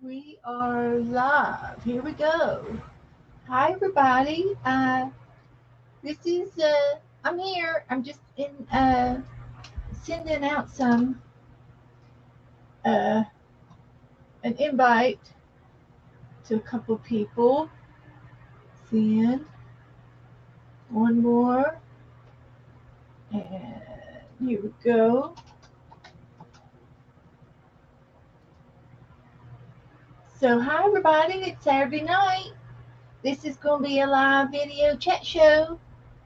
We are live. Here we go. Hi, everybody. This is I'm here. I'm just in sending out uh an invite to a couple people. Send one more, and here we go. So, hi, everybody. It's Saturday night. This is going to be a live video chat show.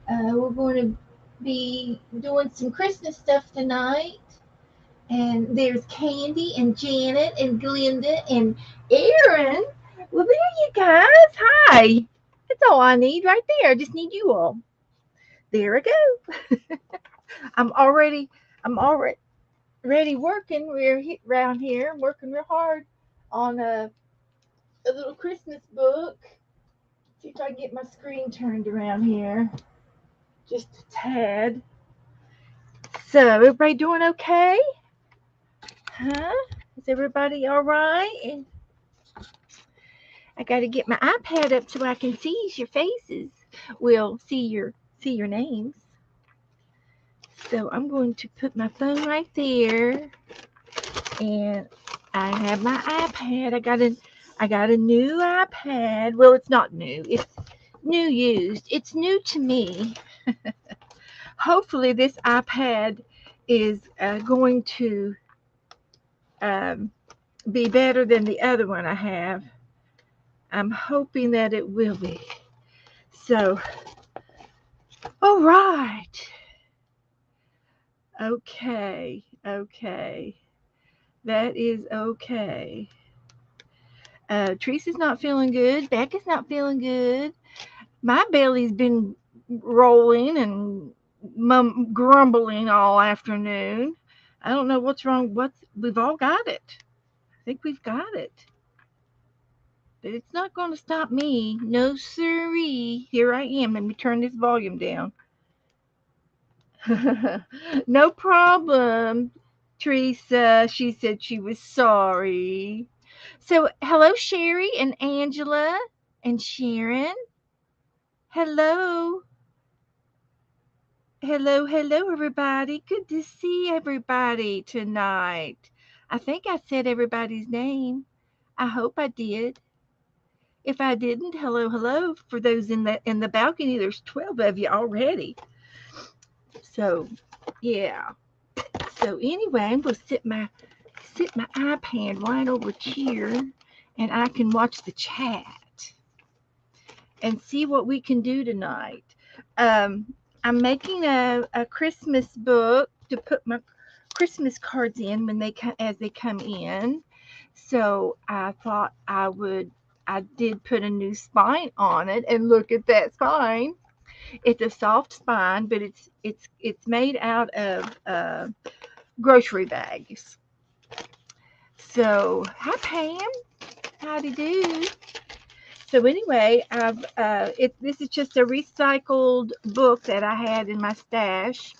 We're going to be doing some Christmas stuff tonight. And there's Candy and Janet and Glinda and Aaron. Well, there you guys. Hi. That's all I need right there. I just need you all. There I go. I'm already, I'm already working. We're around here. I'm working real hard on a little Christmas book. See if I can get my screen turned around here. Just a tad. So, everybody doing okay? Huh? Is everybody all right? I got to get my iPad up so I can see your faces. Well, see your names. So I'm going to put my phone right there, and I have my iPad. I got a new iPad. Well, it's not new. It's new used. It's new to me. Hopefully, this iPad is going to um, be better than the other one I have. I'm hoping that it will be. So, all right. Okay, okay. That is okay. Teresa's not feeling good. Becca's not feeling good. My belly's been rolling and grumbling all afternoon. I don't know what's wrong. We've all got it. I think we've got it. But it's not going to stop me. No siree. Here I am. Let me turn this volume down. No problem, Teresa. She said she was sorry. So, hello, Sherry and Angela and Sharon. Hello. Hello, hello, everybody. Good to see everybody tonight. I think I said everybody's name. I hope I did. If I didn't, hello, hello. For those in the balcony, there's 12 of you already. So, yeah. So anyway, I'm gonna sit my iPad right over here, and I can watch the chat and see what we can do tonight. Um, I'm making a Christmas book to put my Christmas cards in when as they come in. So I thought I would. I did put a new spine on it, and look at that spine. It's a soft spine, but it's made out of grocery bags. So, hi Pam, howdy do. So anyway, this is just a recycled book that I had in my stash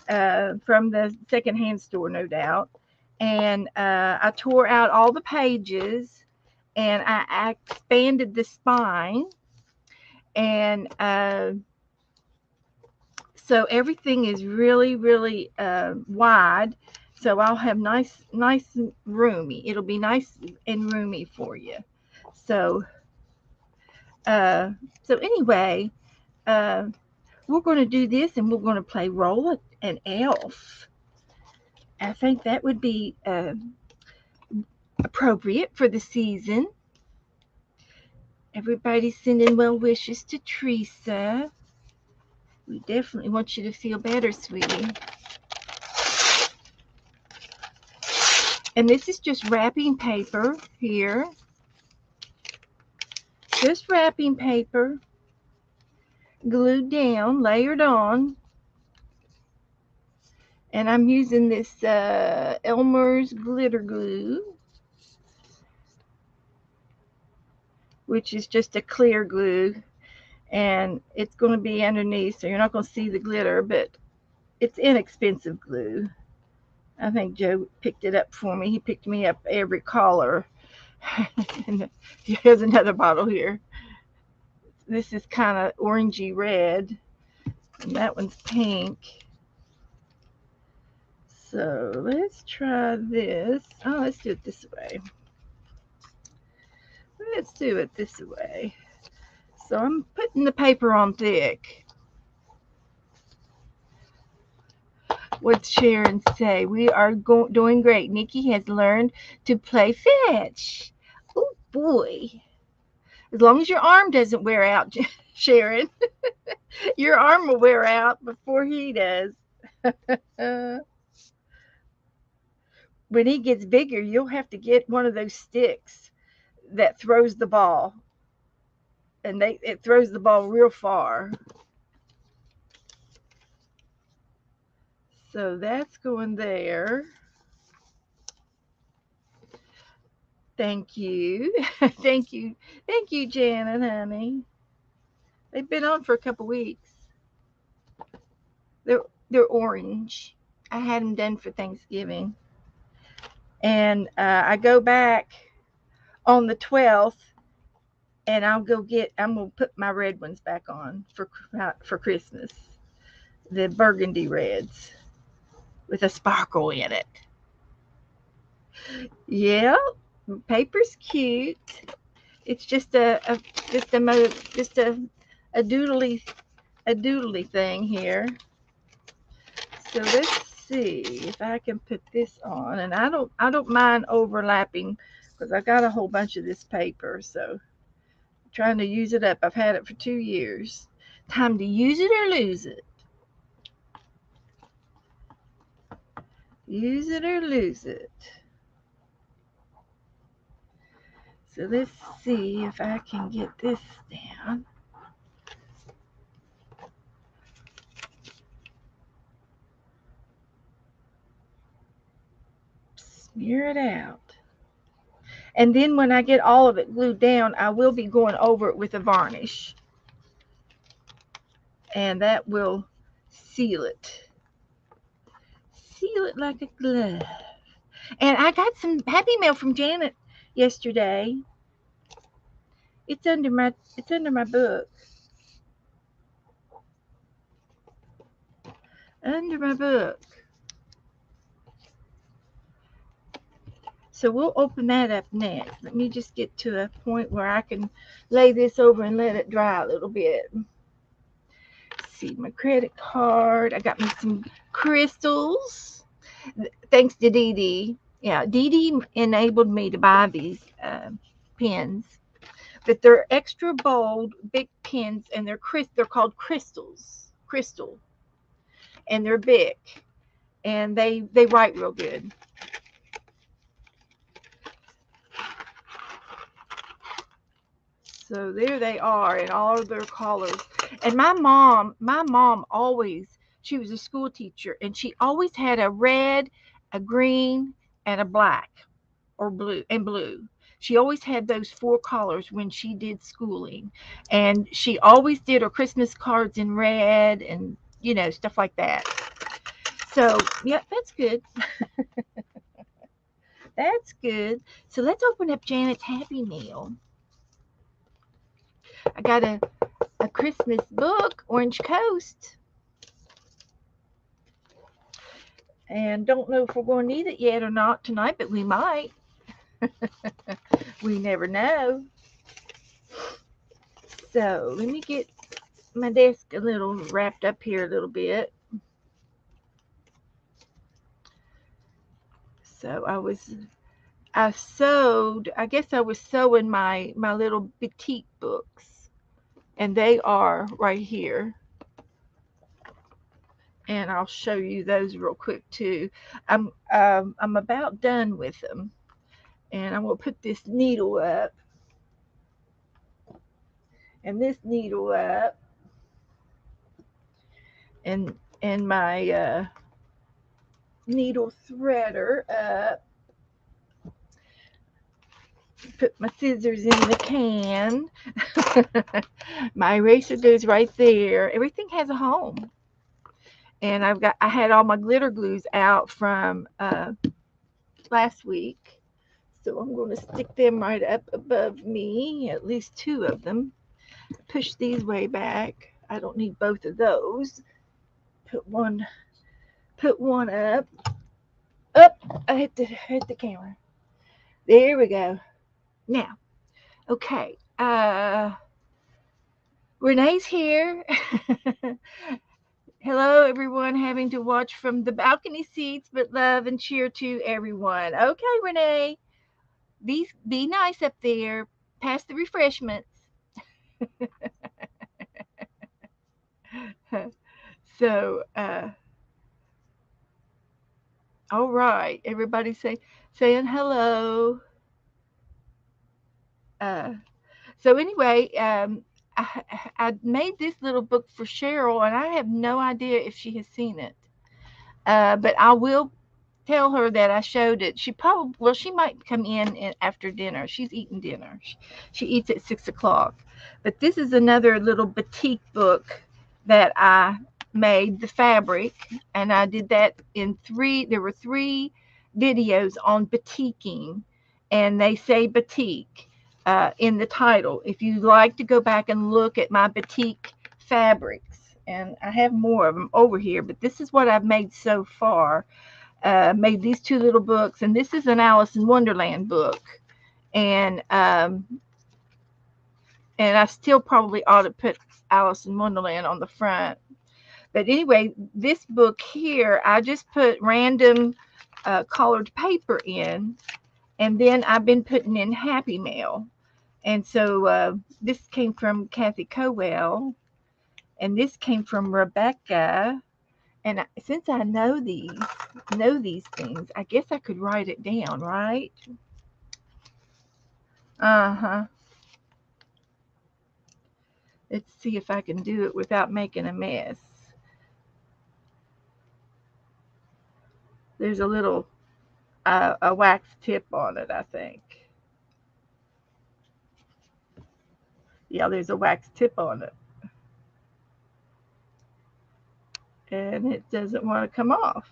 from the secondhand store, no doubt. And I tore out all the pages, and I expanded the spine, and so everything is really, really wide. So I'll have nice and roomy. It'll be nice and roomy for you. So, uh, so anyway, uh, we're going to do this, and we're going to play Roll an Elf. I think that would be appropriate for the season. Everybody's sending well wishes to Teresa. We definitely want you to feel better, sweetie. And this is just wrapping paper here. Just wrapping paper, glued down, layered on. And I'm using this Elmer's glitter glue, which is just a clear glue. And it's going to be underneath, so you're not going to see the glitter, but it's inexpensive glue. I think Joe picked it up for me. He picked me up every color And here's another bottle here. This is kind of orangey red, and that one's pink. So let's try this. Oh, let's do it this way. Let's do it this way. So I'm putting the paper on thick. What's Sharon say? We are doing great. Nikki has learned to play fetch. Oh boy. As long as your arm doesn't wear out, Sharon. Your arm will wear out before he does. When he gets bigger, you'll have to get one of those sticks that throws the ball. And it throws the ball real far. So that's going there. Thank you. Thank you. Thank you, Janet, honey. They've been on for a couple weeks. They're orange. I had them done for Thanksgiving. And I go back on the 12th and I'm going to put my red ones back on for Christmas. The burgundy reds with a sparkle in it. Yeah, paper's cute. It's just a doodly thing here. So let's see if I can put this on, and I don't mind overlapping because I got a whole bunch of this paper, so I'm trying to use it up. I've had it for 2 years. Time to use it or lose it. Use it or lose it. So let's see if I can get this down. Smear it out. And then when I get all of it glued down, I will be going over it with a varnish. And that will seal it. Seal it like a glove. And I got some happy mail from Janet yesterday. It's under my book. Under my book. So we'll open that up next. Let me just get to a point where I can lay this over and let it dry a little bit. Let's see, my credit card. I got me some crystals. Thanks to Dee Dee. Yeah, Dee Dee enabled me to buy these pens. But they're extra bold, big pens, and they're called crystals. Crystal. And they're big. And they write real good. So there they are in all of their colors. And my mom always, she was a school teacher, and she always had a red, a green, and a black or blue and blue. She always had those 4 colors when she did schooling. And she always did her Christmas cards in red and, stuff like that. So, yeah, that's good. That's good. So let's open up Janet's Happy Meal. I got a Christmas book, Orange Coast. And don't know if we're going to need it yet or not tonight, but we might. We never know. So let me get my desk a little wrapped up here a little bit. So I guess I was sewing my little batik books, and they are right here. And I'll show you those real quick too. I'm about done with them, and I'm gonna put this needle up, and this needle up, and my needle threader up. Put my scissors in the can. My eraser goes right there. Everything has a home. And I had all my glitter glues out from last week. So I'm going to stick them right up above me, at least two of them. Push these way back. I don't need both of those. Put one up. Up. I hit the camera. There we go. Now, okay. Renee's here. Hello, everyone having to watch from the balcony seats, but love and cheer to everyone. Okay, Renee, be nice up there. Pass the refreshments. So, all right, everybody saying hello. Uh, so anyway, I made this little book for Cheryl, and I have no idea if she has seen it. But I will tell her that I showed it. She might come in after dinner. She's eating dinner. She eats at 6 o'clock. But this is another little batik book that I made, the fabric, and I did that in three. There were three videos on batiking, and they say batik in the title. If you'd like to go back and look at my batik fabrics, and I have more of them over here, but this is what I've made so far. Made these two little books, and this is an Alice in Wonderland book, and I still probably ought to put Alice in Wonderland on the front. But anyway, this book here, I just put random colored paper in, and then I've been putting in Happy Mail. And so this came from Kathy Cowell, and this came from Rebecca. And since I know these things, I guess I could write it down, right? Uh-huh. Let's see if I can do it without making a mess. There's a little a wax tip on it, I think. Yeah, there's a wax tip on it. And it doesn't want to come off.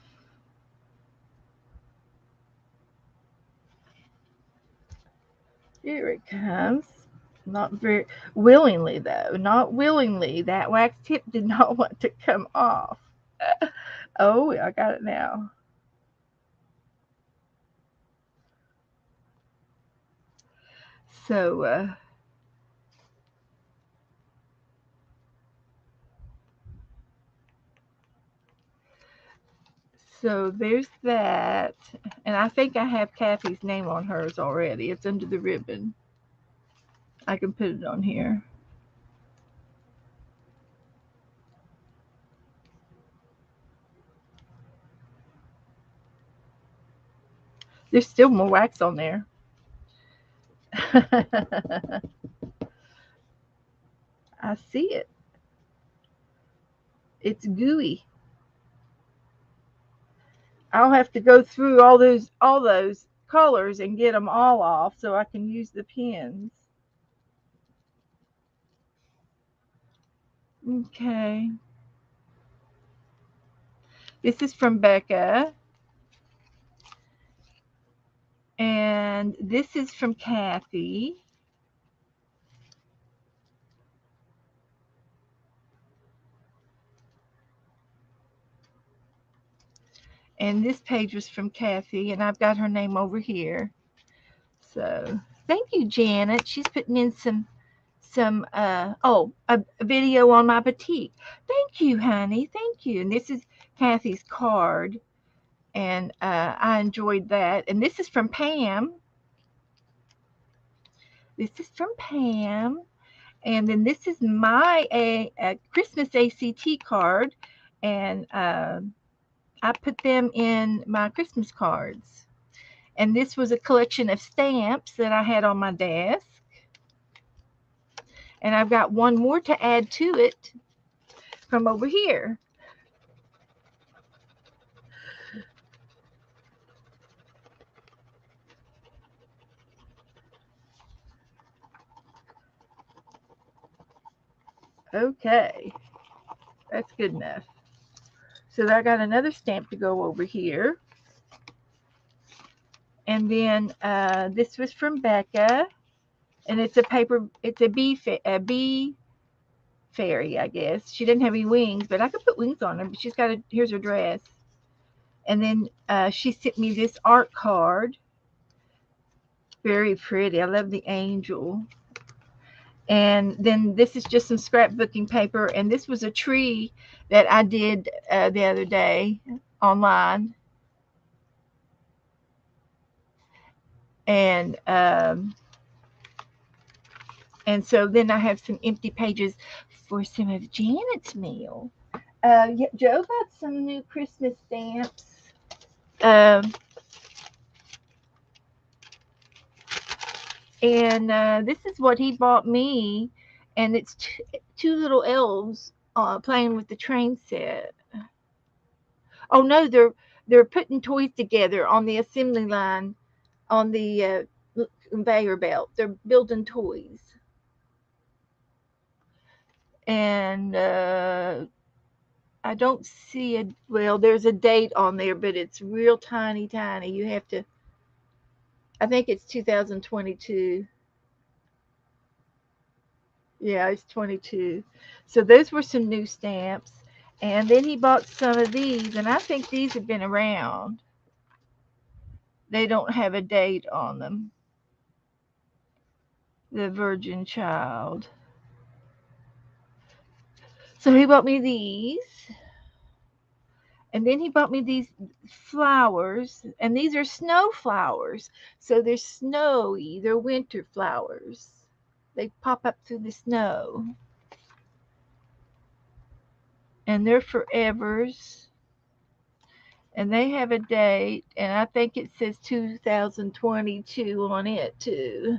Here it comes. Not very willingly, though. Not willingly. That wax tip did not want to come off. Oh, I got it now. So, so there's that. And I think I have Kathy's name on hers already. It's under the ribbon. I can put it on here. There's still more wax on there. I see it. It's gooey. I'll have to go through all those colors and get them all off so I can use the pins. Okay. This is from Becca. And this is from Kathy. And this page was from Kathy, and I've got her name over here. So thank you, Janet. She's putting in a video on my batik. Thank you, honey. Thank you. And this is Kathy's card, and I enjoyed that. And this is from Pam. This is from Pam. And then this is my a Christmas ACT card, and I put them in my Christmas cards. And this was a collection of stamps that I had on my desk. And I've got one more to add to it from over here. Okay, that's good enough. So I got another stamp to go over here. And And then this was from Becca, and it's a paper. It's a bee fairy, I guess. She didn't have any wings, but I could put wings on her. But she's got a. Here's her dress. And then she sent me this art card. Very pretty. I love the angel. And then this is just some scrapbooking paper. And this was a tree that I did the other day online. And so then I have some empty pages for some of Janet's mail. Yeah, Joe got some new Christmas stamps. And this is what he bought me, and it's two little elves playing with the train set. Oh no, they're putting toys together on the assembly line on the conveyor belt. They're building toys, and I don't see it. Well, there's a date on there, but it's real tiny. You have to. I think it's 2022. Yeah, it's 22. So those were some new stamps. And then he bought some of these, and I think these have been around. They don't have a date on them. The Virgin Child. So he bought me these. And then he bought me these flowers. And these are snow flowers. So they're snowy. They're winter flowers. They pop up through the snow. And they're forevers. And they have a date, and I think it says 2022 on it too.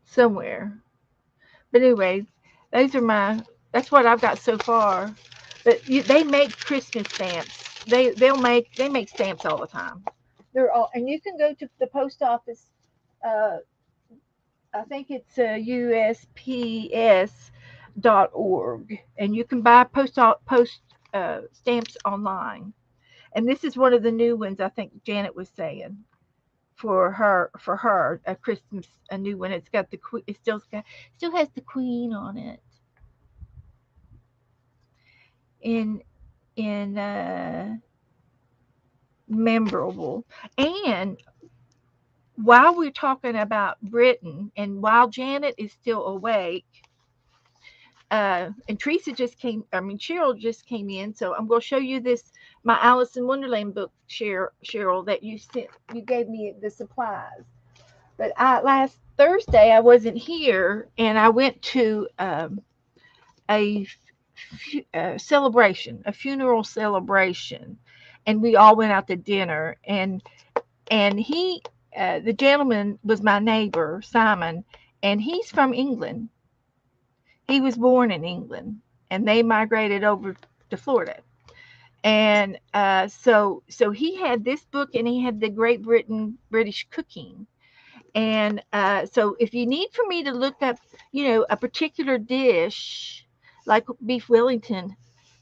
Somewhere. But anyways, that's what I've got so far. But they make Christmas stamps. They make stamps all the time. They're all, and you can go to the post office. I think it's USPS.org, and you can buy post stamps online. And this is one of the new ones I think Janet was saying for her a Christmas, a new one. It's got it still has the Queen on it. In memorable. And while we're talking about Britain, and while Janet is still awake, and Teresa Cheryl just came in, so I'm going to show you my Alice in Wonderland book, Cheryl, that you gave me the supplies. But last Thursday I wasn't here, and I went to a celebration, a funeral celebration, and we all went out to dinner, and he, the gentleman was my neighbor, Simon, and he's from England. He was born in England, and they migrated over to Florida. And so he had this book, and he had the Great Britain British Cooking. And so if you need for me to look up, a particular dish like beef Wellington,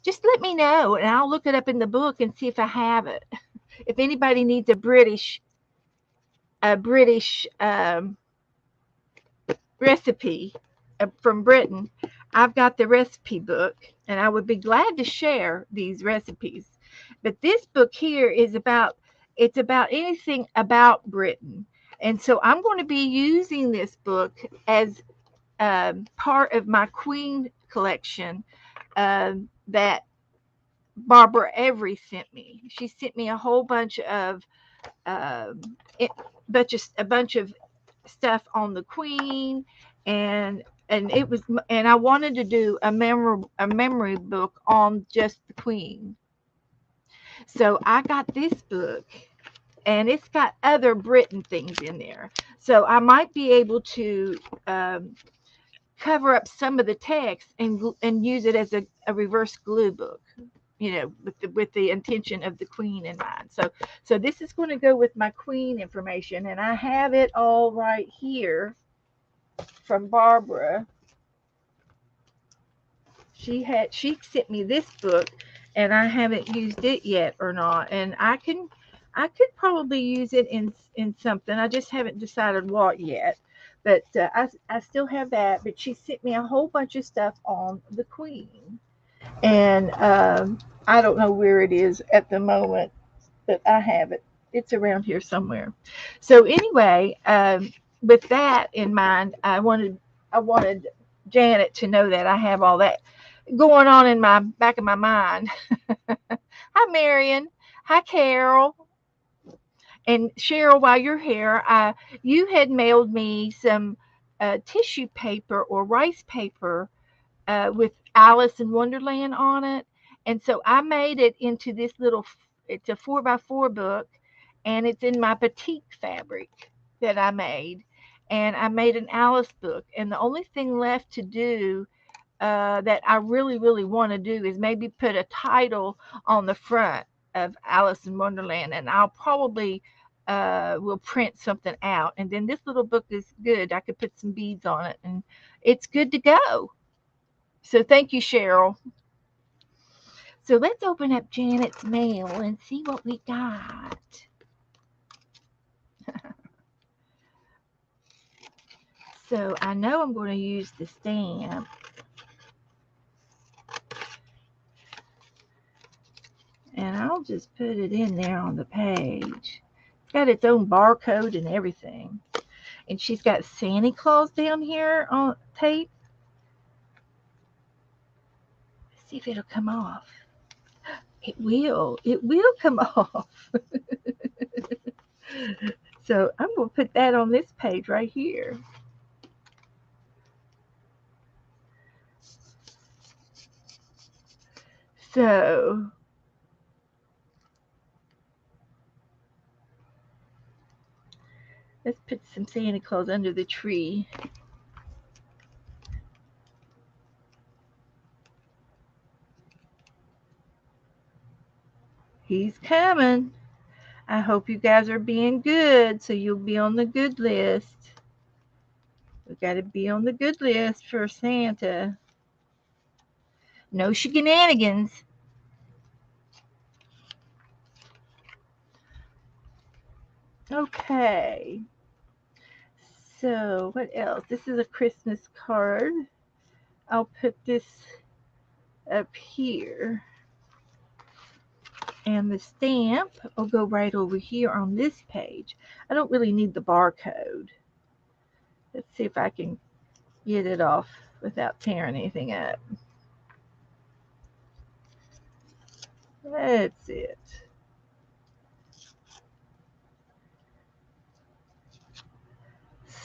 just let me know, and I'll look it up in the book and see if I have it. If anybody needs a British recipe from Britain, I've got the recipe book, and I would be glad to share these recipes. But this book here is about anything about Britain. And so I'm going to be using this book as part of my Queen collection that Barbara Every sent me. She sent me a whole bunch of a bunch of stuff on the Queen, and I wanted to do a memory book on just the Queen. So I got this book, and it's got other Britain things in there. So I might be able to cover up some of the text and use it as a reverse glue book, with the intention of the Queen in mind. So this is going to go with my Queen information, and I have it all right here from Barbara. She sent me this book, and I haven't used it yet or not. And I could probably use it in something. I just haven't decided what yet. But I still have that. But she sent me a whole bunch of stuff on the Queen, and I don't know where it is at the moment, but I have it. It's around here somewhere. So anyway, with that in mind, I wanted Janet to know that I have all that going on in my back of my mind. Hi, Marion. Hi, Carol. And Cheryl, while you're here, you had mailed me some tissue paper or rice paper with Alice in Wonderland on it. And so I made it into this little, it's a 4x4 book, and it's in my batik fabric that I made. And I made an Alice book. And the only thing left to do that I really, really want to do is maybe put a title on the front of Alice in Wonderland. And I'll probably will print something out. And then this little book is good. I could put some beads on it, and it's good to go. So thank you, Cheryl. So let's open up Janet's mail and see what we got. So I know I'm going to use the stamp. And I'll just put it in there on the page. It's got its own barcode and everything. And she's got Santa Claus down here on tape. Let's see if it'll come off. It will. It will come off. So I'm going to put that on this page right here. So let's put some Santa Claus under the tree. He's coming. I hope you guys are being good so you'll be on the good list. We got to be on the good list for Santa. No shenanigans. Okay. So, what else? This is a Christmas card. I'll put this up here. And the stamp will go right over here on this page. I don't really need the barcode. Let's see if I can get it off without tearing anything up. That's it.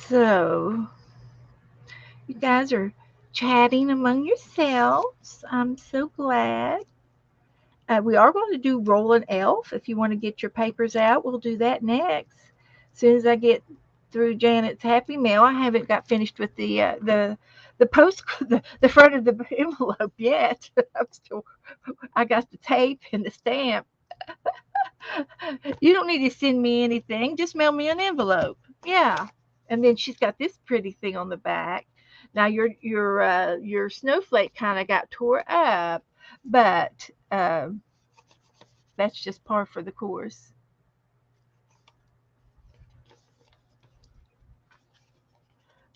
So, you guys are chatting among yourselves. I'm so glad. We are going to do Rolling Elf. If you want to get your papers out, we'll do that next. As soon as I get through Janet's Happy Mail, I haven't got finished with the post the front of the envelope yet. I got the tape and the stamp. You don't need to send me anything. Just mail me an envelope. Yeah. And then she's got this pretty thing on the back. Now your snowflake kind of got tore up, but that's just par for the course.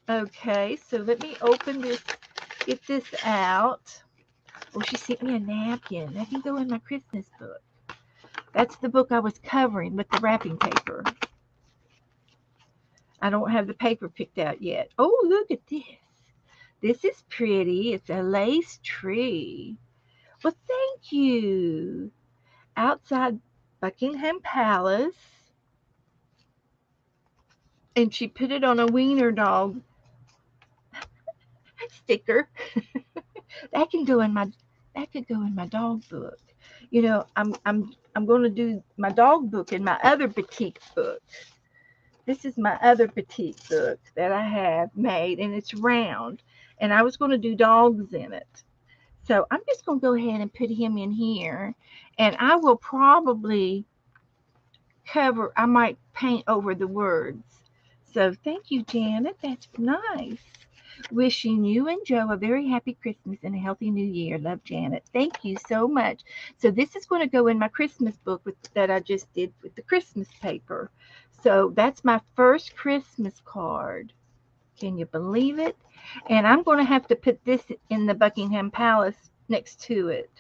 Okay, so let me open this, get this out. Oh, she sent me a napkin. That can go in my Christmas book. That's the book I was covering with the wrapping paper. I don't have the paper picked out yet. Oh, look at this. This is pretty. It's a lace tree. Well, thank you. Outside Buckingham Palace. And she put it on a wiener dog sticker. that can go in my that could go in my dog book. You know, I'm going to do my dog book in my other batik book. This is my other batik book that I have made, and it's round. And I was going to do dogs in it. So I'm just going to go ahead and put him in here. And I will probably I might paint over the words. So thank you, Janet. That's nice. Wishing you and Joe a very happy Christmas and a healthy new year. Love, Janet. Thank you so much. So this is going to go in my Christmas book that I just did with the Christmas paper. So that's my first Christmas card. Can you believe it? And I'm going to have to put this in the Buckingham Palace next to it.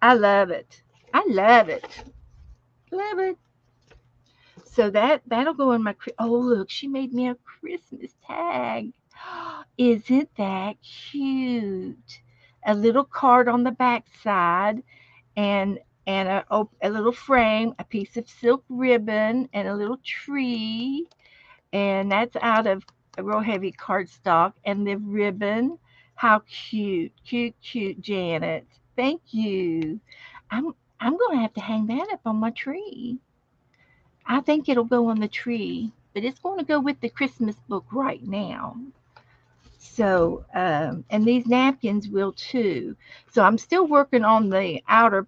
I love it. I love it. Love it. So that'll go in my. Oh, look, she made me a Christmas tag. Isn't that cute? A little card on the back side, and a little frame, a piece of silk ribbon, and a little tree, and that's out of a real heavy cardstock. And the ribbon, how cute, cute, cute, Janet. Thank you. I'm I'm gonna have to hang that up on my tree. I think it'll go on the tree, but it's going to go with the Christmas book right now. So, and these napkins will too. So I'm still working on the outer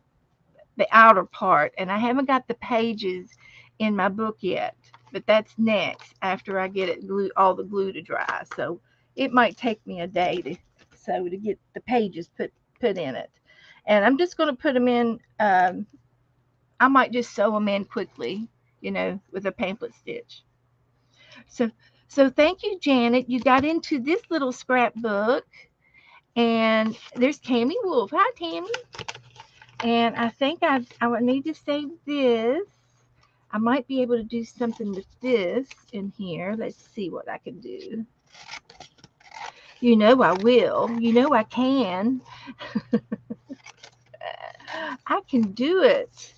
part, and I haven't got the pages in my book yet. But that's next after I get it all the glue to dry. So it might take me a day to get the pages put in it. And I'm just going to put them in. I might just sew them in quickly, with a pamphlet stitch. So, so thank you, Janet. You got into this little scrapbook, and there's Tammy Wolf. Hi, Tammy. And I think I would need to save this. I might be able to do something with this in here. Let's see what I can do. You know I will. You know I can. I can do it.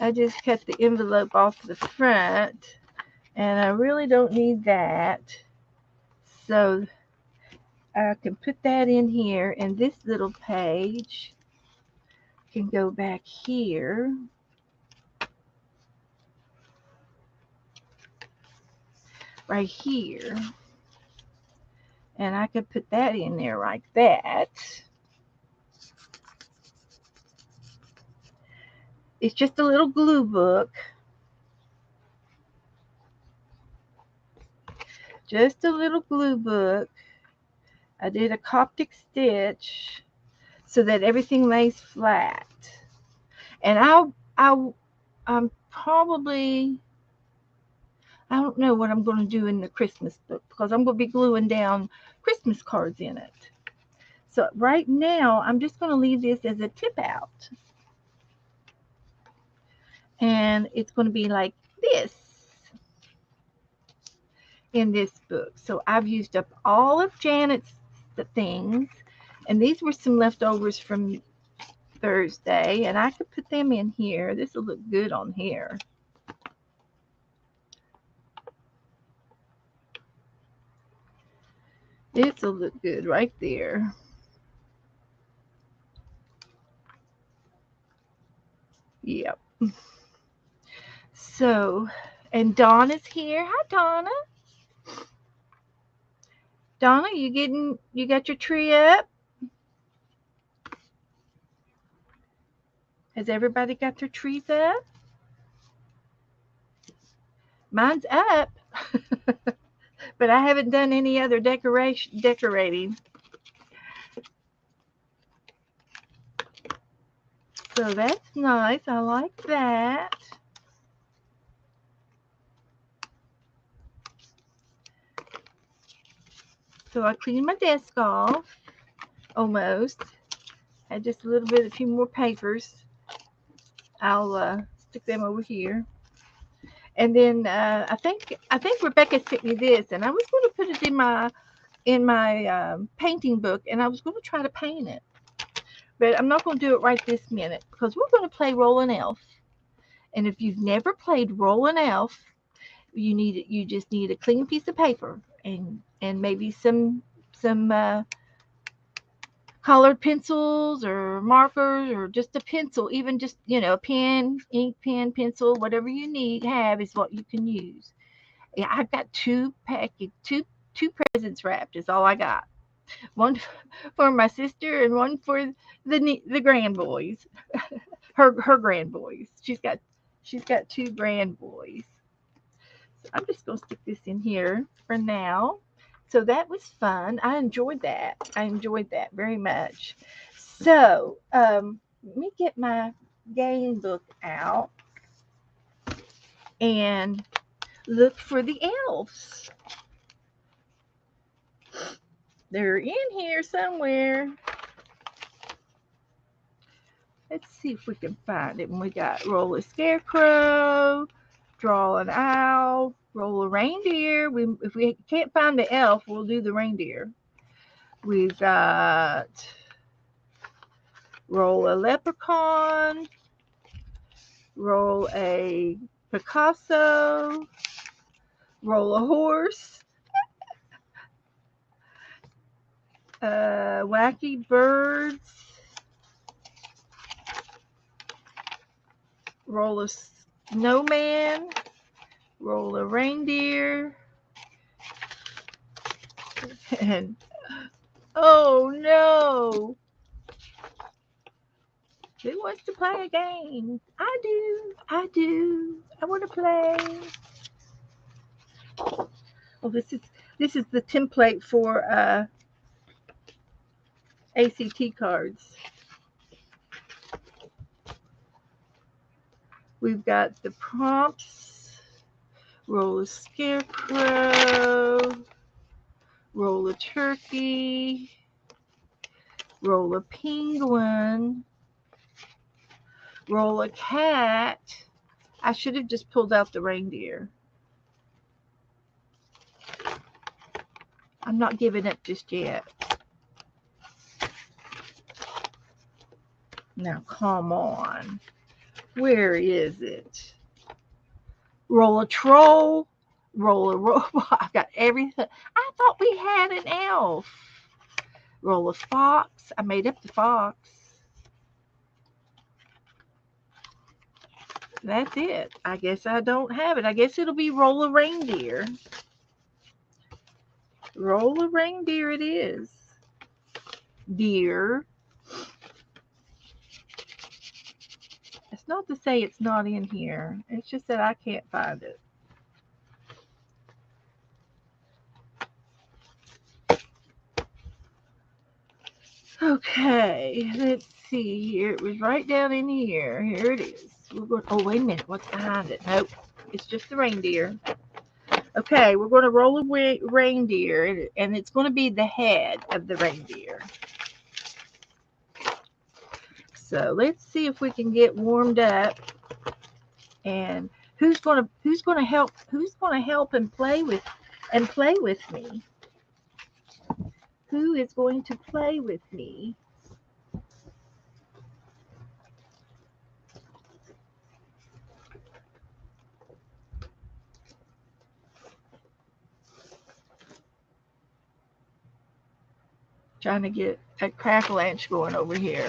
I just cut the envelope off the front, and I really don't need that. So I can put that in here, and this little page can go back here. Right here. And I could put that in there like that. It's just a little glue book. Just a little glue book. I did a Coptic stitch so that everything lays flat. And I'm probably, I don't know what I'm going to do in the Christmas book because I'm going to be gluing down Christmas cards in it. So right now, I'm just going to leave this as a tip out. And it's going to be like this in this book. So I've used up all of Janet's things, and these were some leftovers from Thursday, and I could put them in here. This will look good on here. This will look good right there. Yep. So, and Donna's here. Hi, Donna. Donna, you got your tree up? Has everybody got their trees up? Mine's up. But I haven't done any other decorating. So that's nice. I like that. So I cleaned my desk off, almost. Had just a few more papers. I'll stick them over here. And then I think Rebecca sent me this, and I was going to put it in my painting book, and I was going to try to paint it, but I'm not going to do it right this minute because we're going to play Roll Elf. And if you've never played Roll Elf, you just need a clean piece of paper and maybe some colored pencils or markers or just a pencil, even just a pen, ink pen, pencil, whatever you have is what you can use. Yeah, I've got two presents wrapped is all I got. One for my sister and one for the grand boys. her grand boys. She's got two grand boys. I'm just going to stick this in here for now. So that was fun. I enjoyed that. I enjoyed that very much. So let me get my game book out and look for the elves. They're in here somewhere. Let's see if we can find it. And we got roll a scarecrow, draw an owl, roll a reindeer. If we can't find the elf, we'll do the reindeer. We've got roll a leprechaun, roll a Picasso, roll a horse, wacky birds, roll a snowman, roll a reindeer, and oh no! Who wants to play a game? I do. I do. I want to play. Oh, this is the template for ACT cards. We've got the prompts. Roll a scarecrow. Roll a turkey. Roll a penguin. Roll a cat. I should have just pulled out the reindeer. I'm not giving up just yet. Now, come on. Where is it? Roll a troll. Roll a robot. I got everything. I thought we had an elf. Roll a fox. I made up the fox. That's it. I guess I don't have it. I guess it'll be roll a reindeer. Roll a reindeer it is. Deer. It's not to say it's not in here. It's just that I can't find it. Okay, let's see here. It was right down in here. Here it is. We're going. Oh, wait a minute. What's behind it? Nope. It's just the reindeer. Okay, we're going to roll a reindeer, and it's going to be the head of the reindeer. So let's see if we can get warmed up. And who's going to help and play with me? Who is going to play with me? Trying to get a crackle-lanch going over here.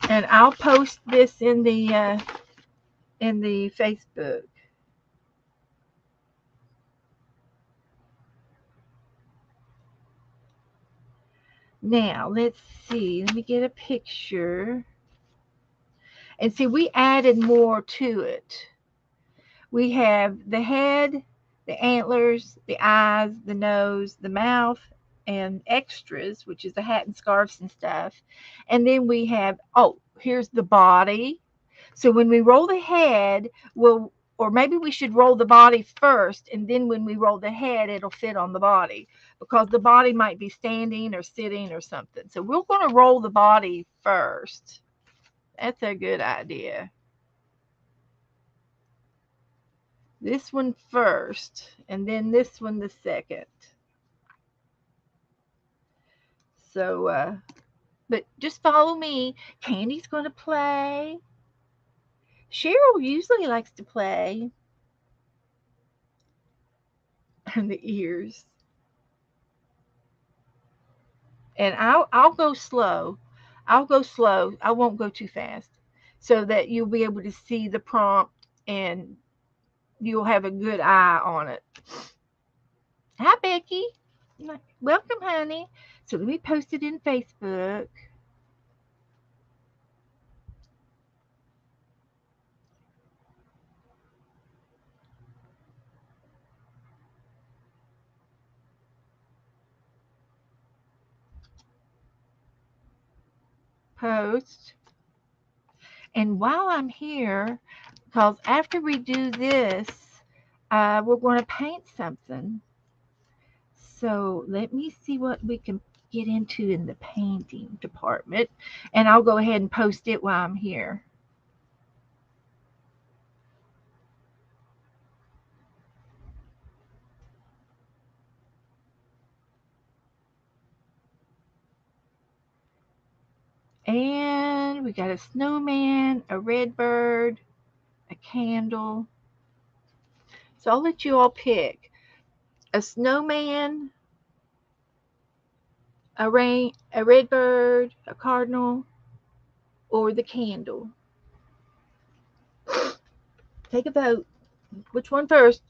And I'll post this in the Facebook. Now, let's see. Let me get a picture. And see, we added more to it. We have the head, the antlers, the eyes, the nose, the mouth, and extras, which is the hat and scarves and stuff. And then we have, here's the body. So when we roll the head, or maybe we should roll the body first, and then when we roll the head, it'll fit on the body, because the body might be standing or sitting or something. So we're going to roll the body first. That's a good idea. This one first, and then this one the second. So, but just follow me. Candy's going to play. Cheryl usually likes to play. And the ears. And I'll go slow. I'll go slow. I won't go too fast, so that you'll be able to see the prompt and you'll have a good eye on it. Hi, Becky. Welcome, honey. So let me post it in Facebook. post. And while I'm here, because after we do this, we're going to paint something. So let me see what we can get into in the painting department. And I'll go ahead and post it while I'm here. And we got a snowman, a red bird, a candle. So I'll let you all pick a snowman, a red bird, a cardinal, or the candle. Take a vote. Which one first?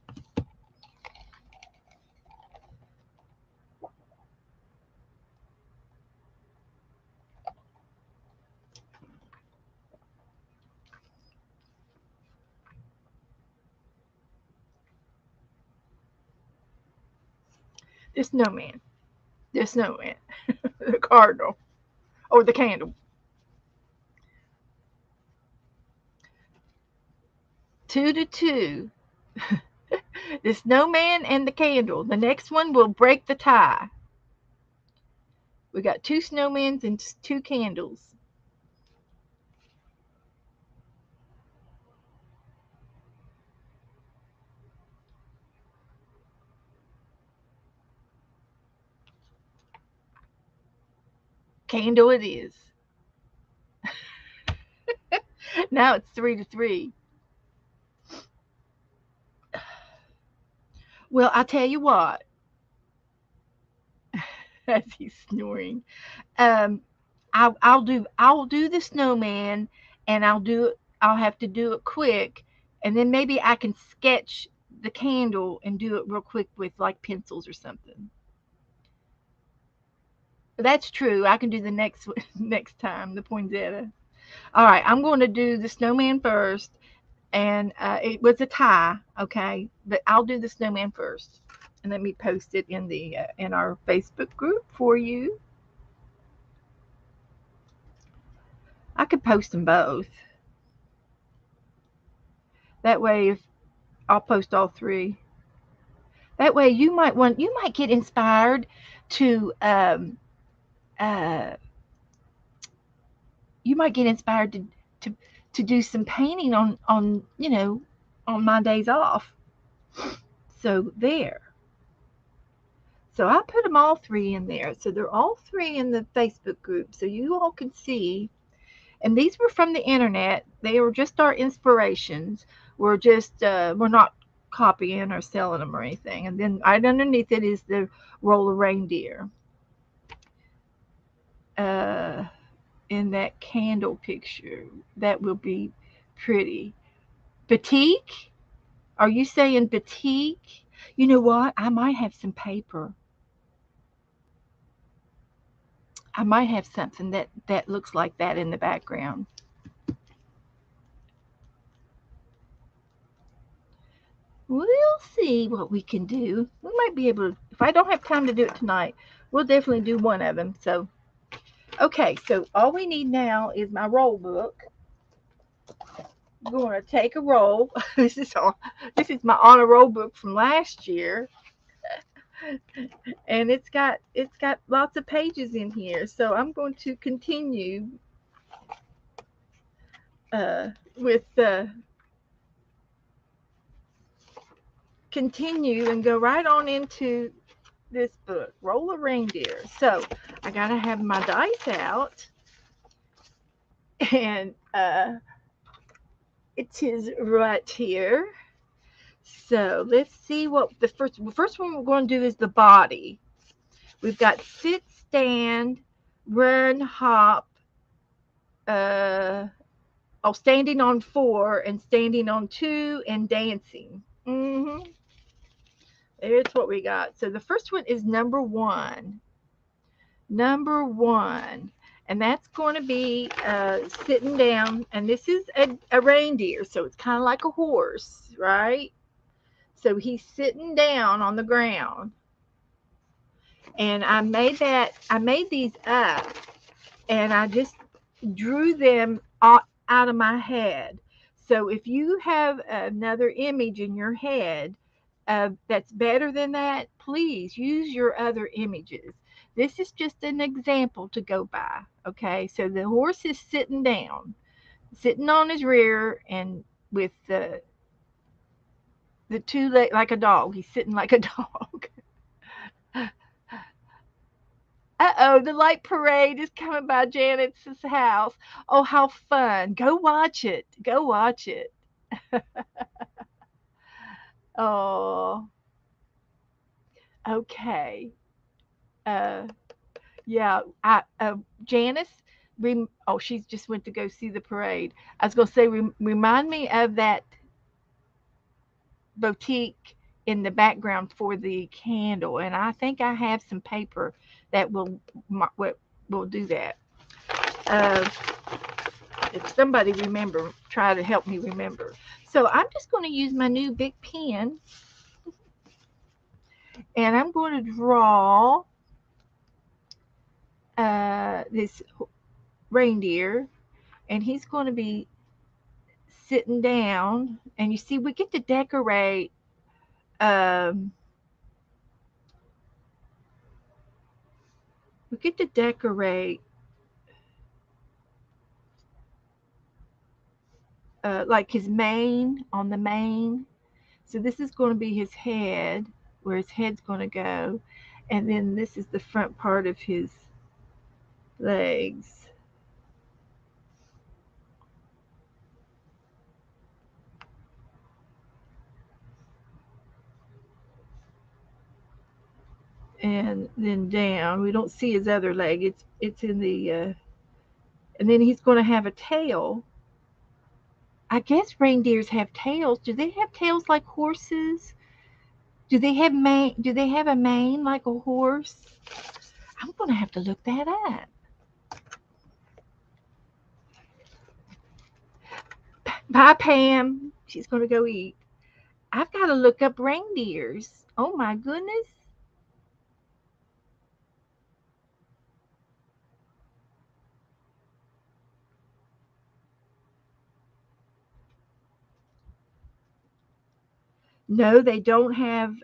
The snowman. The snowman. The cardinal. Or the candle. 2-2. The snowman and the candle. The next one will break the tie. We got 2 snowmen and 2 candles. Candle it is. Now it's 3-3. Well, I tell you what, as he's snoring, um, I'll do the snowman, and I'll have to do it quick, and then maybe I can sketch the candle and do it real quick with like pencils or something. That's true. I can do the next next time the poinsettia. All right, I'm going to do the snowman first, and it was a tie, okay, but I'll do the snowman first, and let me post it in our Facebook group for you. I could post them both. That way, if I'll post all 3. That way, you might get inspired to uh, you might get inspired to to do some painting on on my days off. So there. So I put them all 3 in there. So they're all 3 in the Facebook group, so you all can see. And these were from the internet. They were just our inspirations. We're not copying or selling them or anything. And then right underneath it is the roller reindeer. Uh, in that candle picture, that will be pretty. Batik? Are you saying batik? You know what? I might have some paper. I might have something that looks like that in the background. We'll see what we can do. We might be able to, if I don't have time to do it tonight, we'll definitely do one of them. So, okay, so all we need now is my roll book. I'm going to take a roll. This is my honor roll book from last year. And it's got lots of pages in here. So I'm going to continue with continue and go right on into this book, Roll a Reindeer. So I gotta have my dice out, and it is right here. So let's see what the first one we're going to do is the body. We've got sit, stand, run, hop, standing on 4 and standing on 2 and dancing. There's what we got. So the first one is number 1. Number 1. And that's going to be sitting down. And this is a reindeer, so it's kind of like a horse, right? So he's sitting down on the ground. And I made these up. And I just drew them out of my head. So if you have another image in your head that's better than that, please use your other images. This is just an example to go by. Okay, so the horse is sitting down, sitting on his rear, and with the two legs like a dog. He's sitting like a dog. Uh-oh, the light parade is coming by Janet's house. Oh, how fun. Go watch it. Go watch it. Oh, okay. Uh, yeah, Janice, oh, she's just went to go see the parade. I was going to say, remind me of that boutique in the background for the candle. And I think I have some paper that will do that. Uh, if somebody remember, try to help me remember. So I'm just going to use my new big pen, and I'm going to draw this reindeer, and he's going to be sitting down. And you see, we get to decorate. Um, we get to decorate like his mane on the mane. So this is going to be his head, where his head's going to go, and then this is the front part of his legs. And then down. We don't see his other leg. It's in the and then he's going to have a tail. I guess reindeers have tails. Do they have tails like horses? Do they have mane? Do they have a mane like a horse? I'm going to have to look that up. Bye, Pam. She's going to go eat. I've got to look up reindeers. Oh my goodness. No, they don't have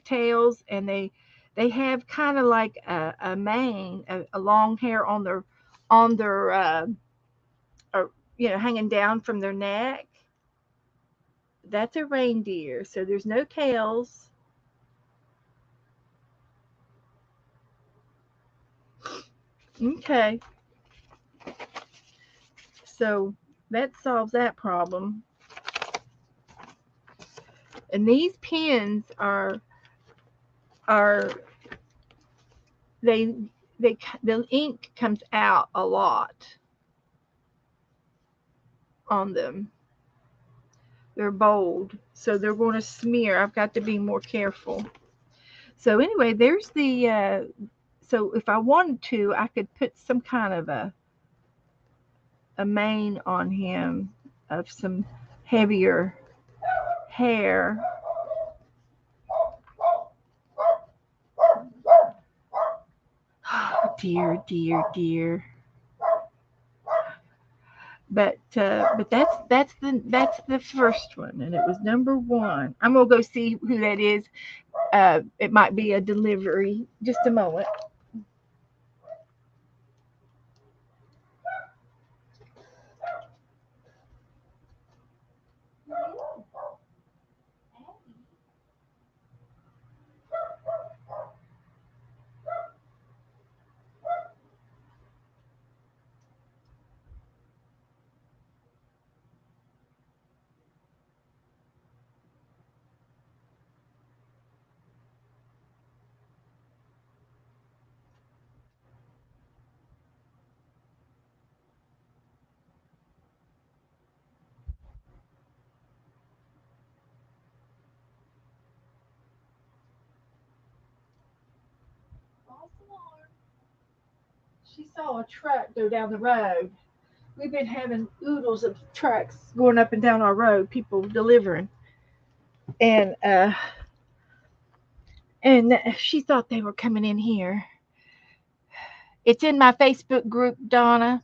tails, and they have kind of like a mane, a long hair on their or, hanging down from their neck. That's a reindeer. So there's no tails. Okay. So that solves that problem. And these pens are they the ink comes out a lot on them. They're bold, so they're going to smear. I've got to be more careful. So anyway, there's the. So if I wanted to, I could put some kind of a mane on him of some heavier hair. Dear, dear, dear. But that's the first one, and it was number one. I'm gonna go see who that is. It might be a delivery. Just a moment. She saw a truck go down the road. We've been having oodles of trucks going up and down our road, people delivering, and she thought they were coming in here, It's in my Facebook group, Donna,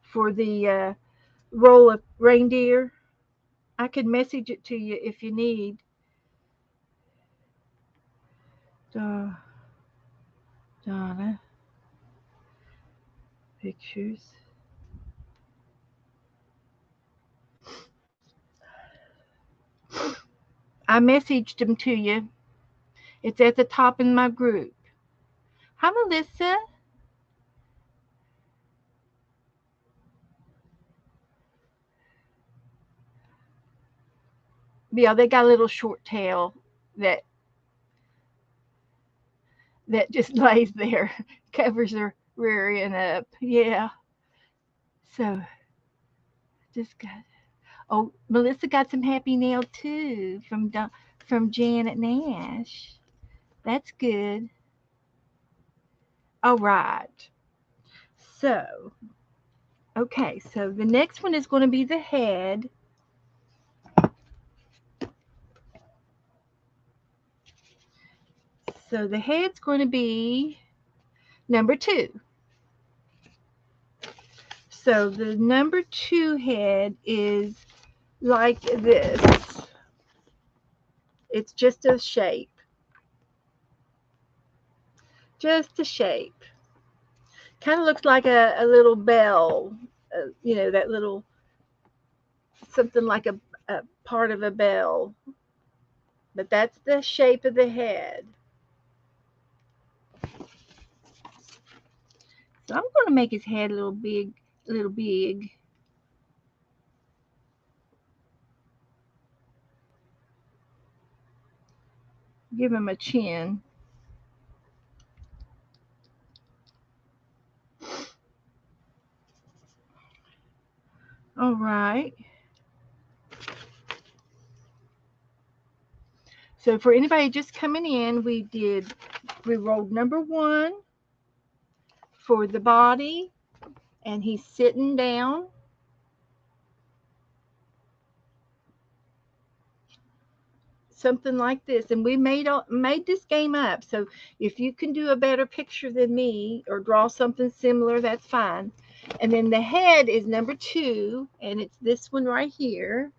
for the roll of reindeer. I could message it to you if you need. Donna, pictures. I messaged them to you. It's at the top in my group. Hi, Melissa. Yeah, they got a little short tail that just lays there, covers their rear end up. Yeah. So just got. Oh, Melissa got some happy nail too from Janet Nash. That's good. All right. So okay. So the next one is going to be the head. So the head's going to be number 2. So the number 2 head is like this. It's just a shape. Just a shape. Kind of looks like a little bell. That little, something like a part of a bell. But that's the shape of the head. So I'm going to make his head a little big, a little big. Give him a chin. All right. So for anybody just coming in, we rolled number 1 for the body, and he's sitting down. Something like this, and we made this game up. So if you can do a better picture than me or draw something similar, that's fine. And then the head is number 2, and it's this one right here.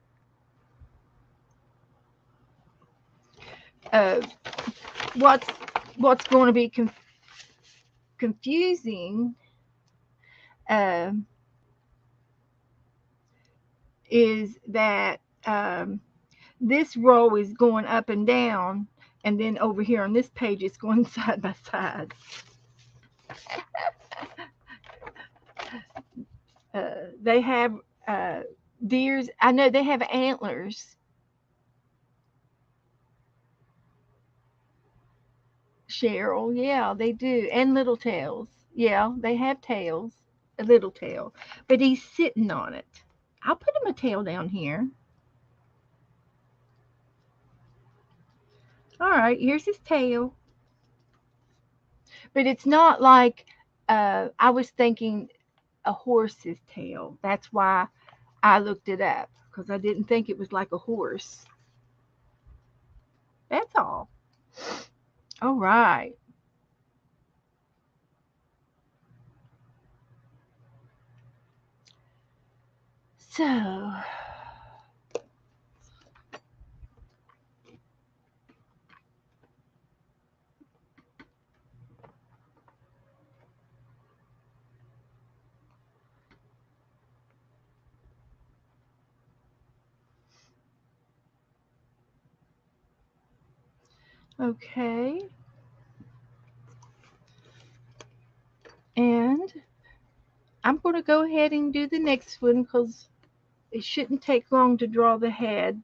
What's going to be confusing is that this row is going up and down, and then over here on this page it's going side by side. They have deers. I know they have antlers. Cheryl, yeah, they do, and little tails. Yeah, they have tails, a little tail, but he's sitting on it. I'll put him a tail down here. All right, here's his tail, but it's not like I was thinking a horse's tail. That's why I looked it up, because I didn't think it was like a horse. That's all. All right. So, okay. And I'm going to go ahead and do the next one because it shouldn't take long to draw the head.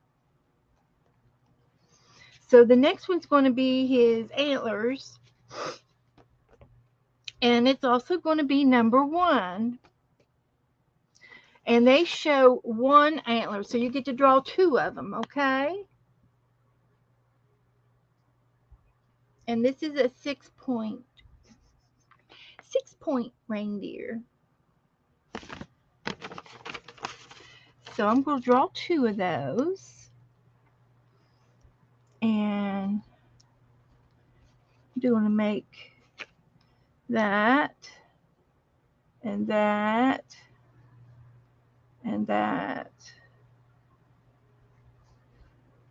So the next one's going to be his antlers. And it's also going to be number 1. And they show 1 antler. So you get to draw 2 of them, okay? And this is a 6-point reindeer. So I'm going to draw 2 of those. And going to make that and that and that.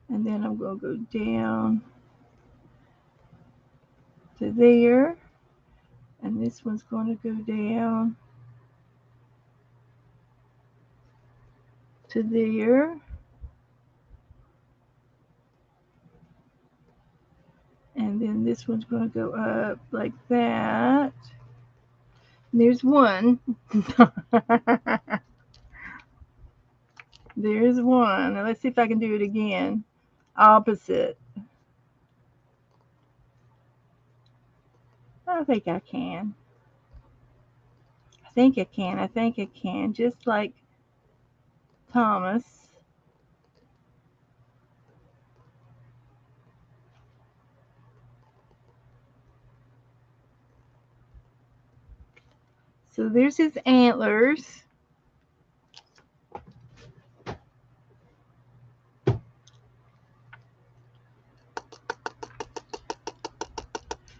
And then I'm going to go down to there. And this one's going to go down to there. And then this one's going to go up like that. And there's one. There's one. Now let's see if I can do it again. Opposite. I think I can. I think I can. Just like Thomas. So there's his antlers.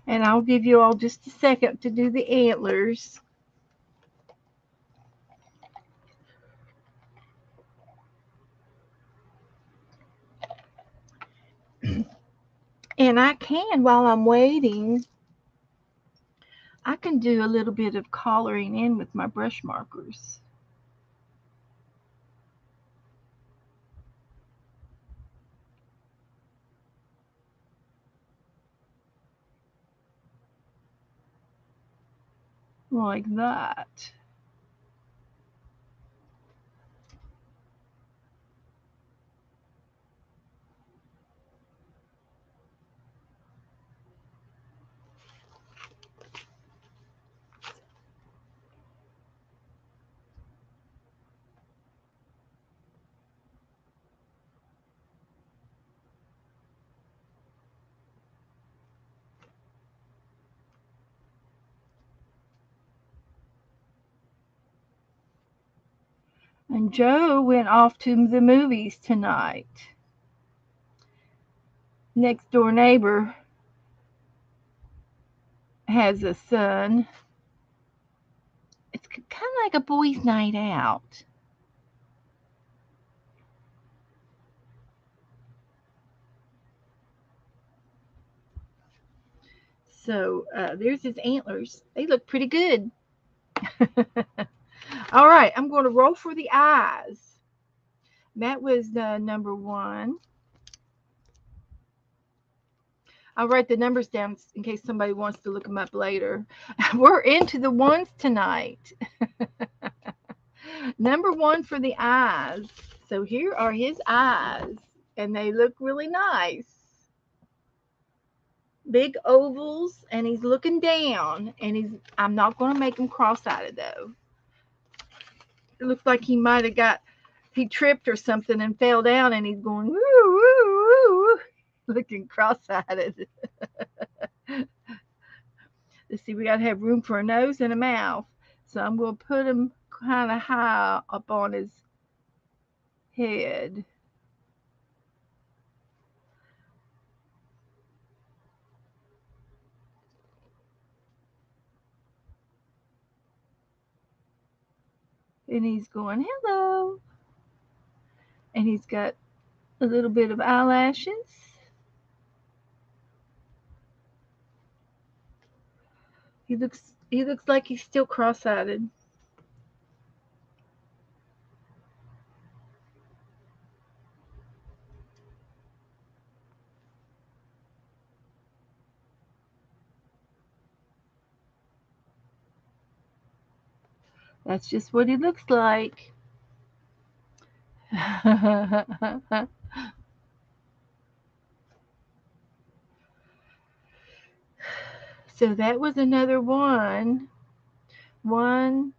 And I'll give you all just a second to do the antlers. And I can, while I'm waiting, I can do a little bit of coloring in with my brush markers. Like that. And Joe went off to the movies tonight. Next door neighbor has a son. It's kind of like a boys' night out. So there's his antlers. They look pretty good. All right, I'm going to roll for the eyes. That was number 1. I'll write the numbers down in case somebody wants to look them up later. We're into the ones tonight. Number 1 for the eyes. So here are his eyes, and they look really nice. Big ovals, and he's looking down, and I'm not going to make him cross-eyed though. It looks like he might have he tripped or something and fell down, and he's going, woo, woo, woo, looking cross-eyed. Let's see, we got to have room for a nose and a mouth. So I'm going to put him kind of high up on his head. And he's going, hello. And he's got a little bit of eyelashes. He looks like he's still cross-eyed. That's just what he looks like. So that was another 1. 1,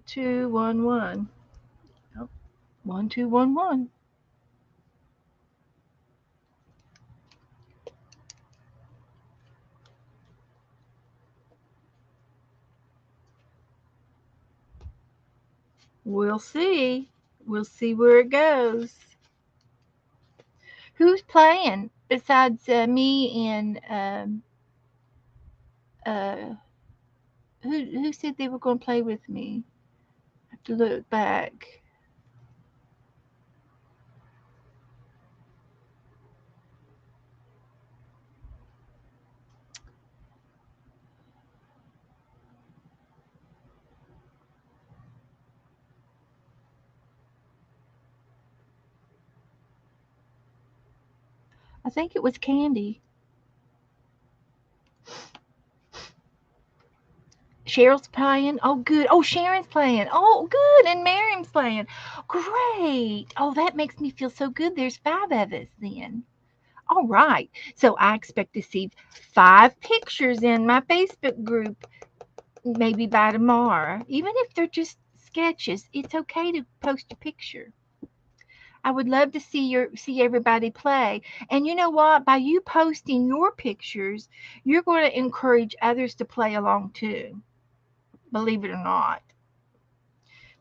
2, 1, 1. Oh, 1, 2, 1, 1. We'll see. We'll see where it goes. Who's playing? besides me and uh, who said they were going to play with me? I have to look back. I think it was Candy. Cheryl's playing. Oh, good. Oh, Sharon's playing. Oh, good. And Miriam's playing. Great. Oh, that makes me feel so good. There's 5 of us then. All right. So I expect to see 5 pictures in my Facebook group maybe by tomorrow. Even if they're just sketches, it's okay to post a picture. I would love to see everybody play. And you know what? By you posting your pictures, you're going to encourage others to play along too. Believe it or not.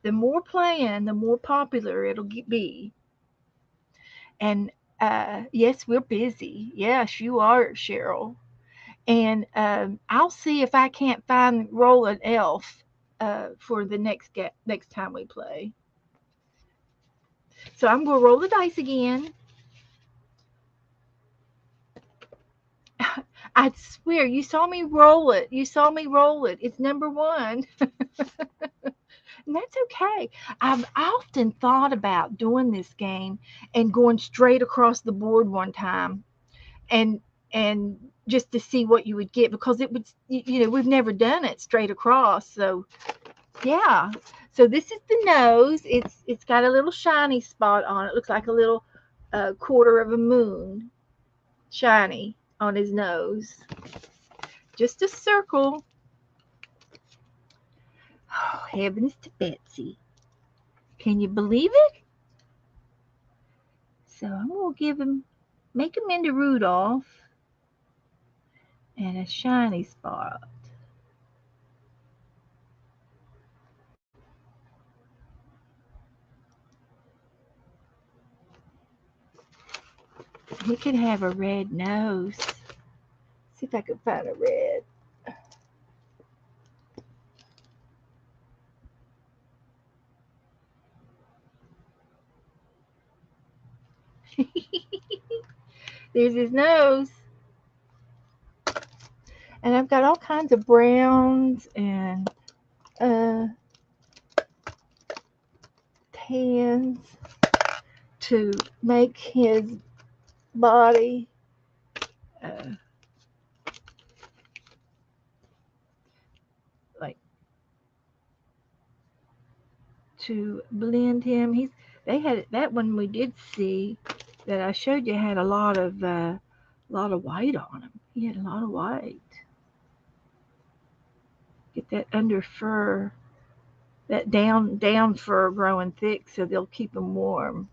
The more playing, the more popular it'll be. And yes, we're busy. Yes, you are, Cheryl. And I'll see if I can't find Roll an Elf for the next time we play. So I'm going to roll the dice again. I swear, you saw me roll it. You saw me roll it. It's number one. And that's okay. I've often thought about doing this game and going straight across the board one time and and just to see what you would get because it would we've never done it straight across. So yeah. So this is the nose. It's got a little shiny spot on it. Looks like a little quarter of a moon shiny on his nose. Just a circle. Oh, heavens to Betsy. Can you believe it? So I'm going to make him into Rudolph and a shiny spot. He could have a red nose. See if I can find a red. There's his nose. And I've got all kinds of browns and uh, tans to make his body uh, like to blend him. They had that one we did see that I showed you had a lot of white on him. He had a lot of white. Get that under fur, that down fur growing thick, so they'll keep him warm.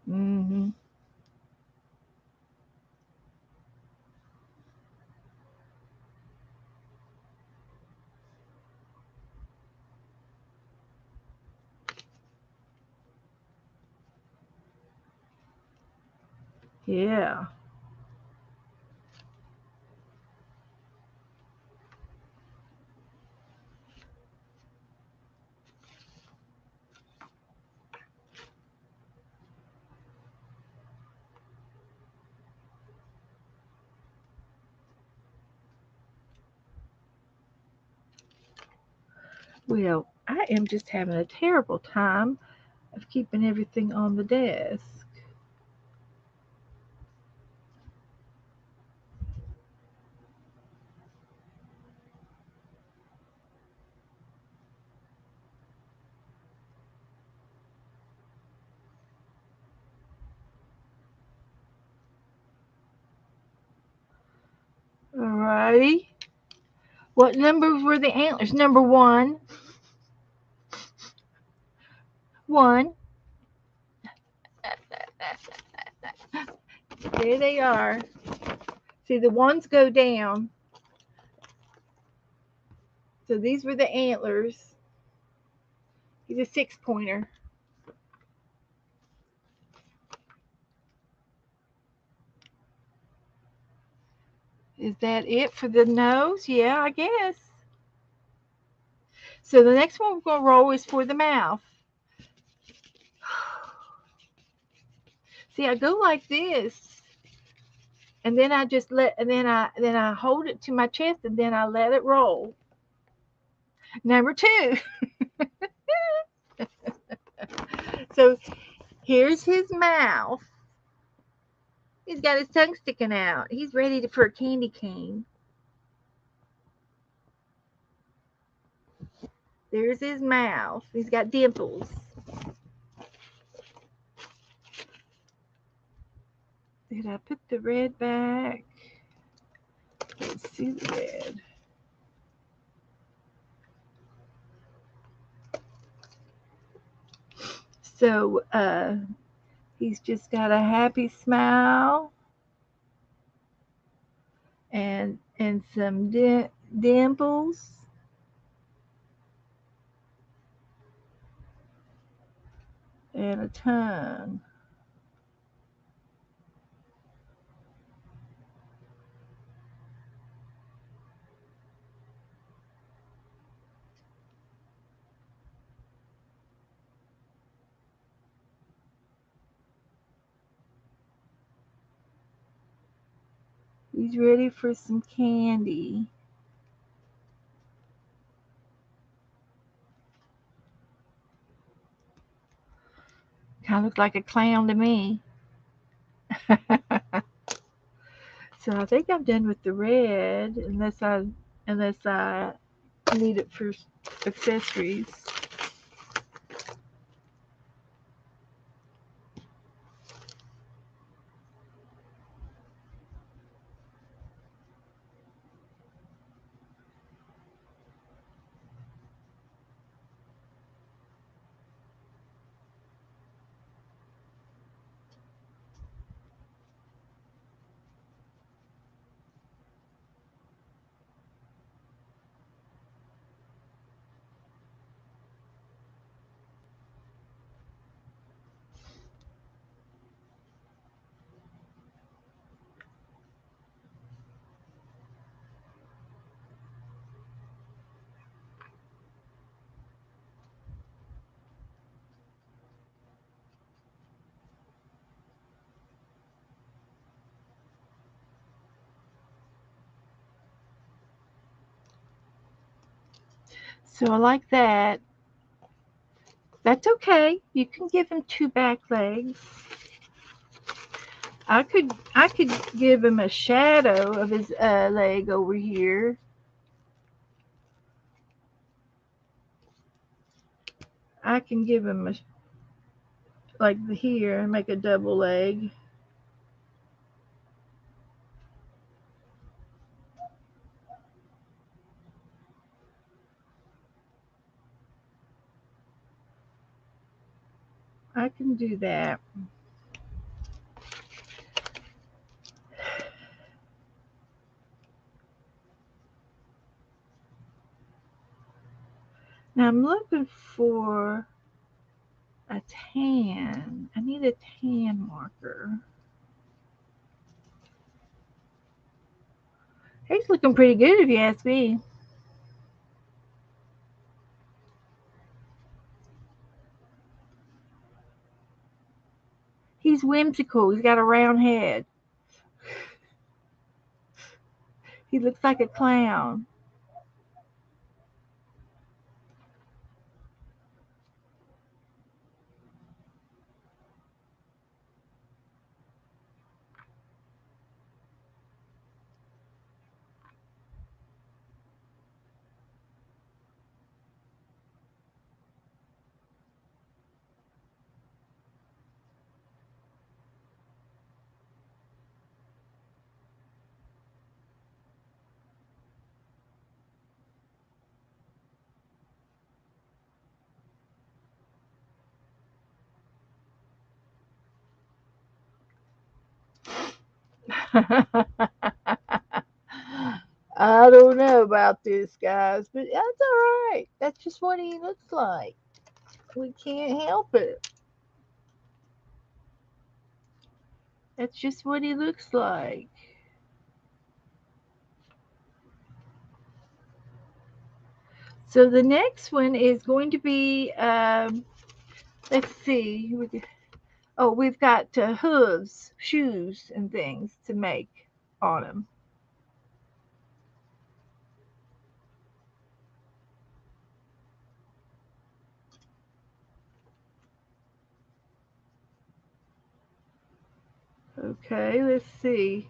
Mhm. Yeah. Well, I am just having a terrible time of keeping everything on the desk. Alrighty. What numbers were the antlers? Number one. One. There they are. See, the ones go down. So these were the antlers. He's a 6 pointer. Is that it for the nose? Yeah, I guess. So the next one we're going to roll is for the mouth. See, I go like this, and then I just then I hold it to my chest, and then I let it roll. Number two. So here's his mouth. He's got his tongue sticking out. He's ready for a candy cane. There's his mouth. He's got dimples. Did I put the red back? Let's see the red. So he's just got a happy smile and some dimples. And a tongue. He's ready for some candy. Kind of looks like a clown to me. So I think I'm done with the red, unless I need it for accessories. So I like that. That's okay. You can give him two back legs. I could give him a shadow of his leg over here. I can give him like here and make a double leg. I can do that. Now I'm looking for a tan. I need a tan marker. He's looking pretty good if you ask me. He's whimsical. He's got a round head. He looks like a clown. I don't know about this, guys, but that's all right. That's just what he looks like. We can't help it. That's just what he looks like. So the next one is going to be, let's see. Oh, we've got hooves, shoes, and things to make on them. Okay, let's see.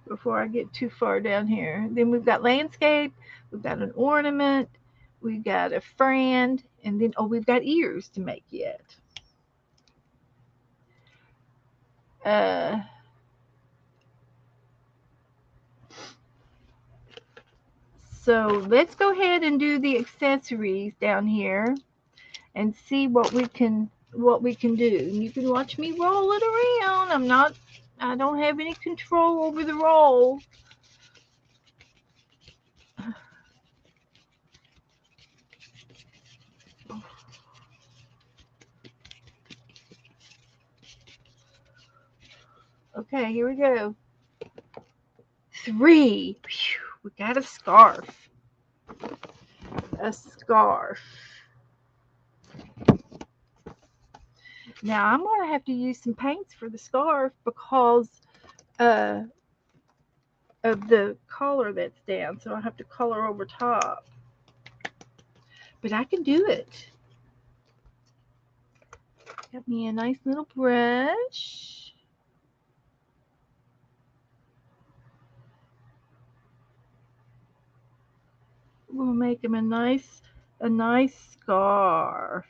Before I get too far down here. Then we've got landscape, we've got an ornament, we've got a friend, and then, oh, we've got ears to make yet. Uh, so let's go ahead and do the accessories down here and see what we can do. And you can watch me roll it around. I don't have any control over the roll. Okay, here we go. 3. Whew, we got a scarf. A scarf. Now I'm going to have to use some paints for the scarf because uh, of the collar that's down. So I have to color over top. But I can do it. Got me a nice little brush. We'll make him a nice scarf.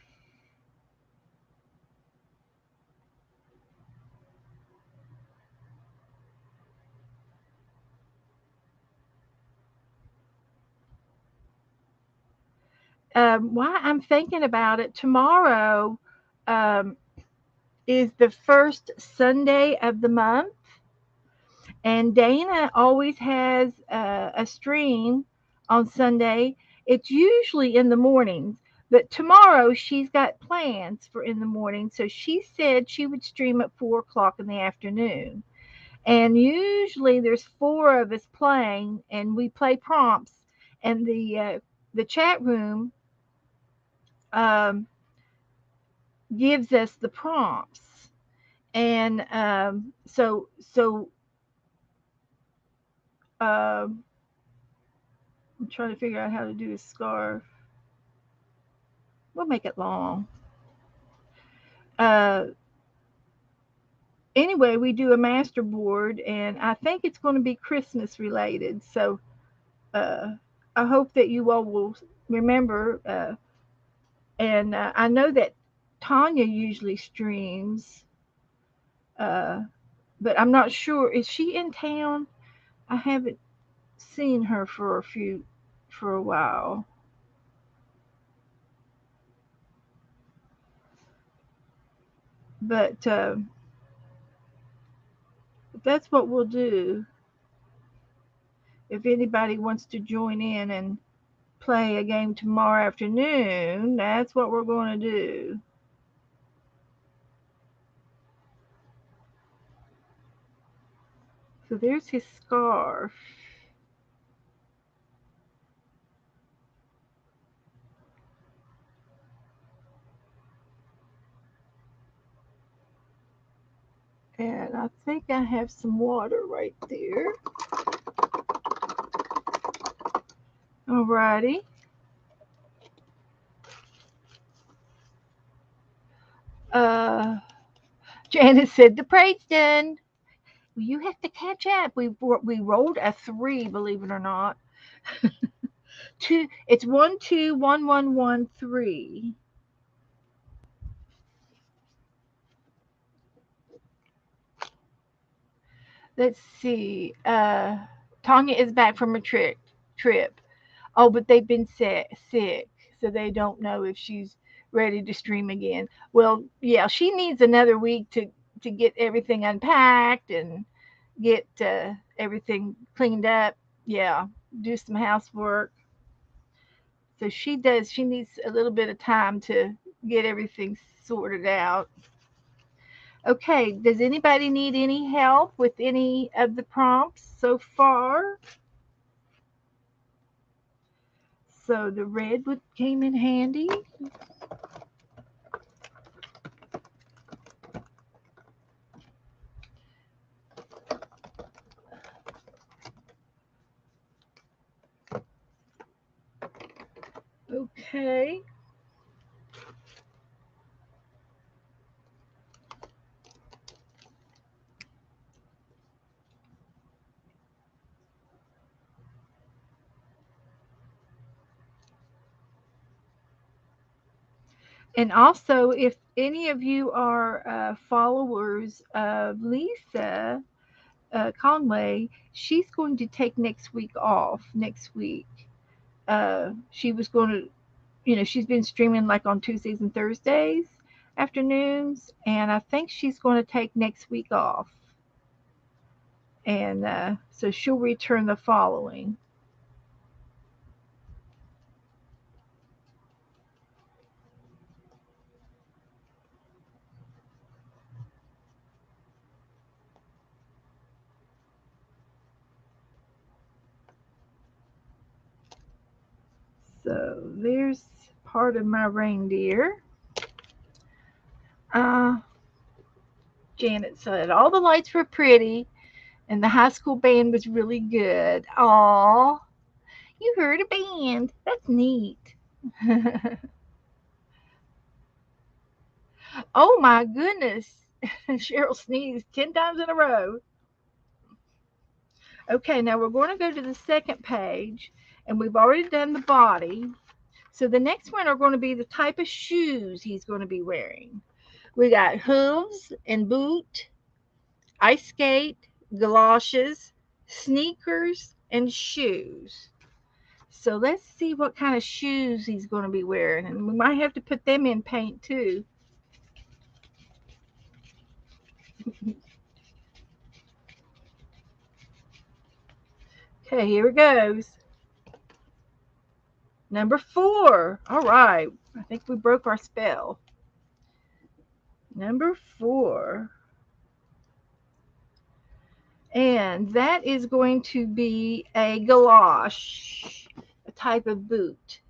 While I'm thinking about it, tomorrow um, is the first Sunday of the month, and Dana always has a stream on Sunday. It's usually in the mornings, but tomorrow she's got plans for in the morning, so she said she would stream at 4 o'clock in the afternoon. And usually there's 4 of us playing, and we play prompts, and the chat room um, gives us the prompts, and um, I'm trying to figure out how to do a scarf. We'll make it long. Uh, anyway, we do a master board, and I think it's going to be Christmas related. So uh, I hope that you all will remember. And I know that Tanya usually streams, uh, but I'm not sure. Is she in town? I haven't seen her for a while. But that's what we'll do. If anybody wants to join in and play a game tomorrow afternoon, that's what we're going to do. So there's his scarf. And I think I have some water right there. Alrighty. Uh, Janice said the parade's done. Well, you have to catch up. We rolled a 3, believe it or not. Two. It's 1 2 1 1 1 3. Let's see. Tanya is back from a trip. Oh, but they've been sick, so they don't know if she's ready to stream again. Well, yeah, she needs another week to get everything unpacked and get everything cleaned up. Yeah, do some housework. So she does. She needs a little bit of time to get everything sorted out. Okay, does anybody need any help with any of the prompts so far? So the red came in handy. Okay. And also, if any of you are followers of Lisa Conway, she's going to take next week off. Next week, she was going to, she's been streaming like on Tuesdays and Thursdays afternoons, and I think she's going to take next week off. And so she'll return the following. So there's part of my reindeer. Janet said all the lights were pretty and the high school band was really good. Aw, you heard a band. That's neat. Oh my goodness. Cheryl sneezed 10 times in a row. Okay, now we're going to go to the second page, and we've already done the body. So the next one are going to be the type of shoes he's going to be wearing. We got hooves and boot, ice skate, galoshes, sneakers, and shoes. So let's see what kind of shoes he's going to be wearing. And we might have to put them in paint too. Okay, here it goes. Number 4. All right. I think we broke our spell. Number 4. And that is going to be a galosh, a type of boot.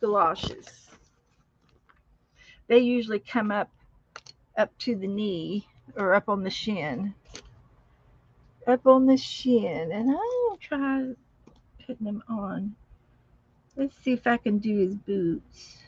Galoshes. They usually come up to the knee or up on the shin. Up on the shin. And I'll try putting them on. Let's see if I can do his boots.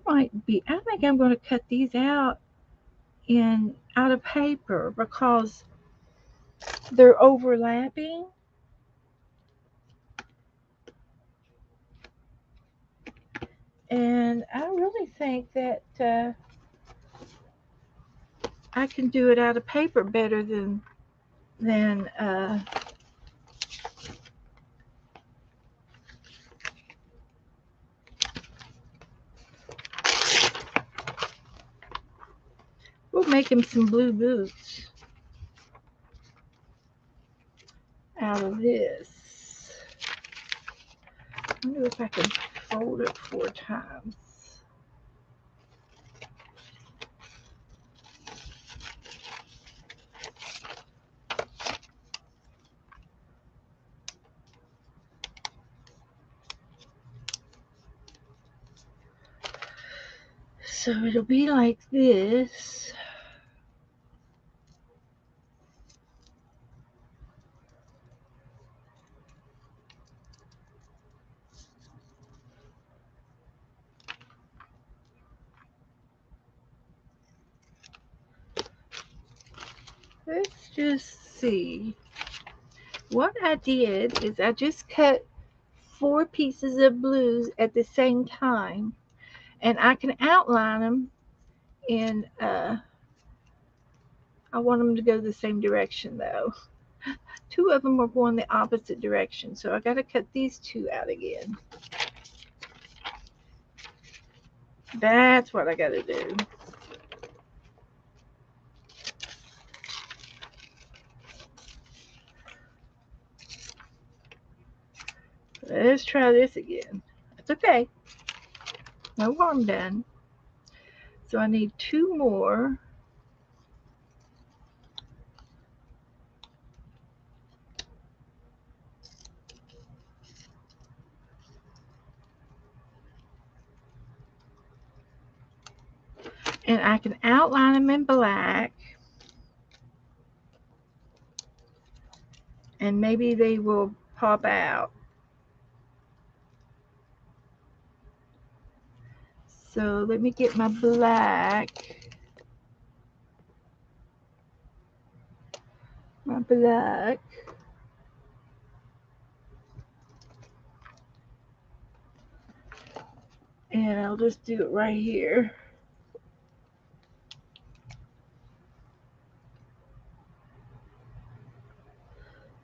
I think I'm going to cut these out of paper because they're overlapping. And I really think that I can do it out of paper better than we'll make him some blue boots out of this. I wonder if I can fold it 4 times. So it'll be like this. Let's just see. What I did is I just cut 4 pieces of blues at the same time, and I can outline them in I want them to go the same direction though. Two of them are going the opposite direction, so I got to cut these two out again. That's what I got to do. Let's try this again. That's okay. No harm done. So I need two more. And I can outline them in black. And maybe they will pop out. So let me get my black. My black. And I'll just do it right here.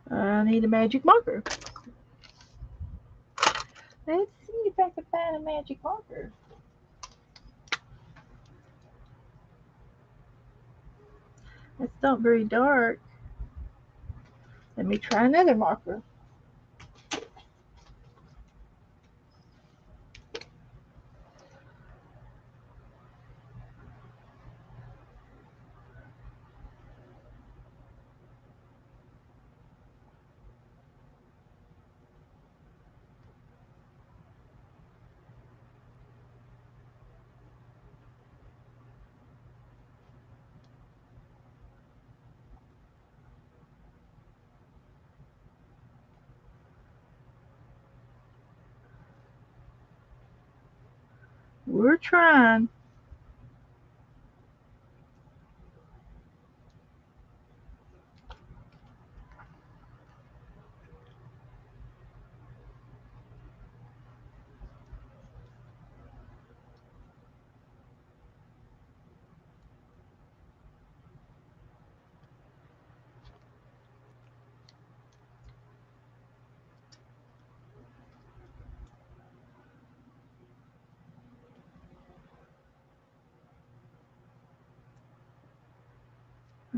I need a magic marker. Let's see if I can find a magic marker. It's not very dark. Let me try another marker. We're trying.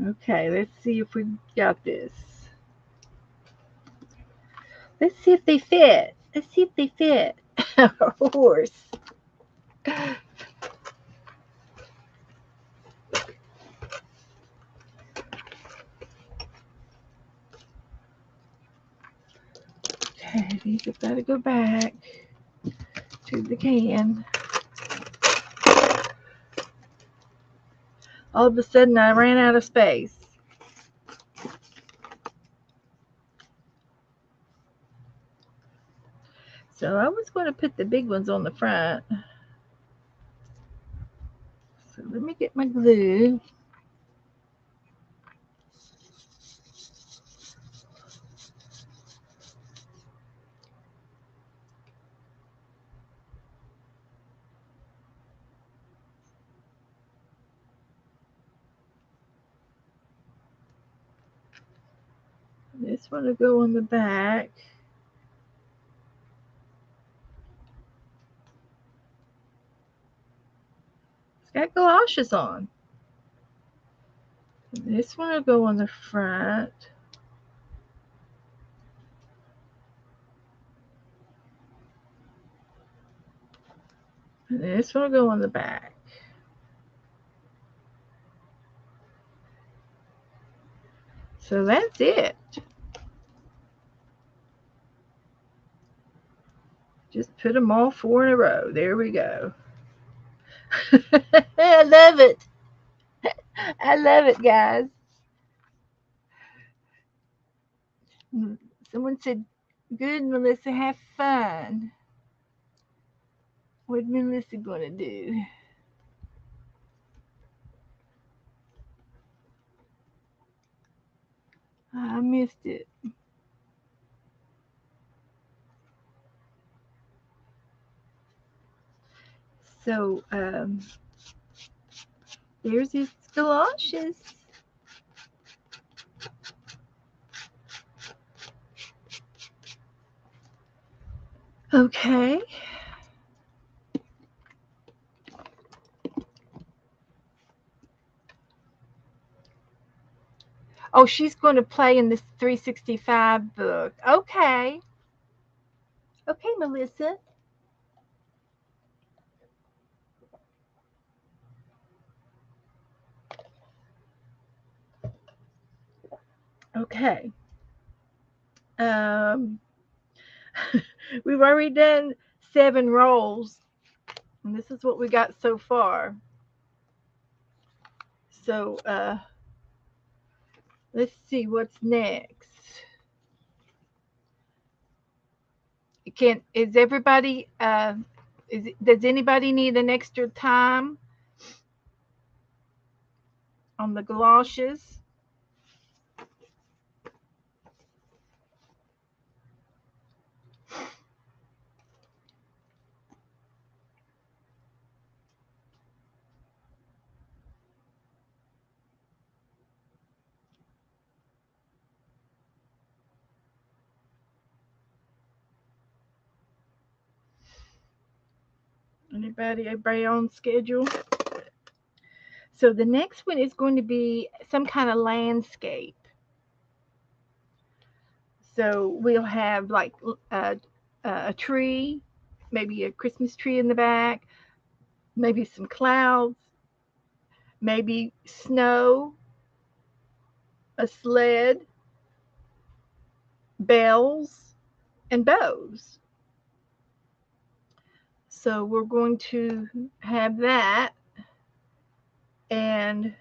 Okay, let's see if we got this. Let's see if they fit. Let's see if they fit. Horse. Okay, these have got to go back to the can. All of a sudden, I ran out of space. So I was going to put the big ones on the front. So let me get my glue. This one will go on the back. It's got galoshes on. This one will go on the front. And this one will go on the back. So that's it. Just put them all four in a row. There we go. I love it. I love it, guys. Someone said, good, Melissa, have fun. What's Melissa going to do? I missed it. So, there's his galoshes. Okay. Oh, she's going to play in this 365 book. Okay. Okay, Melissa. Okay. Um, we've already done 7 rolls, and this is what we got so far. So let's see what's next. Can is everybody? Does anybody need an extra time on the galoshes? Anybody? Everybody on schedule? So the next one is going to be some kind of landscape. So we'll have like a tree, maybe a Christmas tree in the back, maybe some clouds, maybe snow, a sled, bells, and bows. So we're going to have that, and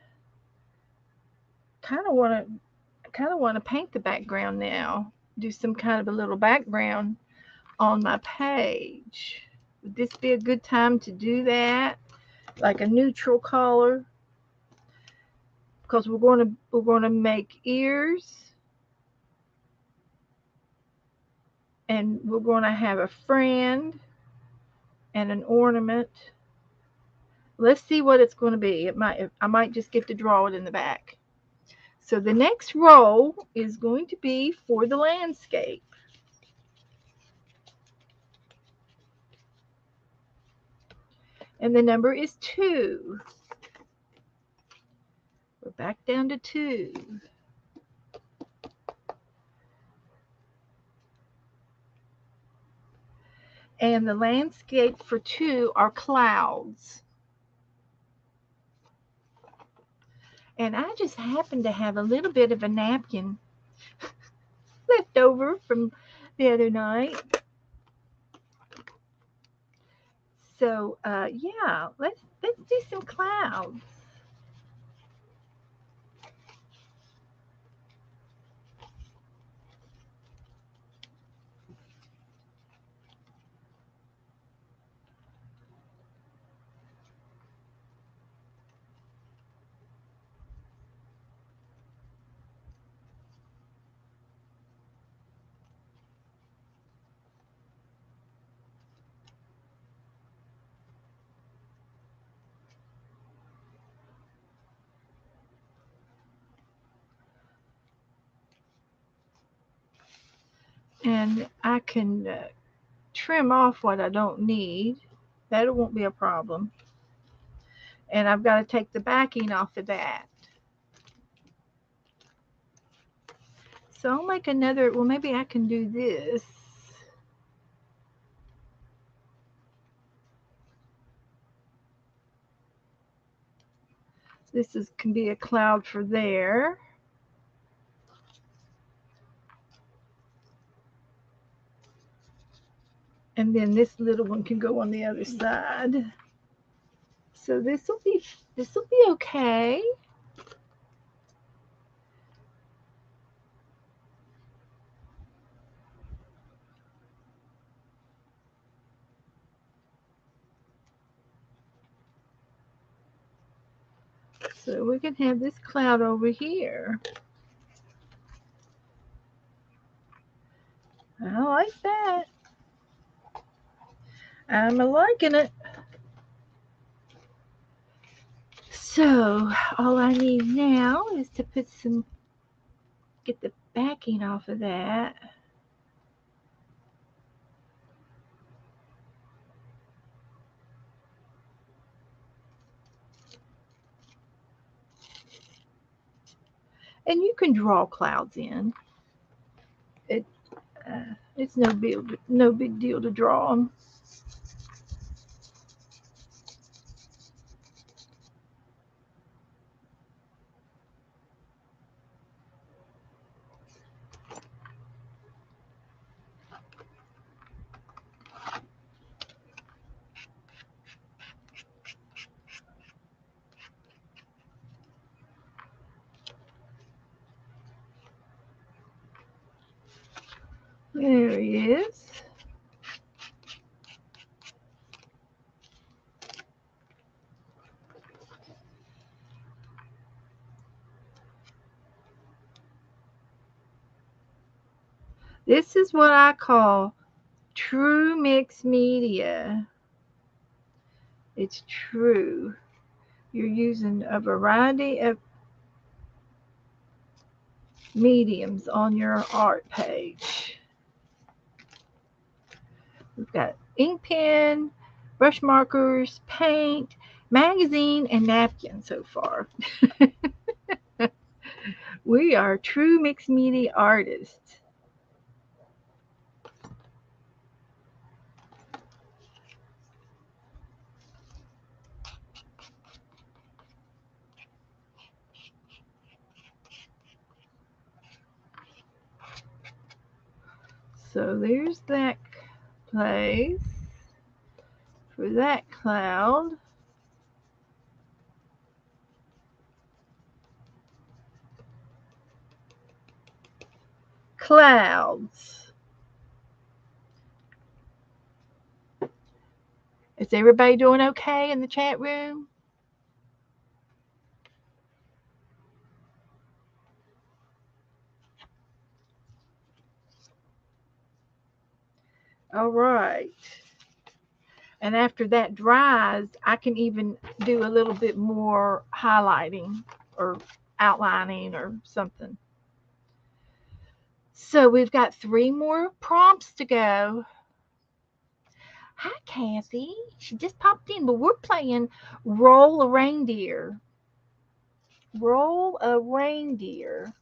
kind of want to paint the background now. Do some kind of a little background on my page. Would this be a good time to do that? Like a neutral color? Because we're going to make ears, and we're going to have a friend and an ornament. Let's see what it's going to be. I might just get to draw it in the back. So the next roll is going to be for the landscape. And the number is 2. We're back down to 2. And the landscape for 2 are clouds. And I just happen to have a little bit of a napkin left over from the other night. So yeah, let's do some clouds. And I can trim off what I don't need. That won't be a problem. And I've got to take the backing off of that. So I'll make another, well, maybe I can do this. Can be a cloud for there. And then this little one can go on the other side. So this will be okay. So we can have this cloud over here. I like that. I'm liking it. So all I need now is to get the backing off of that. And you can draw clouds in. It's no big deal to draw them. There he is. This is what I call true mixed media. It's true. You're using a variety of mediums on your art page. We've got ink pen, brush markers, paint, magazine, and napkin so far. We are true mixed media artists. So there's that place for that cloud. Clouds. Is everybody doing okay in the chat room? All right. And after that dries, I can even do a little bit more highlighting or outlining or something. So we've got 3 more prompts to go. Hi, Kathy. She just popped in, but we're playing Roll a Reindeer. Roll a Reindeer.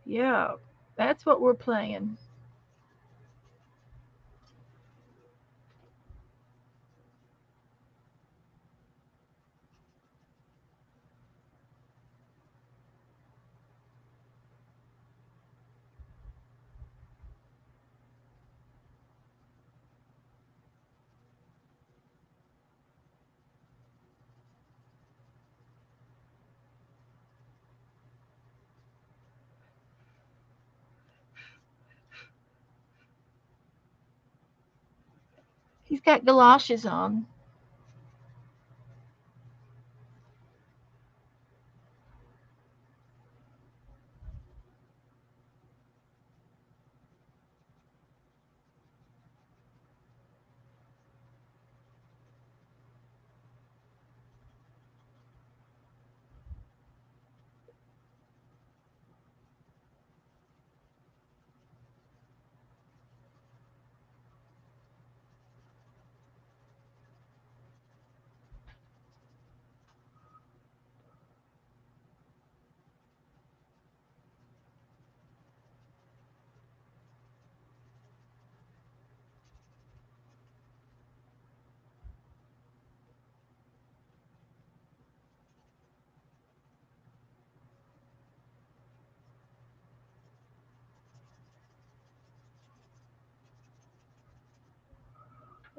Yeah, that's what we're playing. He's got galoshes on.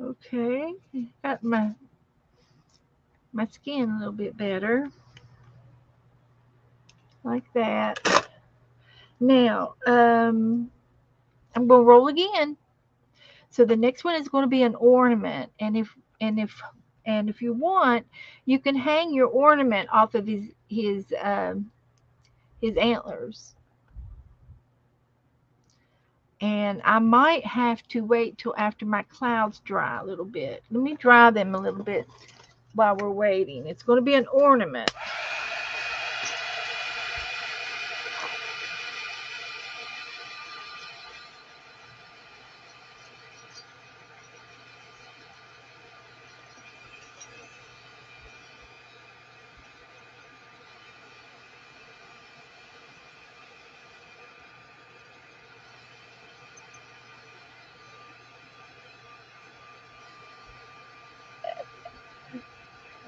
Okay, got my skin a little bit better. Like that. Now, I'm going to roll again. So the next one is going to be an ornament, and if you want, you can hang your ornament off of his antlers. And I might have to wait till after my clouds dry a little bit. Let me dry them a little bit while we're waiting. It's going to be an ornament.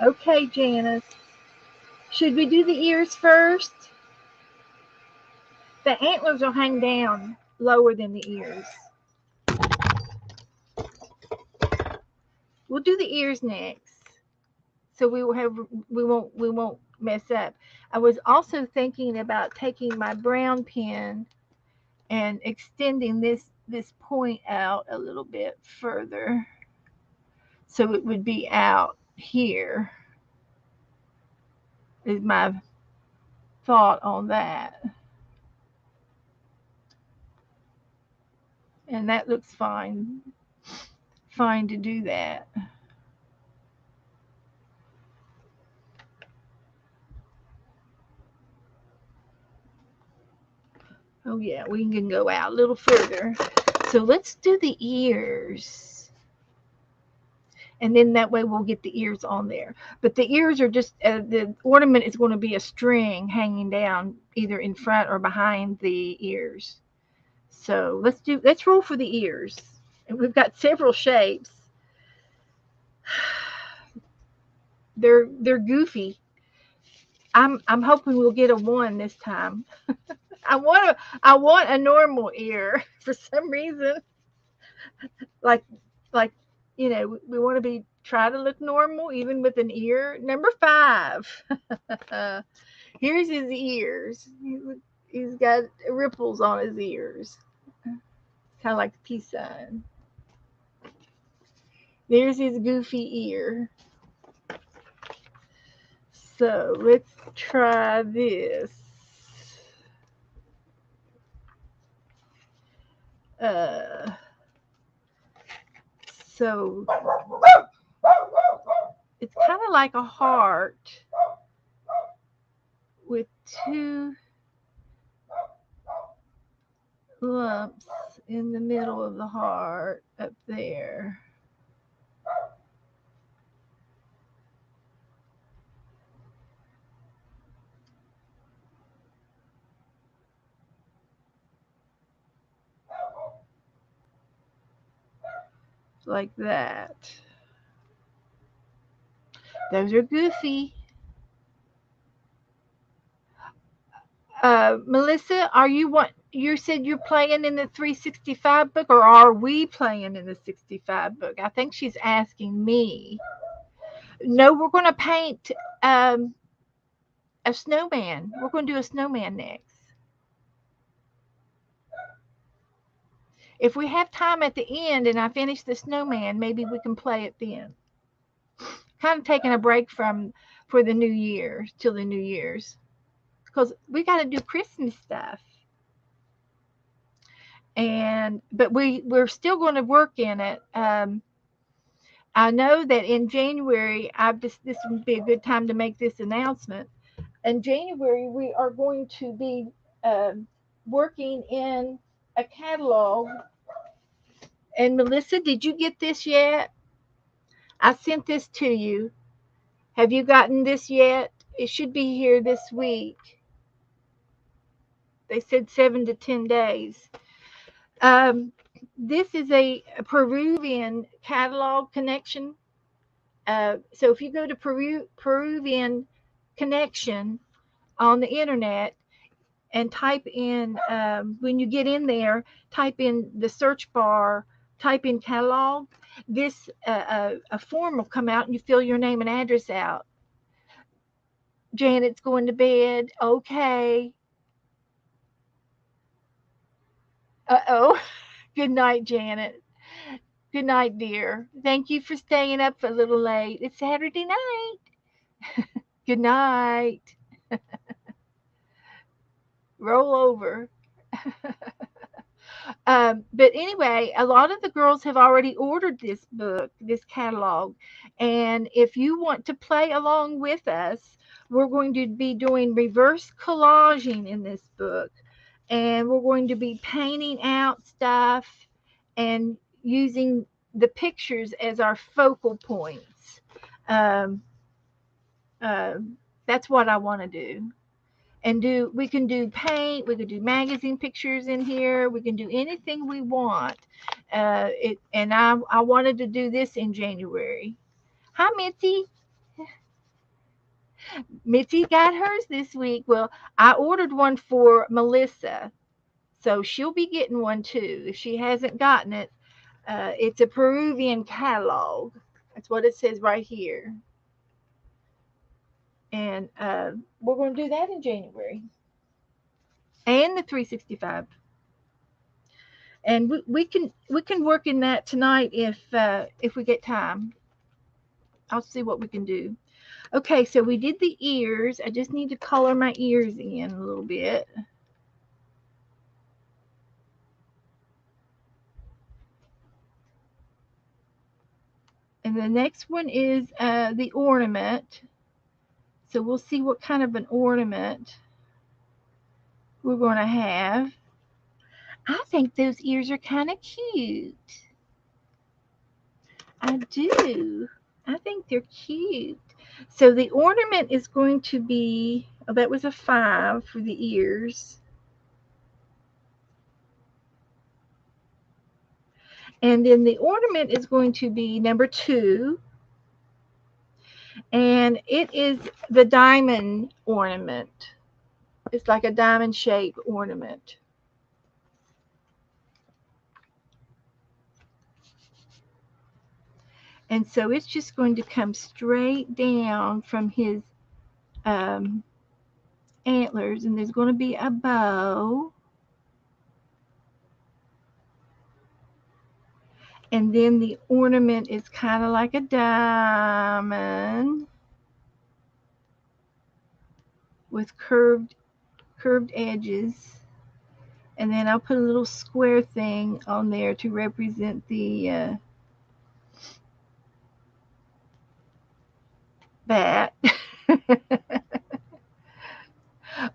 Okay, Janice. Should we do the ears first? The antlers will hang down lower than the ears. We'll do the ears next, so we won't mess up. I was also thinking about taking my brown pen and extending this point out a little bit further, so it would be out here. Is my thought on that, and that looks fine to do that. Oh yeah, we can go out a little further. So let's do the ears. And then that way we'll get the ears on there. But the ears are just, the ornament is going to be a string hanging down either in front or behind the ears. So let's roll for the ears. And we've got several shapes. They're goofy. I'm hoping we'll get a one this time. I want a normal ear for some reason. Like like we want to be try to look normal even with an ear. Number 5. Here's his ears. He's got ripples on his ears, kind of like the peace sign. There's his goofy ear. So let's try this. Uh, so it's kind of like a heart with 2 lumps in the middle of the heart up there. Like that. Those are goofy. Melissa, are you what you said you're playing in the 365 book, or are we playing in the 65 book? I think she's asking me. No, we're going to paint um, a snowman. We're going to do a snowman next. If we have time at the end and I finish the snowman, maybe we can play it then. Kind of taking a break for the new year till the New Year's, because we got to do Christmas stuff. But we're still going to work in it. I know that in January, this would be a good time to make this announcement. In January, we are going to be working in a catalog. And Melissa, did you get this yet? I sent this to you. Have you gotten this yet? It should be here this week. They said 7 to 10 days. This is a Peruvian catalog connection. So if you go to Peruvian connection on the internet and type in, when you get in there, type in the search bar, type in catalog, this a form will come out and you fill your name and address out. Janet's going to bed. Okay. Uh-oh. Good night, Janet. Good night, dear. Thank you for staying up a little late. It's Saturday night. Good night. Roll over. But anyway, a lot of the girls have already ordered this book, this catalog. And if you want to play along with us, we're going to be doing reverse collaging in this book. And we're going to be painting out stuff and using the pictures as our focal points. Um, uh, that's what I want to do. And we can do paint, we can do magazine pictures in here, we can do anything we want. And I wanted to do this in January. Hi, Mitzi. Mitzi got hers this week. Well, I ordered one for Melissa, so she'll be getting one too if she hasn't gotten it. It's a Peruvian catalog. That's what it says right here. And we're going to do that in January. And the 365. And we can work in that tonight if we get time. I'll see what we can do. Okay, so we did the ears. I just need to color my ears in a little bit. And the next one is the ornament. So we'll see what kind of an ornament we're going to have. I think those ears are kind of cute. I do. I think they're cute. So the ornament is going to be, oh, that was a 5 for the ears. And then the ornament is going to be number 2. And it is the diamond ornament. It's like a diamond shape ornament. And so it's just going to come straight down from his antlers, and there's going to be a bow. And then the ornament is kind of like a diamond with curved edges. And then I'll put a little square thing on there to represent the bat.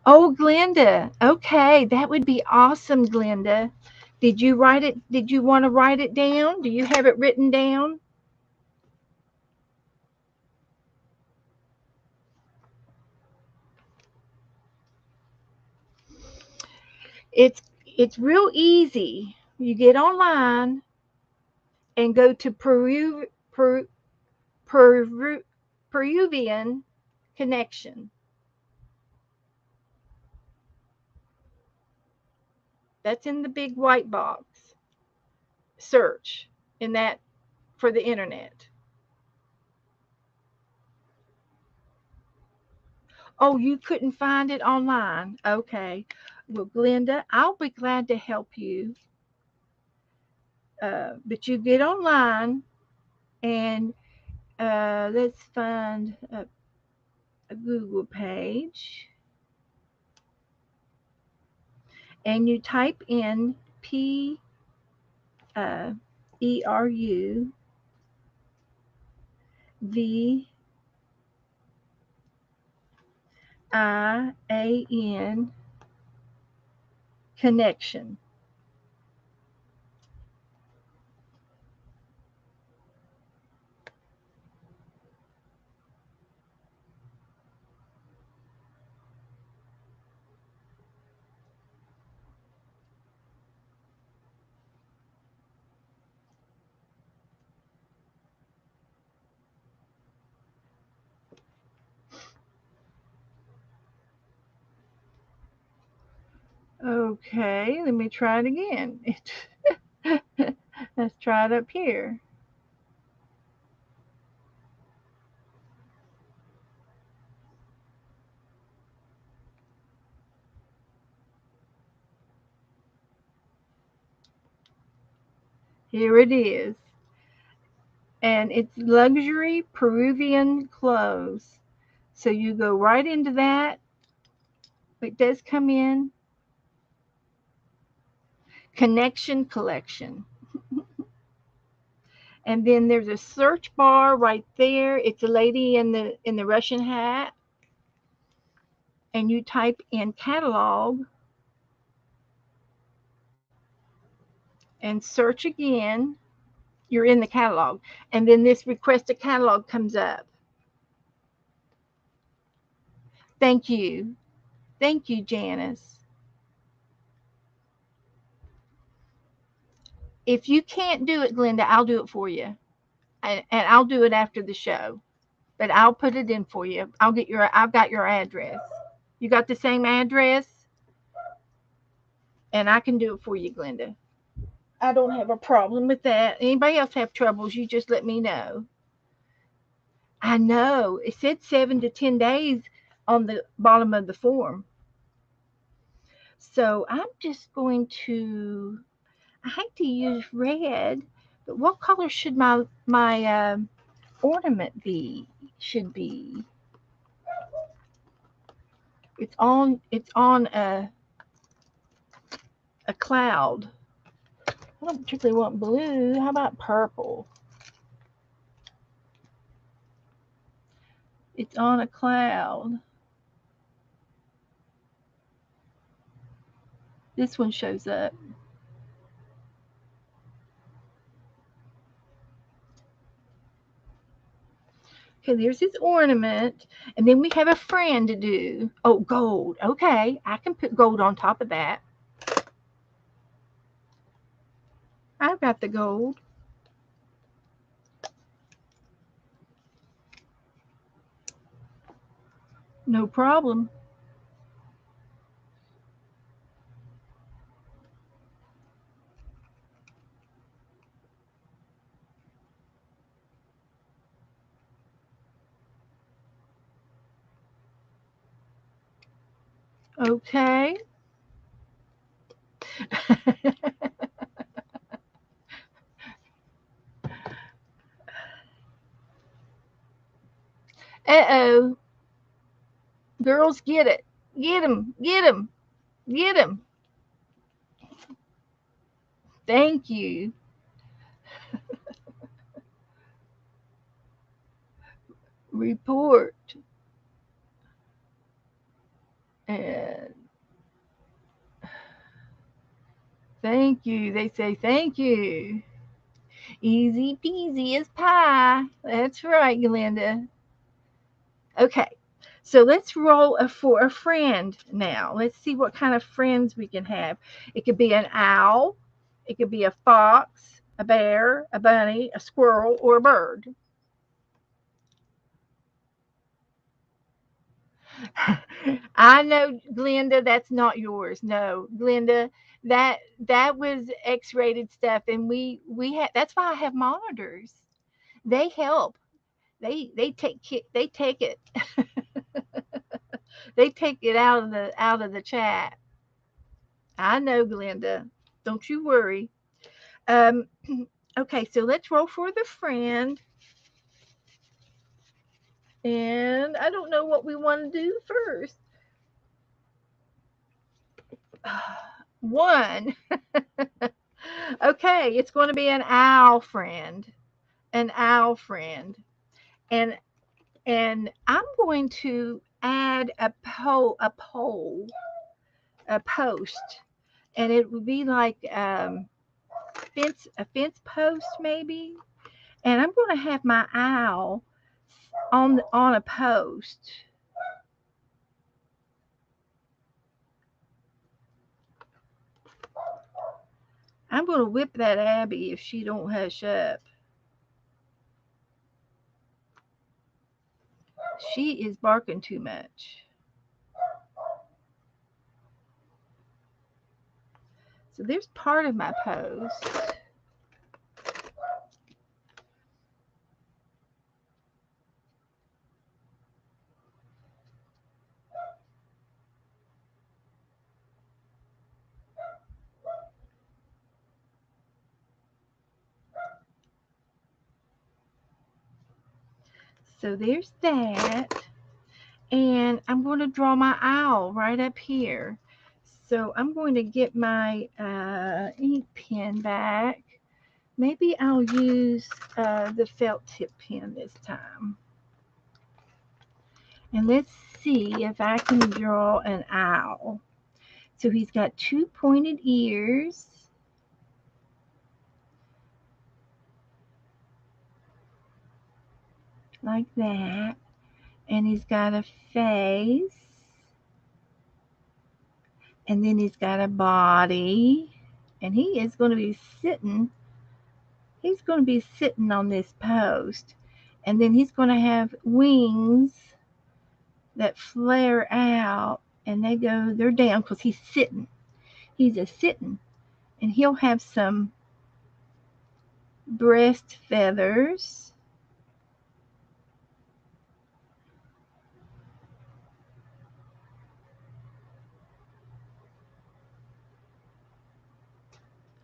Oh, Glenda. Okay, that would be awesome, Glenda. Did you write it? Did you want to write it down? Do you have it written down? It's real easy. You get online and go to Peruvian Connection. That's in the big white box. Search in that for the internet. Oh, you couldn't find it online. Okay. Well, Glenda, I'll be glad to help you. But you get online and let's find a Google page. And you type in Peruvian connection. Okay, let me try it again. Let's try it up here. Here it is. And it's luxury Peruvian clothes. So you go right into that. It does come in. Connection collection. And then there's a search bar right there. It's a lady in the Russian hat. And you type in catalog and search again. You're in the catalog. And then this request a catalog comes up. Thank you. Thank you, Janice. If you can't do it, Glenda, I'll do it for you. And I'll do it after the show. but I'll put it in for you. I've got your address. You got the same address? And I can do it for you, Glenda. I don't have a problem with that. Anybody else have troubles, you just let me know. I know. It said 7 to 10 days on the bottom of the form. So I'm just going to, I hate to use red, but what color should my ornament be? Should be. It's on a cloud. I don't particularly want blue. How about purple? It's on a cloud. This one shows up. Okay, there's his ornament. And then we have a friend to do. Oh, gold. Okay, I can put gold on top of that. I've got the gold. No problem. Okay. Uh-oh. Girls, get it. Get him. Get him. Get him. Thank you. Report. And thank you. They say thank you. Easy peasy as pie. That's right, Glenda. Okay. So let's roll for a friend now. Let's see what kind of friends we can have. It could be an owl. It could be a fox, a bear, a bunny, a squirrel, or a bird. I know, Glenda, that's not yours. No, Glenda, that was X-rated stuff, and we had. That's why I have monitors. They help. They take it. They take it out of the chat. I know, Glenda. Don't you worry. Um, okay, so let's roll for the friend. And I don't know what we want to do first. One. Okay, it's going to be an owl friend. An owl friend. And I'm going to add a post, and it would be like a fence post maybe. And I'm going to have my owl on a post. I'm going to whip that Abby if she don't hush up. She is barking too much. So there's part of my post. So there's that. And I'm going to draw my owl right up here. So I'm going to get my ink pen back. Maybe I'll use the felt tip pen this time. And let's see if I can draw an owl. So he's got two pointed ears. Like that. And he's got a face. And then he's got a body. And he's going to be sitting on this post. And then he's going to have wings that flare out, and they're down because he's sitting. He's a sitting. And he'll have some breast feathers.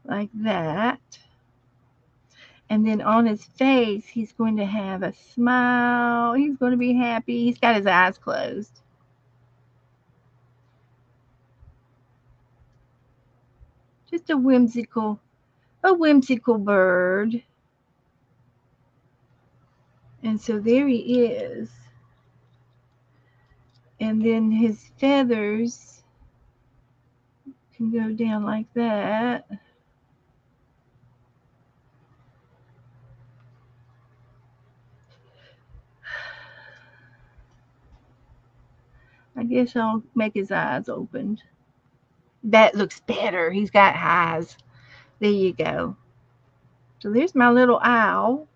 Like that. And then on his face, he's going to have a smile. He's going to be happy. He's got his eyes closed. Just a whimsical bird. And so there he is. And then his feathers can go down like that. I guess I'll make his eyes open. That looks better. He's got eyes. There you go. So there's my little owl.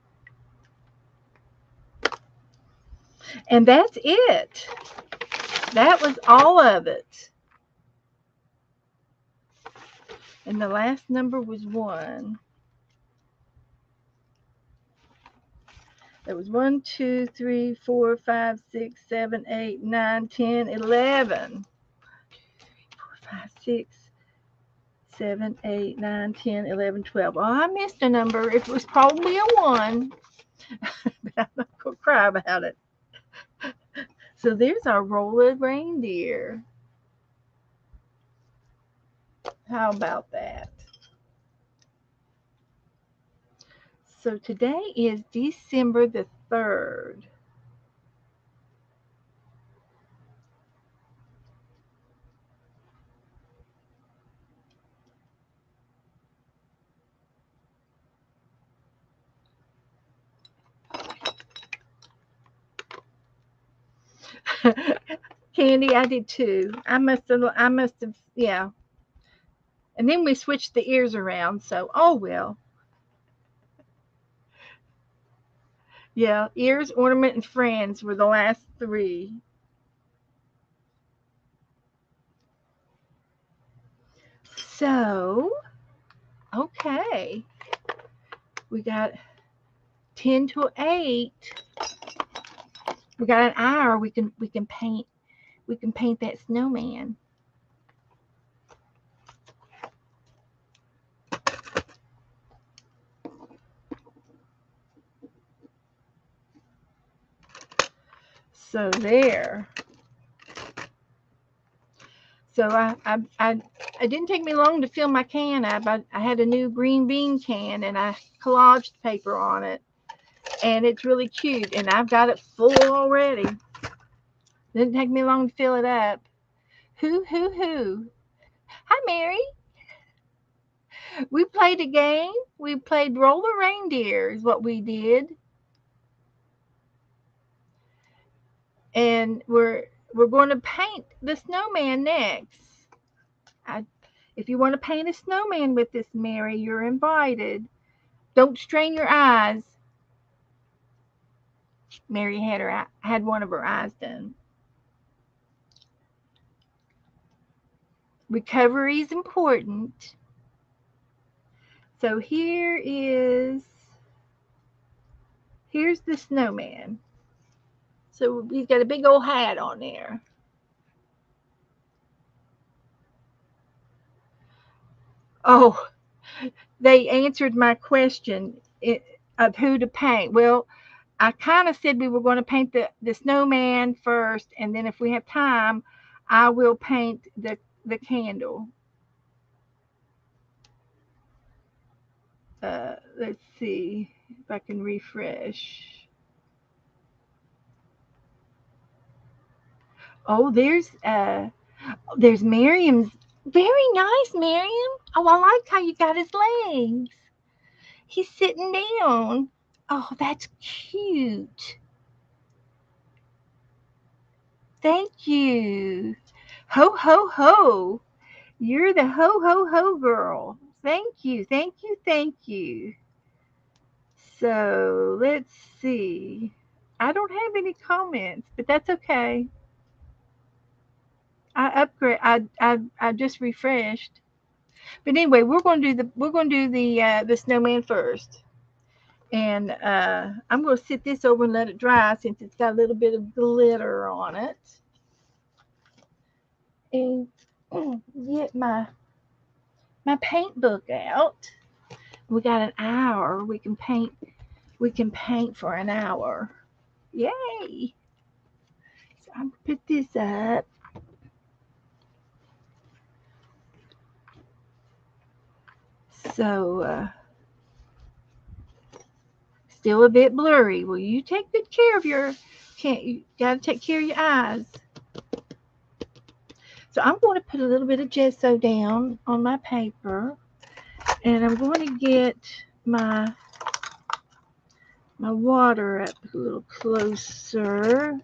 And that's it. That was all of it. And the last number was 1. There was 1, 2, 3, 4, 5, 6, 7, 8, 9, 10, 11. 4, 5, 6, 7, 8, 9, 10, 11, 12. Oh, I missed a number. It was probably a 1. But I'm not going to cry about it. So there's our roller reindeer. How about that? So today is December the 3rd. Candy, I did too. I must have, yeah. And then we switched the ears around, so oh well. Yeah, ears, ornament, and friends were the last 3. So, okay. We got 10 to 8. We got an hour. We can paint that snowman. So there. So it didn't take me long to fill my can up. I had a new green bean can and I collaged paper on it. And it's really cute. And I've got it full already. Didn't take me long to fill it up. Hoo. Hi, Mary. We played a game. We played roller reindeer is what we did. And we're going to paint the snowman next. If you want to paint a snowman with this, Mary, you're invited. Don't strain your eyes. Mary had one of her eyes done. Recovery is important. So here's the snowman. So he's got a big old hat on there. Oh, they answered my question of who to paint. Well, I kind of said we were going to paint the snowman first, and then if we have time, I will paint the candle. Let's see if I can refresh. Oh, there's Miriam's. Very nice, Miriam. Oh, I like how you got his legs. He's sitting down. Oh, that's cute. Thank you. Ho, ho, ho. You're the ho, ho, ho girl. Thank you. So let's see. I don't have any comments, but that's okay. I just refreshed. But anyway, we're going to do the snowman first. And I'm going to sit this over and let it dry since it's got a little bit of glitter on it. And get my paint book out. We got an hour. We can paint. We can paint for an hour. Yay! So I'm gonna put this up. So still a bit blurry. Well, you take good care of your. Can't you gotta take care of your eyes. So I'm going to put a little bit of gesso down on my paper, and I'm going to get my water up a little closer.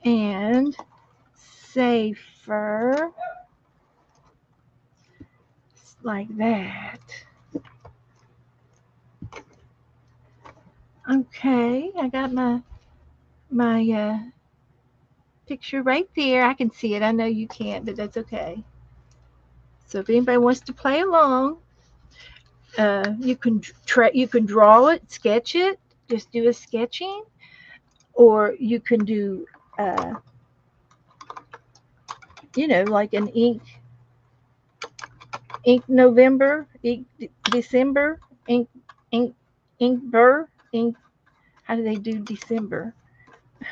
And safer, like that. Okay, I got my picture right there. I can see it. I know you can't, but that's okay. So if anybody wants to play along, you can draw it, sketch it, just do a sketching, or you can do like an ink November, ink December, ink ink ink. How do they do December?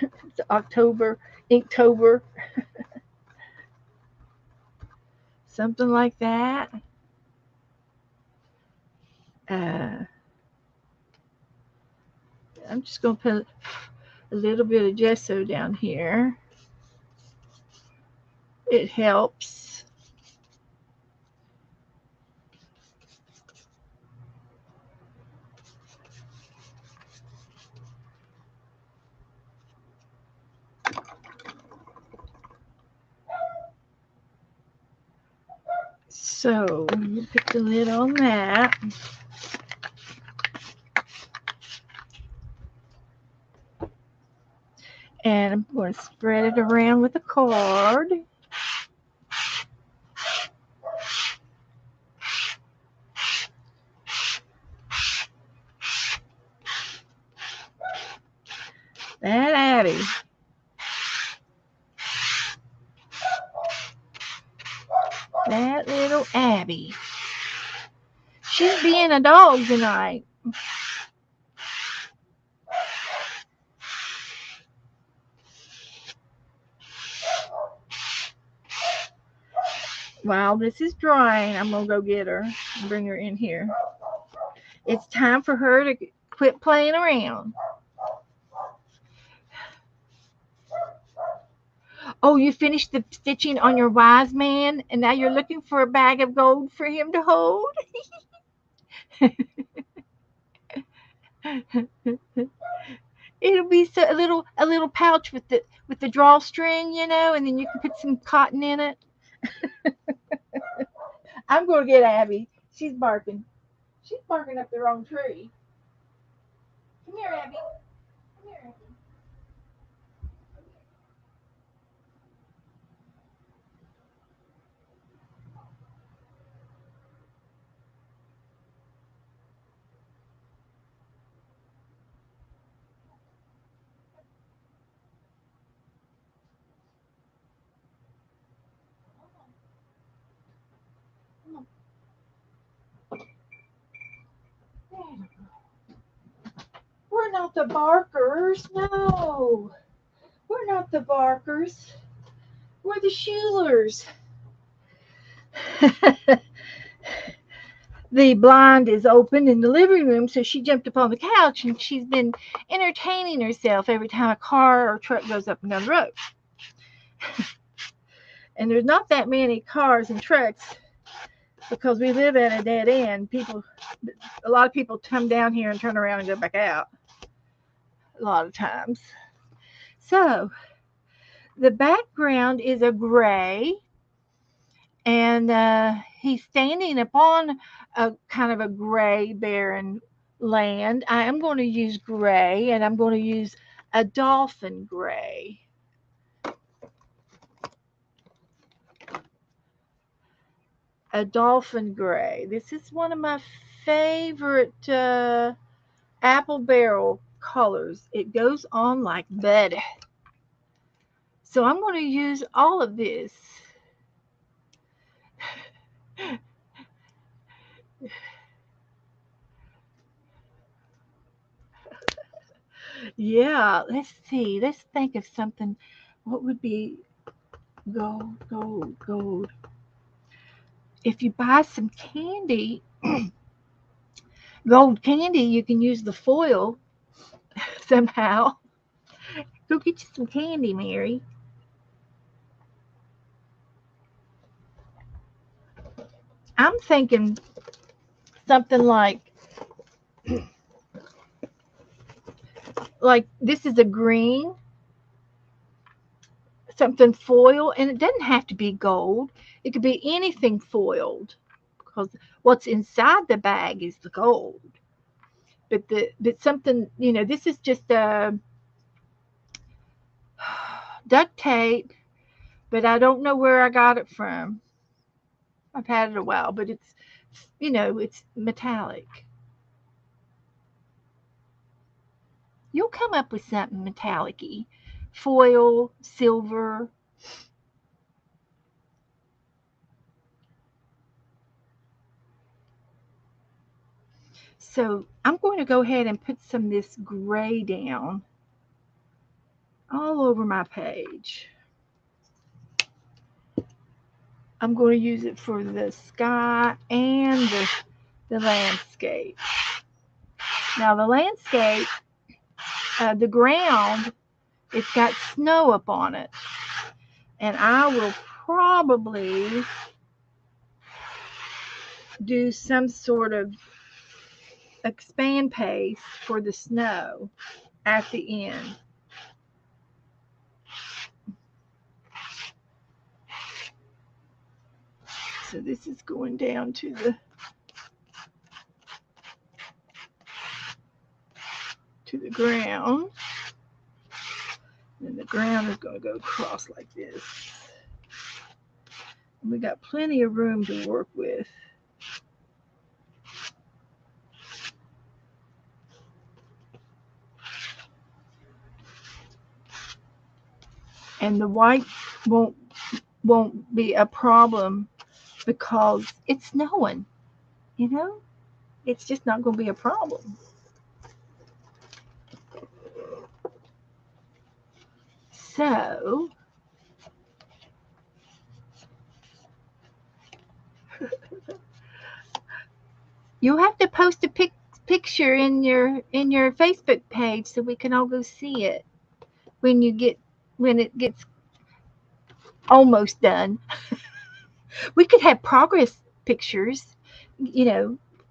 It's October, Inktober, something like that. Uh, I'm just going to put a little bit of gesso down here. It helps. So you put the lid on that. And I'm going to spread it around with a card. That Abby. That little Abby. She's being a dog tonight. While this is drying, I'm going to go get her and bring her in here. It's time for her to quit playing around. Oh, you finished the stitching on your wise man, and now you're looking for a bag of gold for him to hold? It'll be a little pouch with the drawstring, and then you can put some cotton in it. I'm going to get Abby. She's barking. She's barking up the wrong tree. Come here, Abby. Come here, Abby. Come on. We're not the barkers. No. We're not the barkers. We're the Schulers. The blind is open in the living room, so she jumped up on the couch and she's been entertaining herself every time a car or truck goes up and down the road. And there's not that many cars and trucks because we live at a dead end. A lot of people come down here and turn around and go back out a lot of times. So the background is a gray, And he's standing upon a kind of a gray, barren land. I am going to use gray, and I'm going to use a dolphin gray. A dolphin gray. This is one of my favorite apple barrel colors. It goes on like butter. So I'm going to use all of this. Yeah, let's see. Let's think of something. What would be gold, gold, gold? If you buy some candy, gold candy, you can use the foil somehow. Go get you some candy, Mary. I'm thinking something like this is a green, something foil, and it doesn't have to be gold. It could be anything foiled because what's inside the bag is the gold. But something, this is just a duct tape, but I don't know where I got it from. I've had it a while, but it's metallic. You'll come up with something metallic-y. Foil, silver. So I'm going to go ahead and put some of this gray down all over my page. I'm going to use it for the sky and the landscape. Now the landscape, the ground, it's got snow up on it. And I will probably do some sort of expand paste for the snow at the end. So this is going down to the ground. And the ground is going to go across like this. And we got plenty of room to work with. And the white won't be a problem because it's snowing, It's just not going to be a problem. So you'll have to post a picture in your Facebook page so we can all go see it when it gets almost done. We could have progress pictures,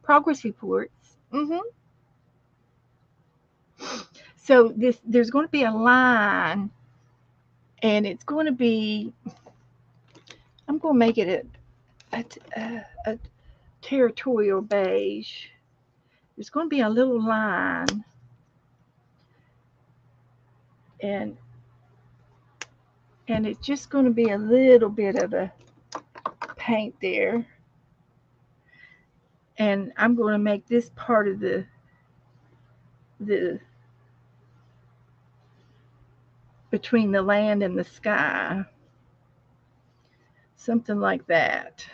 progress reports. So there's going to be a line, and it's going to be. I'm going to make it a territorial beige. There's going to be a little line, and it's just going to be a little bit of a paint there. And I'm going to make this part of the between the land and the sky. Something like that.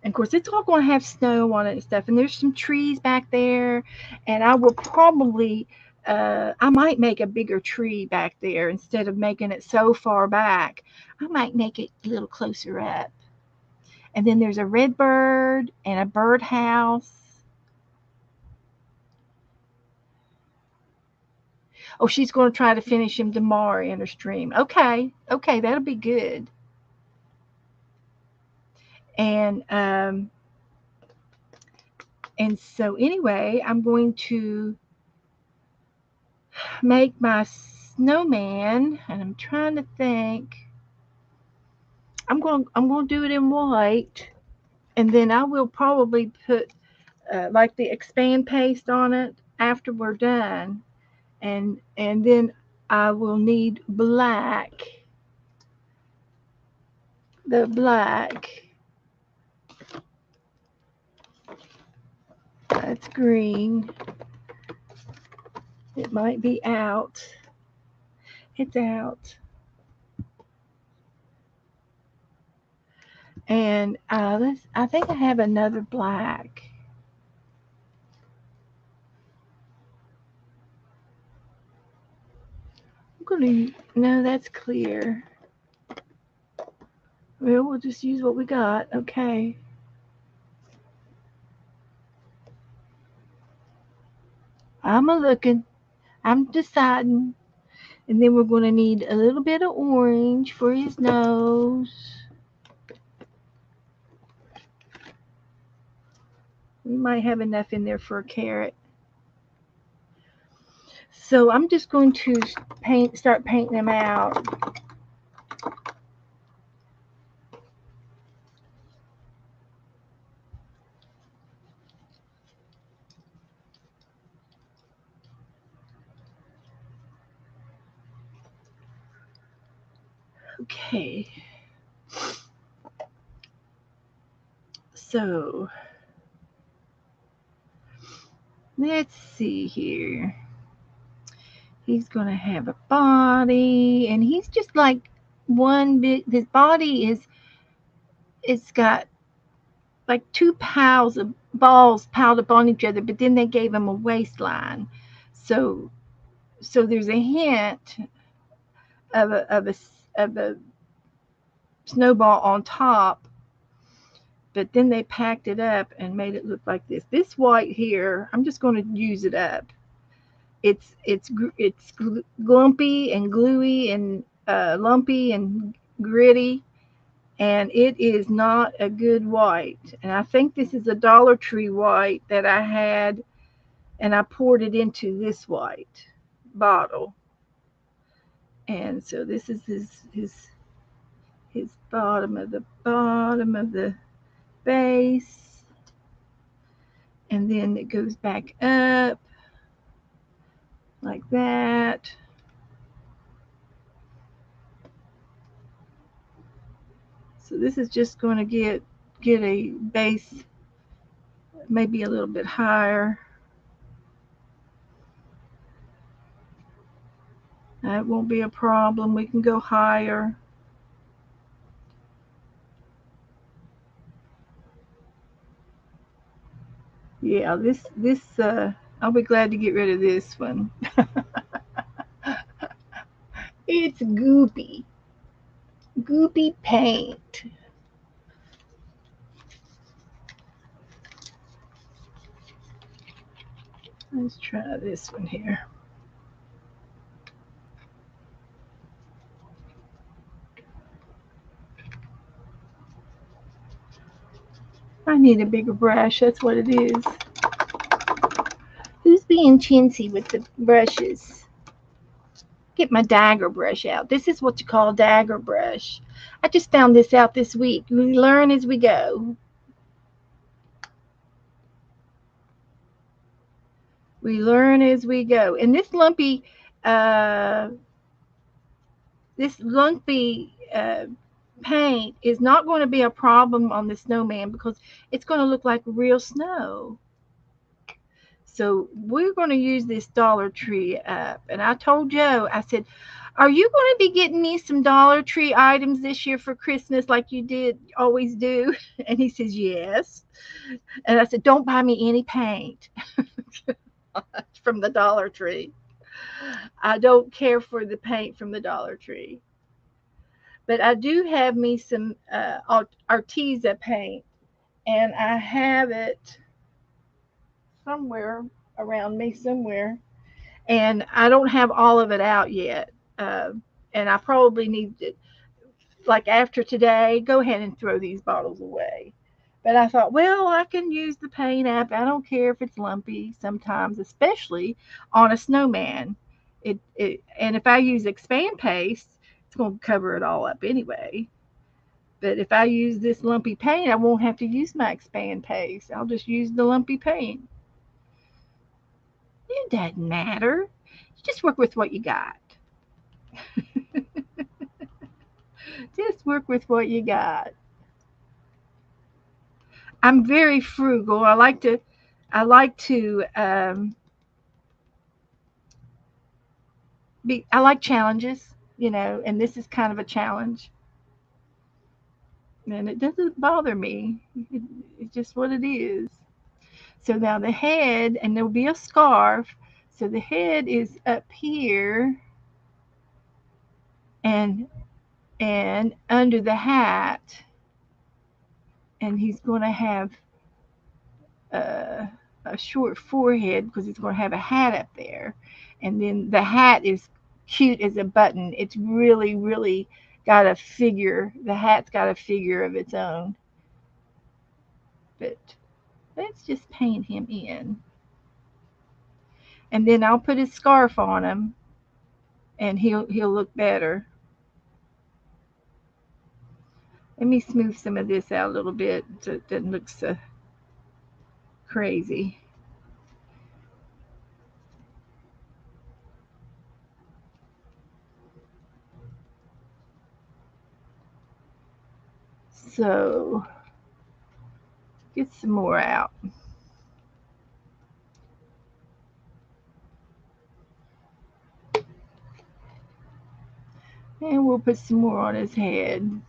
And of course, it's all going to have snow on it and stuff. And there's some trees back there. And I will probably, I might make a bigger tree back there instead of making it so far back. I might make it a little closer up. And then there's a red bird and a birdhouse. Oh, she's going to try to finish him tomorrow in her stream. Okay, that'll be good. And so anyway, I'm going to make my snowman, and I'm trying to think. I'm gonna do it in white, and then I will probably put like the expand paste on it after we're done, and then I will need black. The black, that's green. It might be out. It's out. And I think I have another black. I'm gonna, no, that's clear. Well, we'll just use what we got. Okay. I'm a looking. I'm deciding. And then we're going to need a little bit of orange for his nose. We might have enough in there for a carrot. So I'm just going to start painting them out. Okay. So let's see here. He's going to have a body, and he's just like one big, his body is, it's got like two piles of balls piled up on each other, but then they gave him a waistline. So there's a hint of a snowball on top, but then they packed it up and made it look like this. This white here, I'm just going to use it up. It's glumpy and gluey and lumpy and gritty, and it is not a good white. And I think this is a Dollar Tree white that I had, and I poured it into this white bottle. And so this is his bottom of the base, and then it goes back up like that. So this is just going to get a base maybe a little bit higher. That won't be a problem. We can go higher. Yeah, this I'll be glad to get rid of this one. It's goopy. Goopy paint. Let's try this one here. I need a bigger brush. That's what it is. Who's being chintzy with the brushes? Get my dagger brush out. This is what you call a dagger brush. I just found this out this week. We learn as we go. We learn as we go. And uh, this lumpy paint is not going to be a problem on the snowman because it's going to look like real snow. So we're going to use this Dollar Tree up. And I told Joe, I said, are you going to be getting me some Dollar Tree items this year for Christmas like you did always do? And he says, yes. And I said, don't buy me any paint from the Dollar Tree. I don't care for the paint from the Dollar Tree. But I do have me some Arteza paint, and I have it somewhere around me somewhere, and I don't have all of it out yet. And I probably need to, like after today, go ahead and throw these bottles away. But I thought, well, I can use the paint app. I don't care if it's lumpy sometimes, especially on a snowman. And if I use expand paste, it's going to cover it all up anyway. But if I use this lumpy paint, I won't have to use my expand paste. I'll just use the lumpy paint. It doesn't matter. You just work with what you got. Just work with what you got. I'm very frugal. I like challenges, and this is kind of a challenge. And it doesn't bother me. It's just what it is. So now the head, and there'll be a scarf. So the head is up here, and under the hat, and he's going to have a, a short forehead because he's going to have a hat up there, and then the hat is cute as a button. It's really, really got a figure. The hat's got a figure of its own, but let's just paint him in, and then I'll put his scarf on him, and he'll look better. Let me smooth some of this out a little bit so it doesn't look so crazy. So get some more out. And we'll put some more on his head.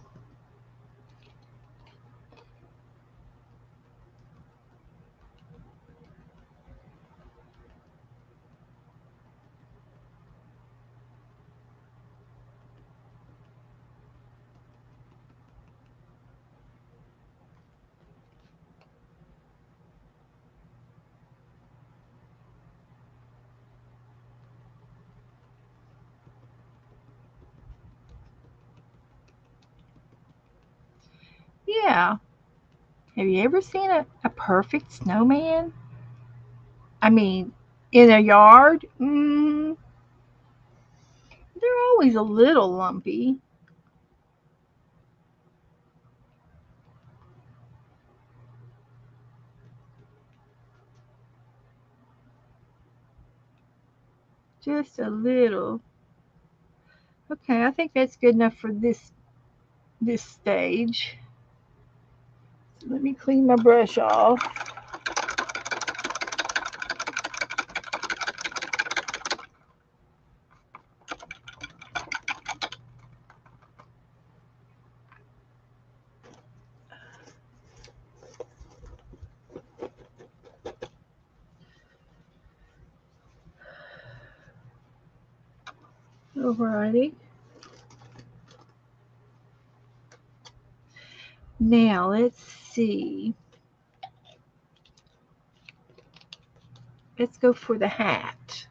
Yeah. Have you ever seen a perfect snowman? I mean, in a yard? They're always a little lumpy. Just a little. Okay, I think that's good enough for this stage. So let me clean my brush off. Alrighty. Now let's see. Let's go for the hat.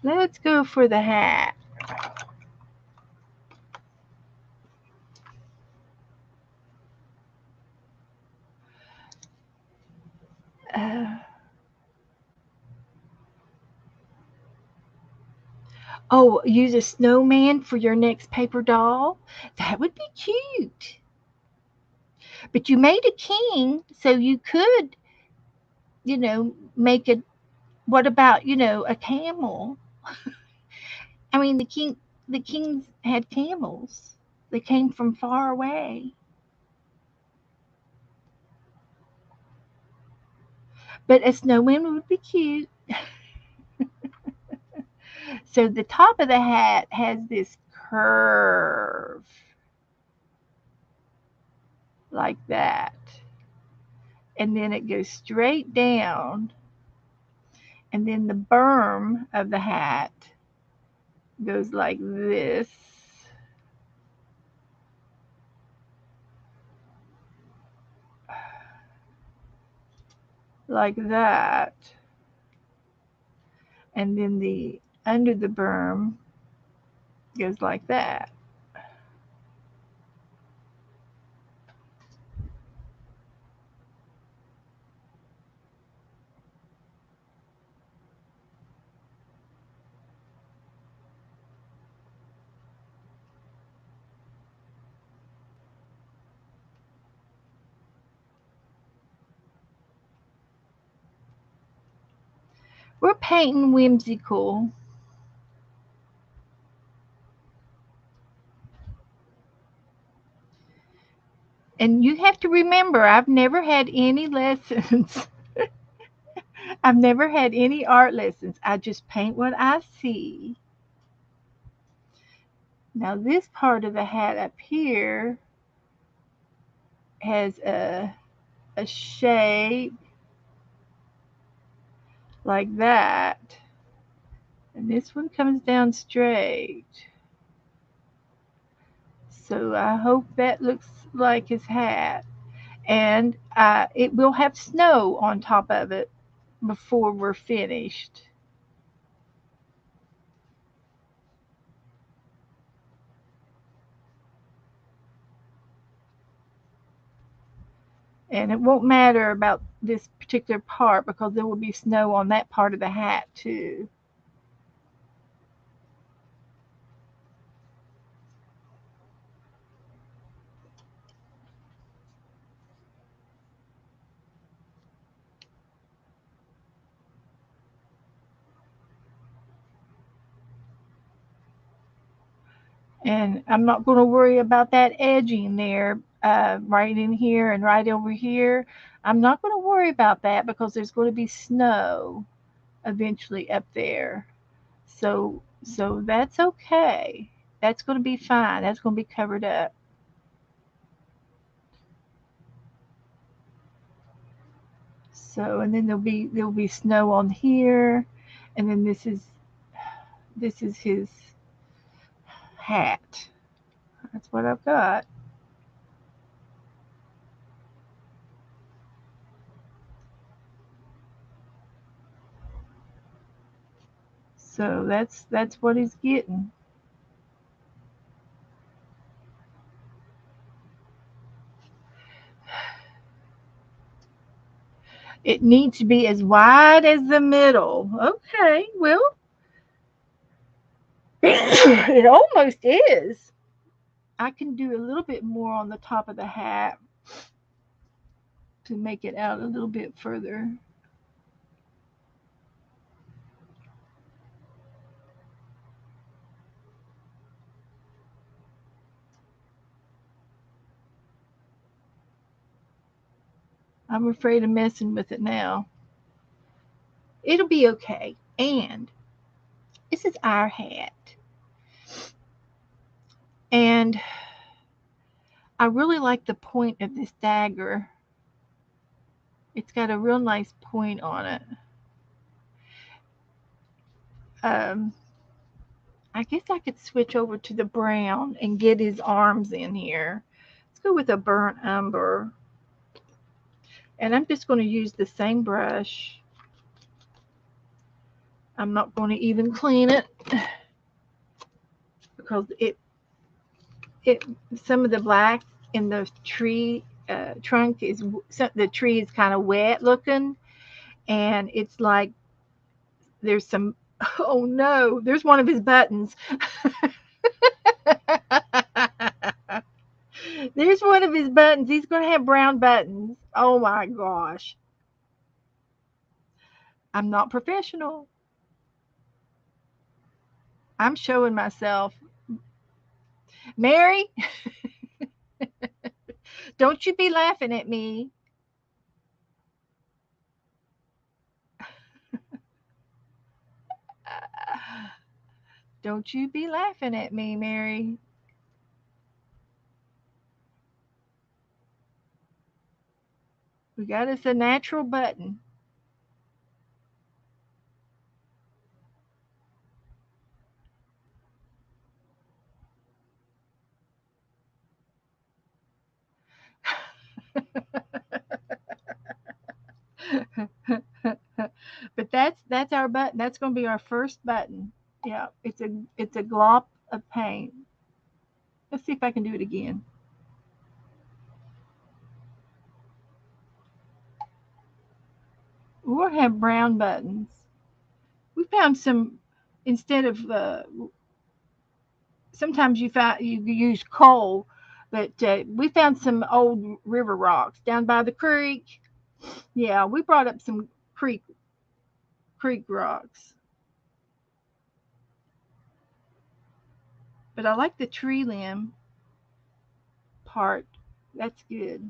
Let's go for the hat. Uh, oh, use a snowman for your next paper doll? That would be cute. But you made a king, so you could, make a. What about, a camel? I mean, the kings had camels. They came from far away. But a snowman would be cute. So the top of the hat has this curve like that. And then it goes straight down. And then the berm of the hat goes like this. Like that. And then the under the berm goes like that. We're painting whimsical. And you have to remember, I've never had any lessons. I've never had any art lessons. I just paint what I see. Now, this part of the hat up here has a shape like that. And this one comes down straight. So I hope that looks like his hat. And it will have snow on top of it before we're finished. And it won't matter about this particular part because there will be snow on that part of the hat too. And I'm not going to worry about that edging there, right in here and right over here. I'm not going to worry about that because there's going to be snow eventually up there. So that's okay. That's going to be fine. That's going to be covered up. So and then there'll be snow on here, and then this is his hat. That's what I've got. So that's what he's getting. It needs to be as wide as the middle. Okay, well, it almost is. I can do a little bit more on the top of the hat to make it out a little bit further. I'm afraid of messing with it now. It'll be okay. And this is our hat. And I really like the point of this dagger. It's got a real nice point on it. Um, I guess I could switch over to the brown and get his arms in here. Let's go with a burnt umber. And I'm just going to use the same brush. I'm not going to even clean it because it some of the black in the tree trunk is the tree is kind of wet looking, and it's like there's some. Oh no, there's one of his buttons. There's one of his buttons. He's going to have brown buttons. Oh my gosh. I'm not professional. I'm showing myself. Mary, don't you be laughing at me. Don't you be laughing at me, Mary. We got us a natural button. But that's our button. That's going to be our first button. Yeah, it's a glop of paint. Let's see if I can do it again. We'll have brown buttons. We found some instead of sometimes you use coal, but we found some old river rocks down by the creek. Yeah, we brought up some Creek rocks. But I like the tree limb part. That's good.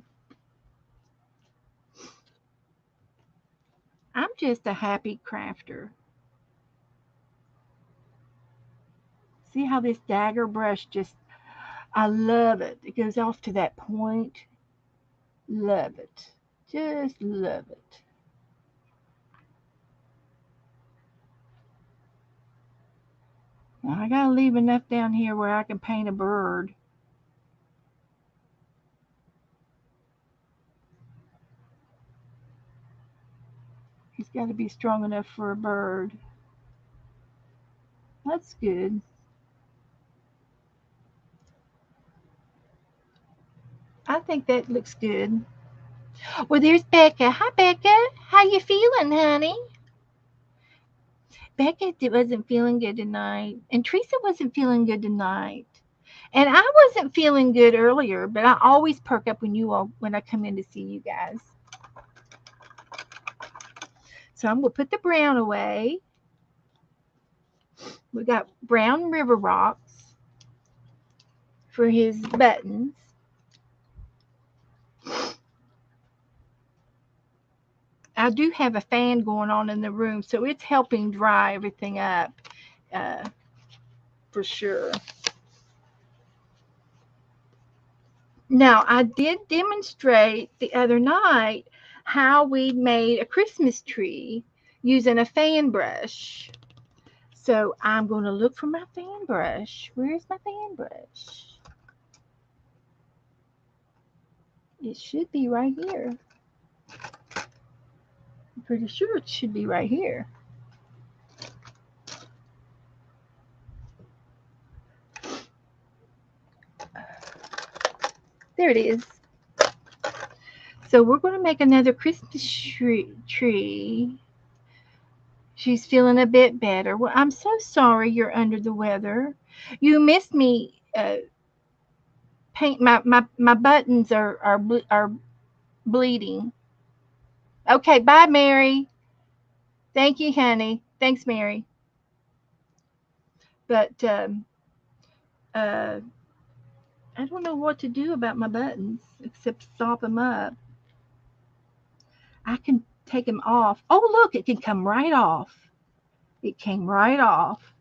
I'm just a happy crafter. See how this dagger brush just, I love it. It goes off to that point. Love it. Just love it. Now I gotta leave enough down here where I can paint a bird. He's got to be strong enough for a bird. That's good. I think that looks good. Well, there's Becca. Hi, Becca. How you feeling, honey? Becca wasn't feeling good tonight, and Teresa wasn't feeling good tonight, and I wasn't feeling good earlier. But I always perk up when I come in to see you guys. So I'm gonna put the brown away. We got brown river rocks for his buttons. I do have a fan going on in the room, so it's helping dry everything up uh, for sure. Now, I did demonstrate the other night how we made a Christmas tree using a fan brush. So I'm going to look for my fan brush. Where's my fan brush? It should be right here. I'm pretty sure it should be right here. There it is. So we're going to make another Christmas tree. She's feeling a bit better. Well, I'm so sorry you're under the weather. You missed me. Paint my buttons are bleeding. Okay, bye, Mary. Thank you, honey. Thanks, Mary. But uh, I don't know what to do about my buttons except stop them up. I can take them off. Oh, look, it can come right off. It came right off,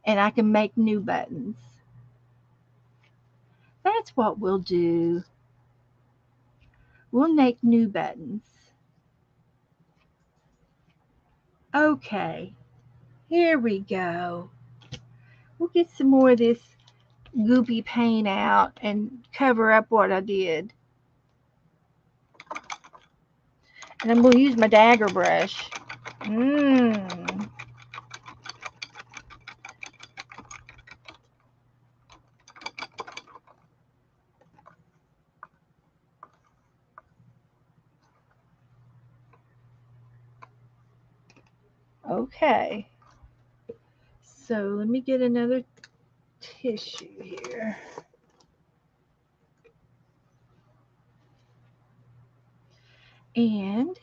and I can make new buttons. That's what we'll do. We'll make new buttons. Okay, here we go. We'll get some more of this goopy paint out and cover up what I did. And I'm going to use my dagger brush. Okay. So let me get another tissue here. And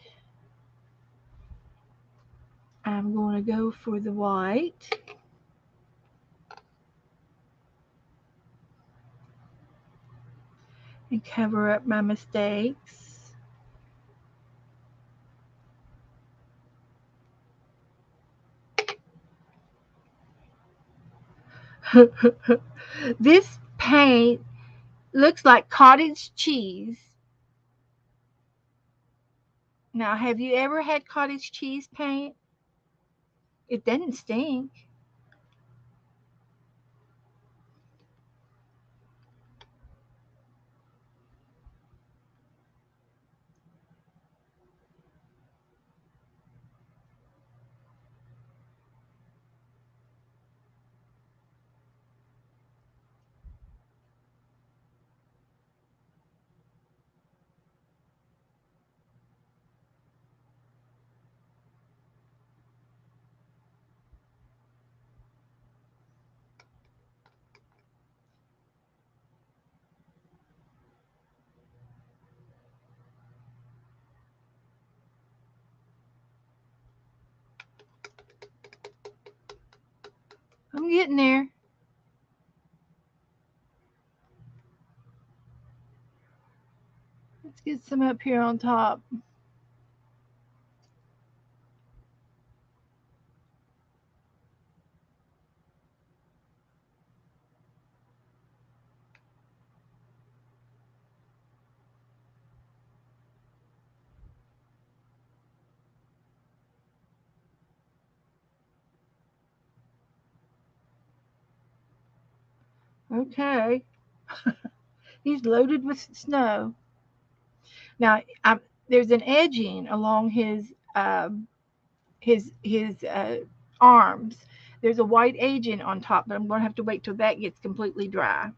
I'm going to go for the white. And cover up my mistakes. This paint looks like cottage cheese. Now, have you ever had cottage cheese paint? It doesn't stink. I'm getting there. Let's get some up here on top. Okay. He's loaded with snow. Now, there's an edging along his arms. There's a white edging on top, but I'm going to have to wait till that gets completely dry.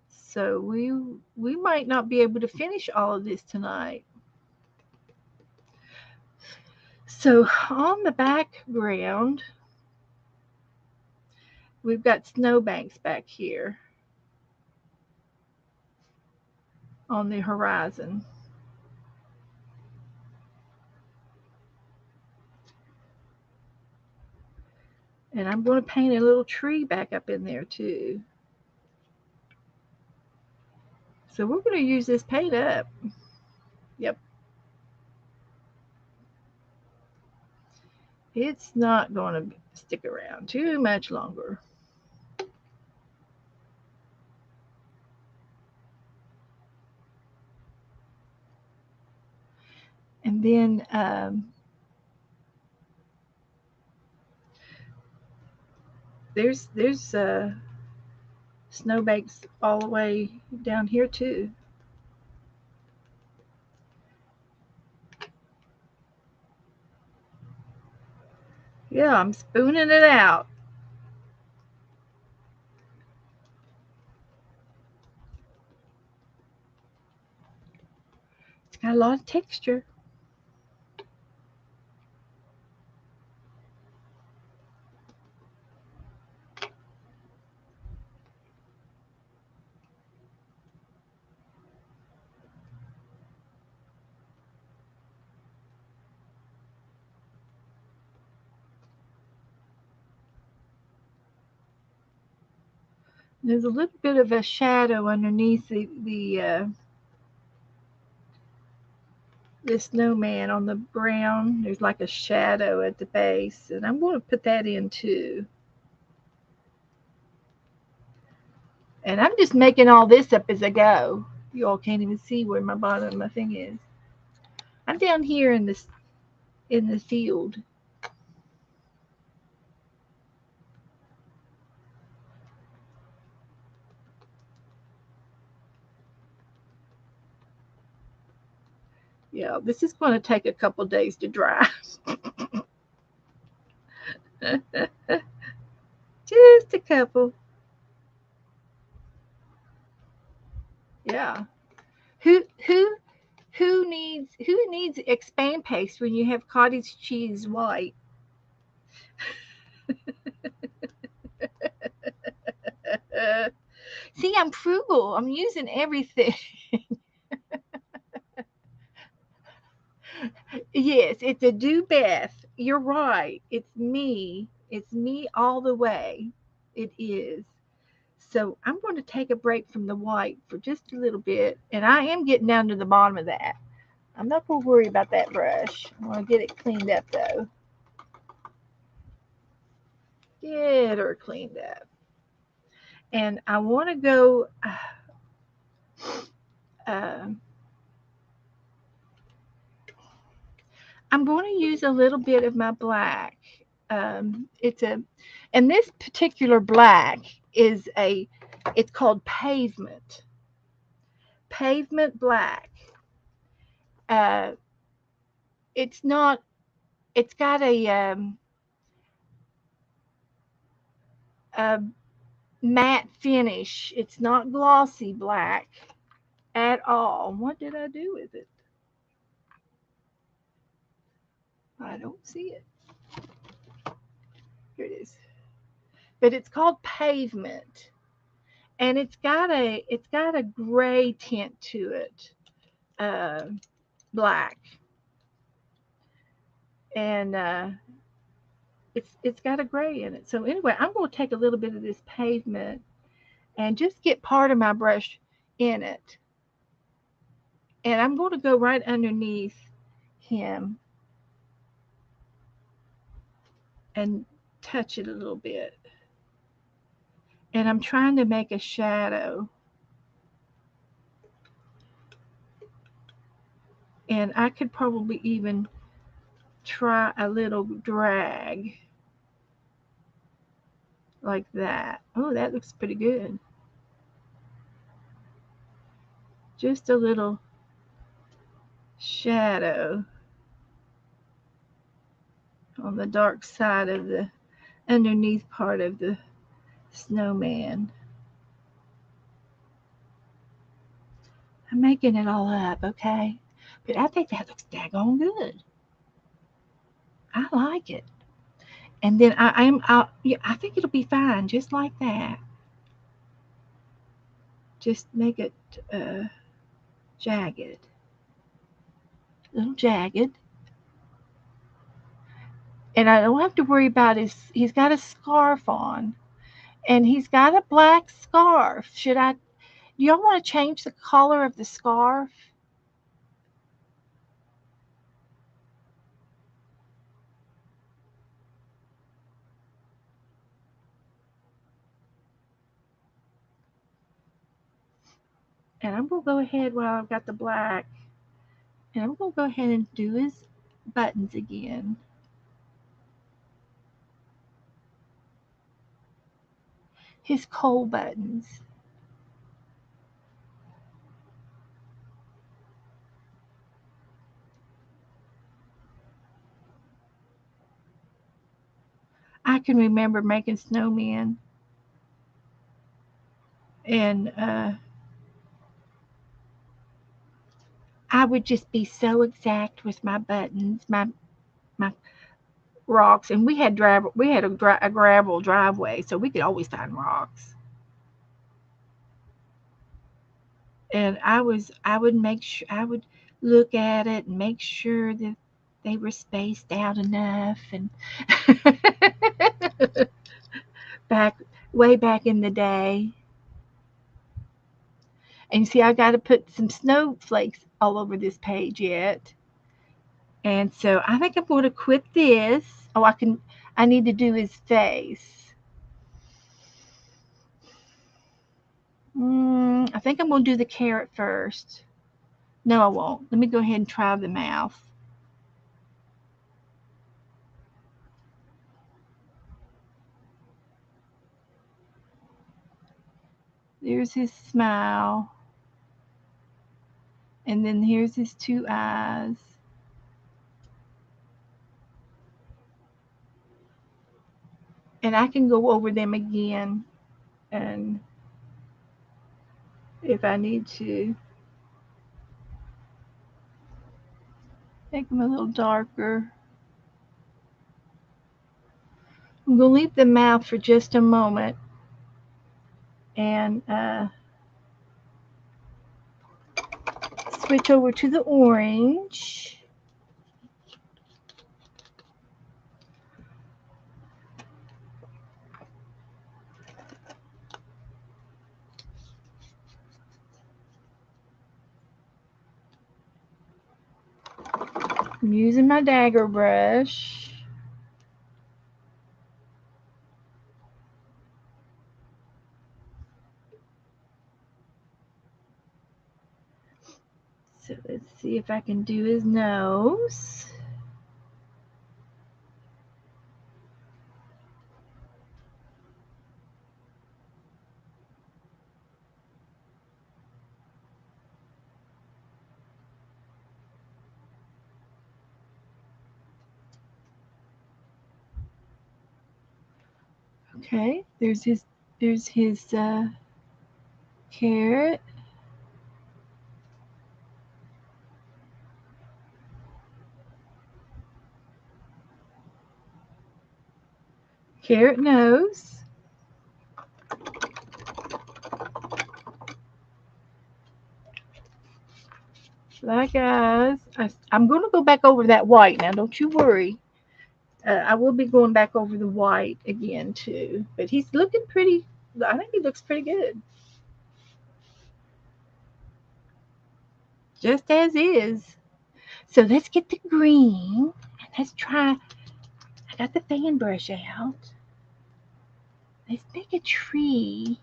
So we might not be able to finish all of this tonight. So on the background, we've got snowbanks back here on the horizon. And I'm going to paint a little tree back up in there too. So we're going to use this paint up. Yep. It's not going to stick around too much longer. And then there's snowbanks all the way down here too. Yeah, I'm spooning it out. It's got a lot of texture. There's a little bit of a shadow underneath the snowman on the brown. There's like a shadow at the base, and I'm going to put that in too. And I'm just making all this up as I go. You all can't even see where my bottom of my thing is. I'm down here in the field. Yeah, this is going to take a couple days to dry. Just a couple. Yeah. Who who who needs expand paste when you have cottage cheese white? See, I'm frugal. I'm using everything. Yes, it's a do Beth. You're right. It's me. It's me all the way. It is. So I'm going to take a break from the white for just a little bit, and I am getting down to the bottom of that. I'm not going to worry about that brush. I want to get it cleaned up though. Get her cleaned up. And I want to go. Uh, I'm going to use a little bit of my black. It's a, and this particular black is it's called pavement. Pavement black. Uh, it's not. It's got a matte finish. It's not glossy black at all. What did I do with it? I don't see it. Here it is. But it's called pavement, and it's got a gray tint to it, uh, black, and it's got a gray in it. So anyway, I'm going to take a little bit of this pavement and just get part of my brush in it. And I'm going to go right underneath him and touch it a little bit. And I'm trying to make a shadow. And I could probably even try a little drag like that. Oh, that looks pretty good. Just a little shadow on the dark side of the underneath part of the snowman. I'm making it all up, okay? But I think that looks daggone good. I like it. And then yeah, I think it'll be fine just like that. Just make it jagged. A little jagged. And I don't have to worry about he's got a scarf on. And he's got a black scarf. Do y'all want to change the color of the scarf? And I'm going to go ahead while I've got the black. And I'm going to go ahead and do his buttons again. His coal buttons. I can remember making snowmen. And I would just be so exact with my buttons, my rocks, and we had a gravel driveway, so we could always find rocks. And I would make sure I would look at it and make sure that they were spaced out enough and back way back in the day. And you see, I got to put some snowflakes all over this page yet. And so I think I'm going to quit this. Oh, I need to do his face. I think I'm going to do the carrot first. No, I won't. Let me go ahead and try the mouth. There's his smile. And then here's his two eyes. And I can go over them again and if I need to make them a little darker. I'm going to leave the mouth for just a moment and switch over to the orange. I'm using my dagger brush. So let's see if I can do his nose. Okay, there's his carrot. Carrot nose. Black eyes. I'm going to go back over that white now. Don't you worry. I will be going back over the white again too, but he's looking pretty. I think he looks pretty good, just as is. So let's get the green and let's try. I got the fan brush out. Let's make a tree.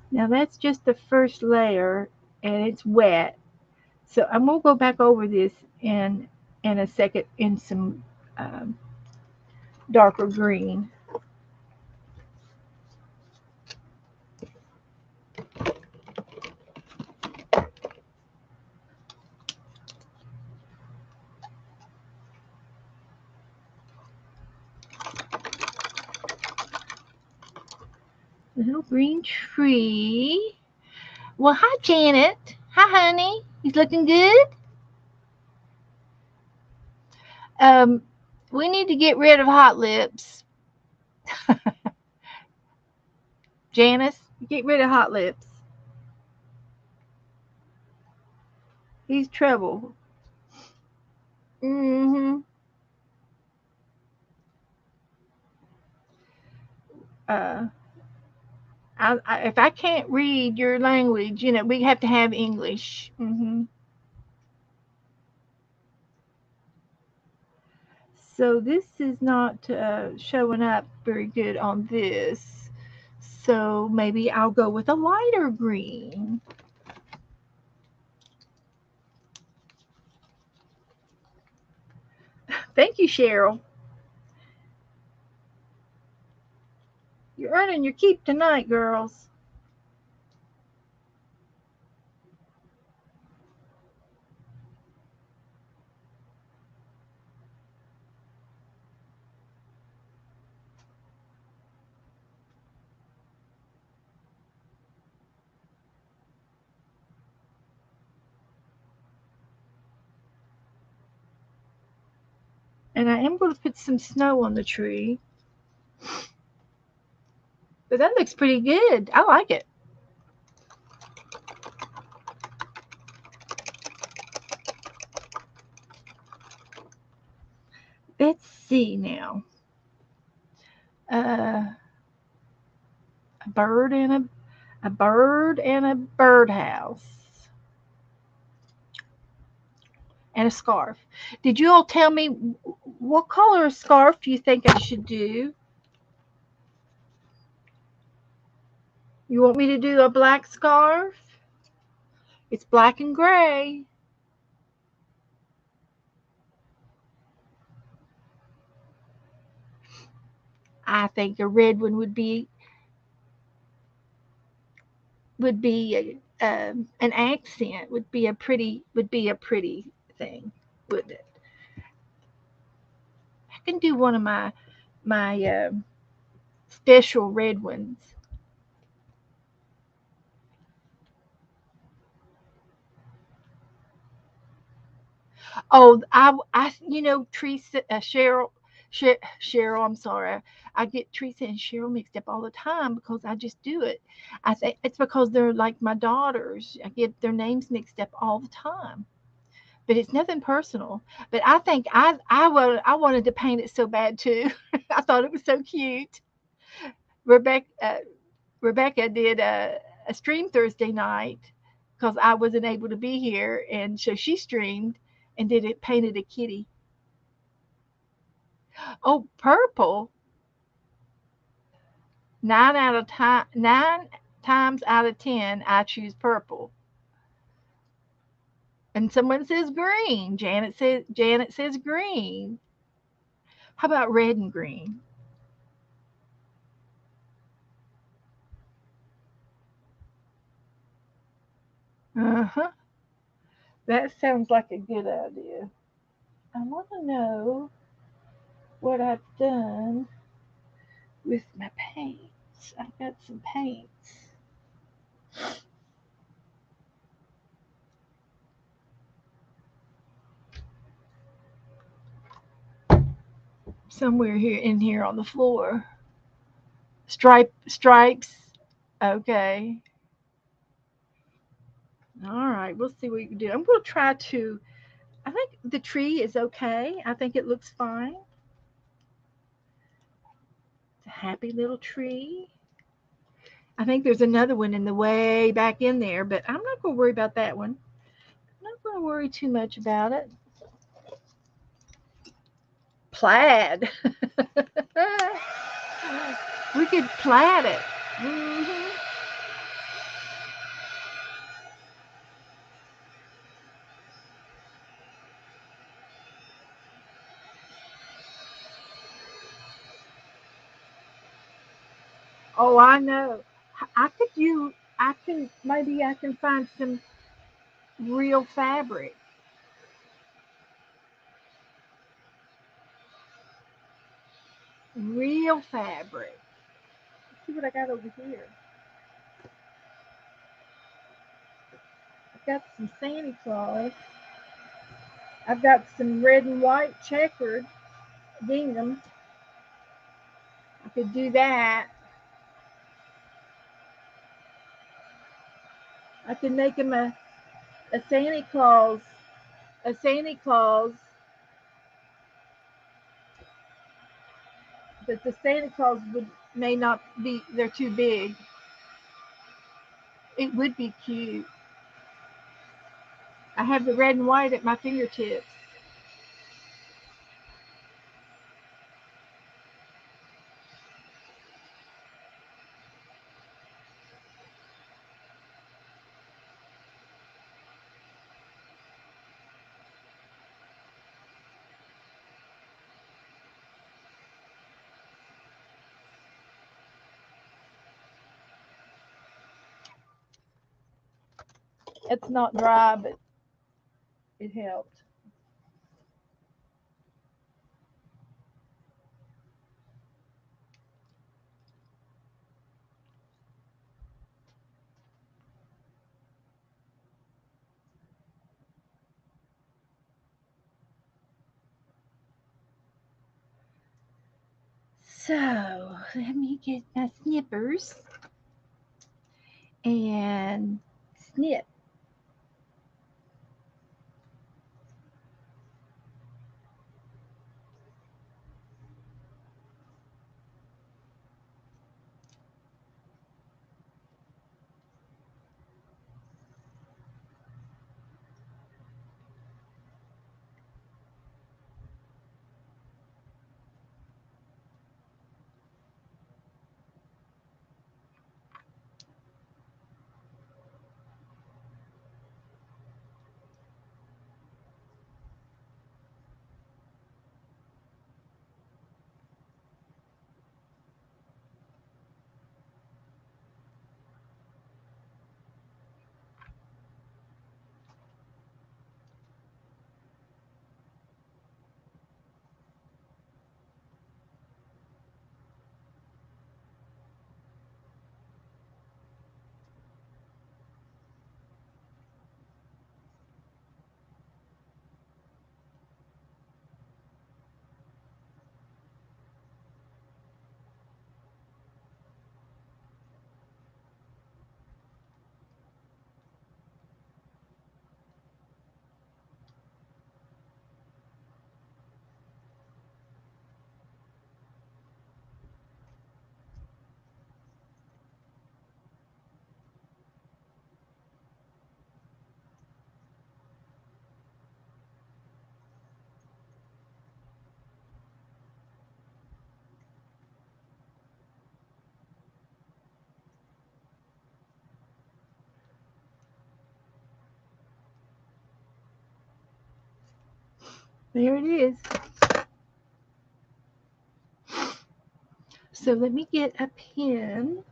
Now that's just the first layer and it's wet. So I'm gonna go back over this in a second in some um, darker green. Little green tree. Well, hi Janet. Hi honey. He's looking good. Um, we need to get rid of Hot Lips. Janice, get rid of Hot Lips. He's trouble. Mm-hmm. Uh, if I can't read your language, we have to have English. Mm-hmm. So this is not showing up very good on this. So maybe I'll go with a lighter green. Thank you, Cheryl. You're earning your keep tonight, girls. And I am going to put some snow on the tree. But that looks pretty good. I like it. Let's see now. A bird and a bird and a birdhouse and a scarf. Did you all tell me what color scarf you think I should do? You want me to do a black scarf? It's black and gray. I think a red one would be an accent. Would be a pretty thing, wouldn't it? I can do one of my special red ones. Oh, Teresa, Cheryl. I'm sorry. I get Teresa and Cheryl mixed up all the time because I just do it. I think it's because they're like my daughters. I get their names mixed up all the time. But it's nothing personal. But I think I wanted to paint it so bad too. I thought it was so cute. Rebecca did a stream Thursday night because I wasn't able to be here, and so she streamed and did it painted a kitty. Oh, purple. 9 times out of 10, I choose purple. And someone says green. Janet says green. How about red and green? Uh-huh. That sounds like a good idea. I want to know what I've done with my paints. I've got some paints somewhere here in here on the floor. Stripes. Okay. All right. We'll see what you can do. I'm going to try to. I think the tree is okay. I think it looks fine. It's a happy little tree. I think there's another one in the way back in there, but I'm not going to worry about that one. I'm not going to worry too much about it. Plaid. We could plaid it. Hmm. Oh, I know. I could do. I can maybe I can find some real fabric. Real fabric. Let's see what I got over here. I've got some Santa Claus. I've got some red and white checkered gingham. I could do that. I could make him a Santa Claus, a Santa Claus, but the Santa Claus would may not be. They're too big. It would be cute. I have the red and white at my fingertips. It's not dry, but it helped. So let me get my snippers and snip. There it is. So let me get a pin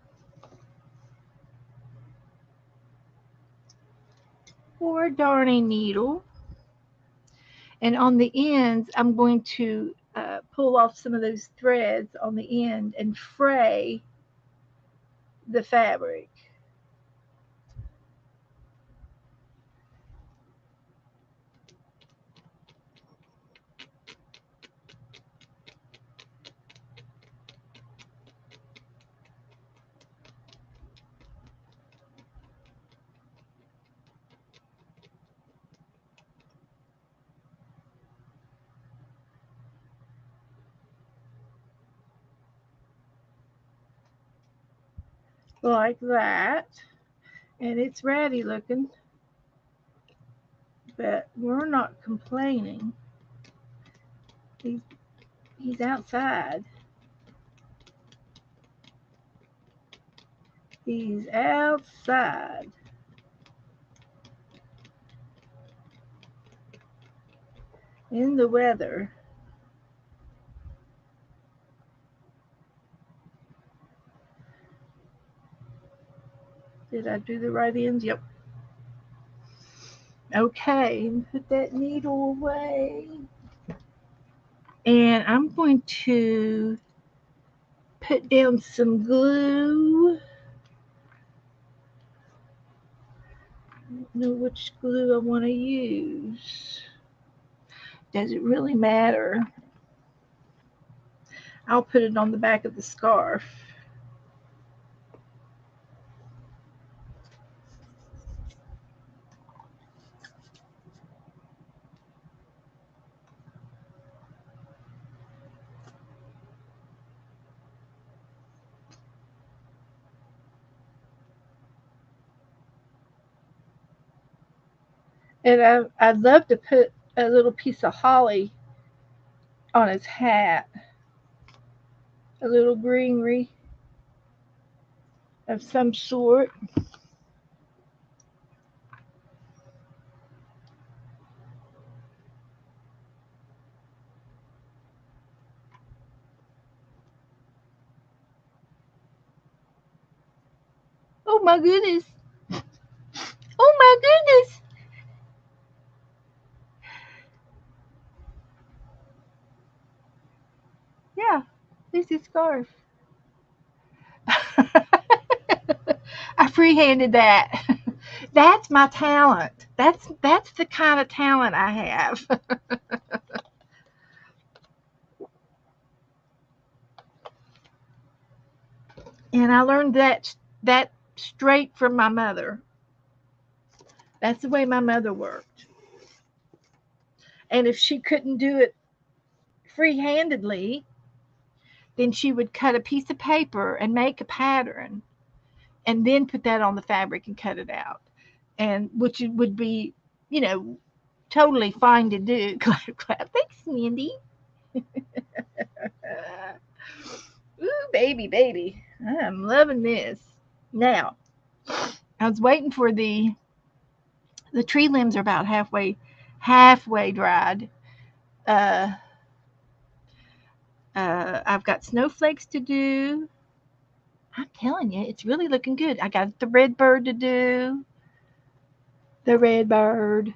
or a darning needle. And on the ends, I'm going to pull off some of those threads on the end and fray the fabric. Like that. And it's ratty looking, but we're not complaining. He's outside. He's outside. In the weather. Did I do the right ends? Yep. Okay, put that needle away. And I'm going to put down some glue. I don't know which glue I want to use. Does it really matter? I'll put it on the back of the scarf. And I'd love to put a little piece of holly on his hat. A little greenery of some sort. Oh my goodness. Oh my goodness. Yeah, this is scarf. I freehanded that. That's my talent. That's the kind of talent I have. And I learned that straight from my mother. That's the way my mother worked. And if she couldn't do it free-handedly, then she would cut a piece of paper and make a pattern and then put that on the fabric and cut it out. And which would be, you know, totally fine to do. Clap, clap. Thanks, Mandy. Ooh, baby, baby. I'm loving this. Now, I was waiting for the tree limbs are about halfway dried. Uh, I've got snowflakes to do. I'm telling you, it's really looking good. I got the red bird to do. The red bird.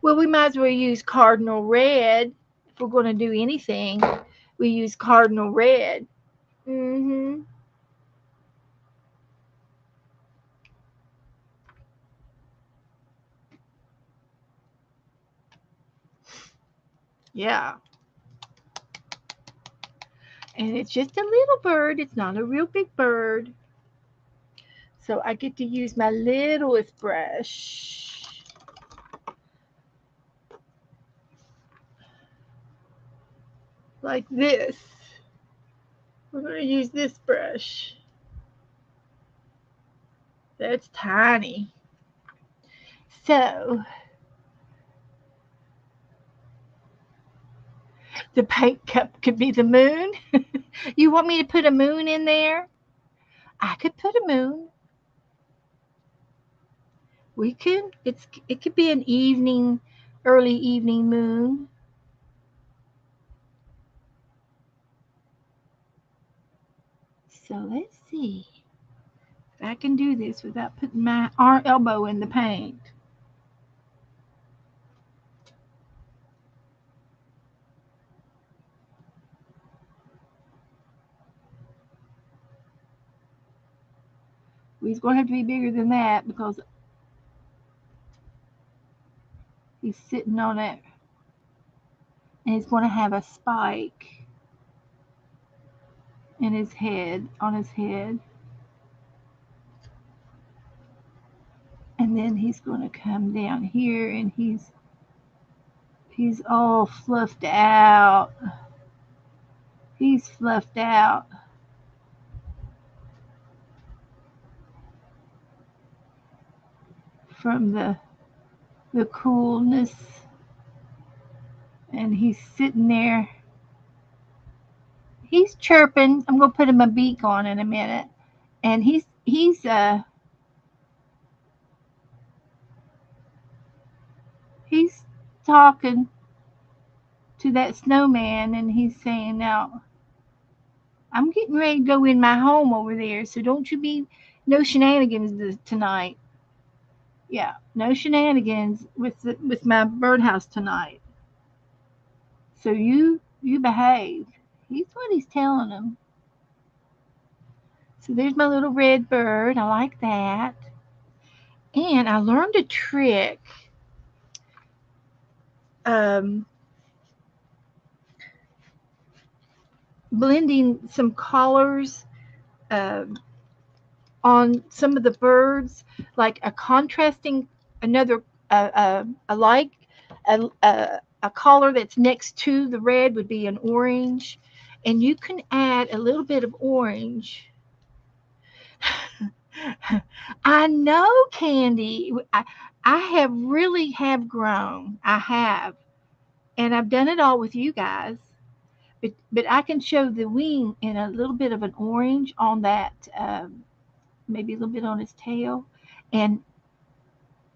Well, we might as well use cardinal red. If we're going to do anything, we use cardinal red. Mm-hmm. Yeah. And it's just a little bird. It's not a real big bird. So I get to use my littlest brush. Like this. We're going to use this brush. That's tiny. So the paint cup could be the moon. You want me to put a moon in there? I could put a moon. It could be an early evening moon. So let's see if I can do this without putting my elbow in the paint. He's going to have to be bigger than that because he's sitting on it, and he's going to have a spike in his head, on his head. And then he's going to come down here, and he's all fluffed out. He's fluffed out. From the coolness, and he's sitting there. He's chirping. I'm gonna put him a beak on in a minute, and he's talking to that snowman, and he's saying, "Now I'm getting ready to go in my home over there, so don't you be no shenanigans tonight. Yeah, no shenanigans with my birdhouse tonight. So you behave." He's what he's telling them. So there's my little red bird. I like that. And I learned a trick. Um, Blending some colors uh, on some of the birds, like a contrasting another like a color that's next to the red would be an orange, and you can add a little bit of orange. I know, Candy. I have really have grown. I have, and I've done it all with you guys. But I can show the wing in a little bit of an orange on that, maybe a little bit on his tail, and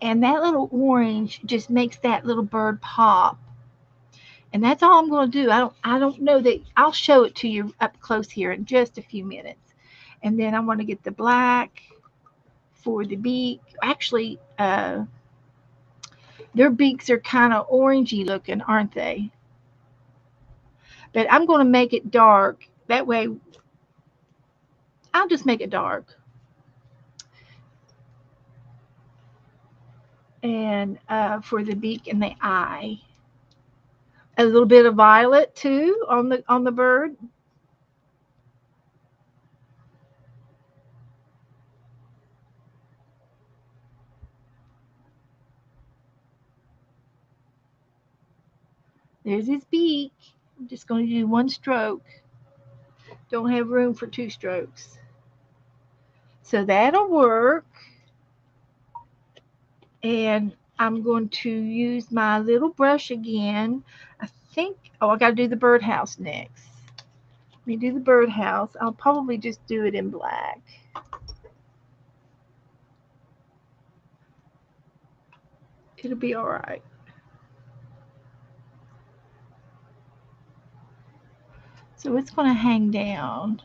that little orange just makes that little bird pop. And that's all I'm going to do. I don't know that I'll show it to you up close here in just a few minutes, and then I want to get the black for the beak. Actually, their beaks are kind of orangey looking, aren't they? But I'm going to make it dark. That way, I'll just make it dark. And for the beak and the eye, a little bit of violet too on the bird. There's his beak. I'm just going to do one stroke. Don't have room for two strokes. So that'll work. And I'm going to use my little brush again. I think, I got to do the birdhouse next. Let me do the birdhouse. I'll probably just do it in black. It'll be all right. So it's going to hang down.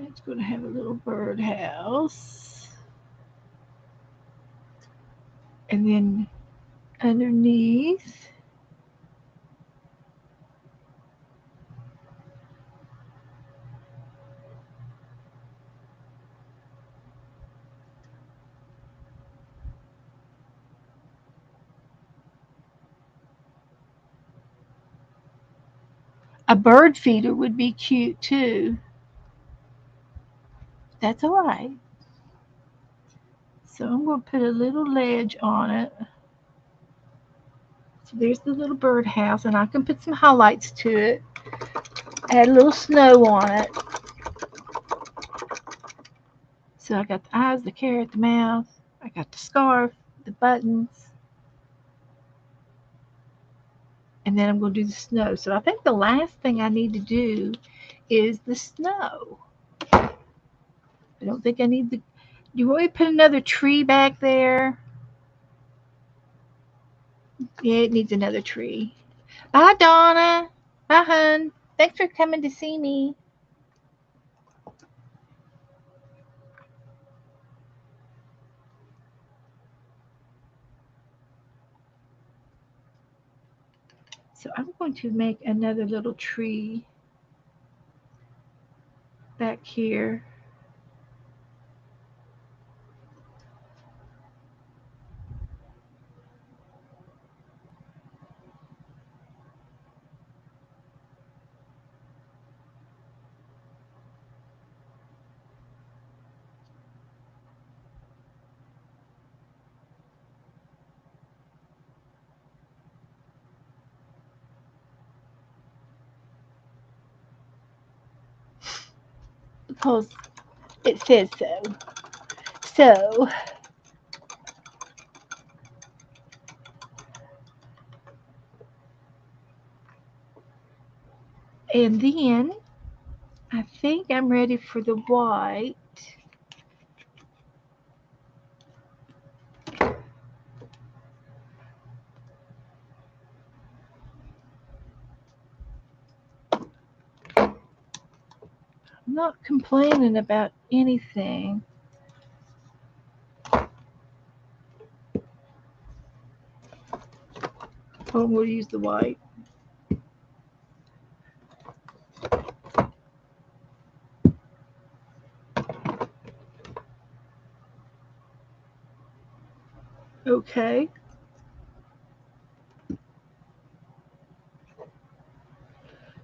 It's going to have a little birdhouse. And then underneath, a bird feeder would be cute too. That's all right. So I'm going to put a little ledge on it. So there's the little birdhouse, and I can put some highlights to it. Add a little snow on it. So I got the eyes, the carrot, the mouth. I got the scarf, the buttons. And then I'm going to do the snow. So I think the last thing I need to do is the snow. I don't think I need the. Do you want me to put another tree back there? Yeah, it needs another tree. Bye, Donna. Bye, hun. Thanks for coming to see me. So I'm going to make another little tree back here. Because it says so. So, and then I think I'm ready for the white. I'm not complaining about anything. Oh, we'll use the white. Okay.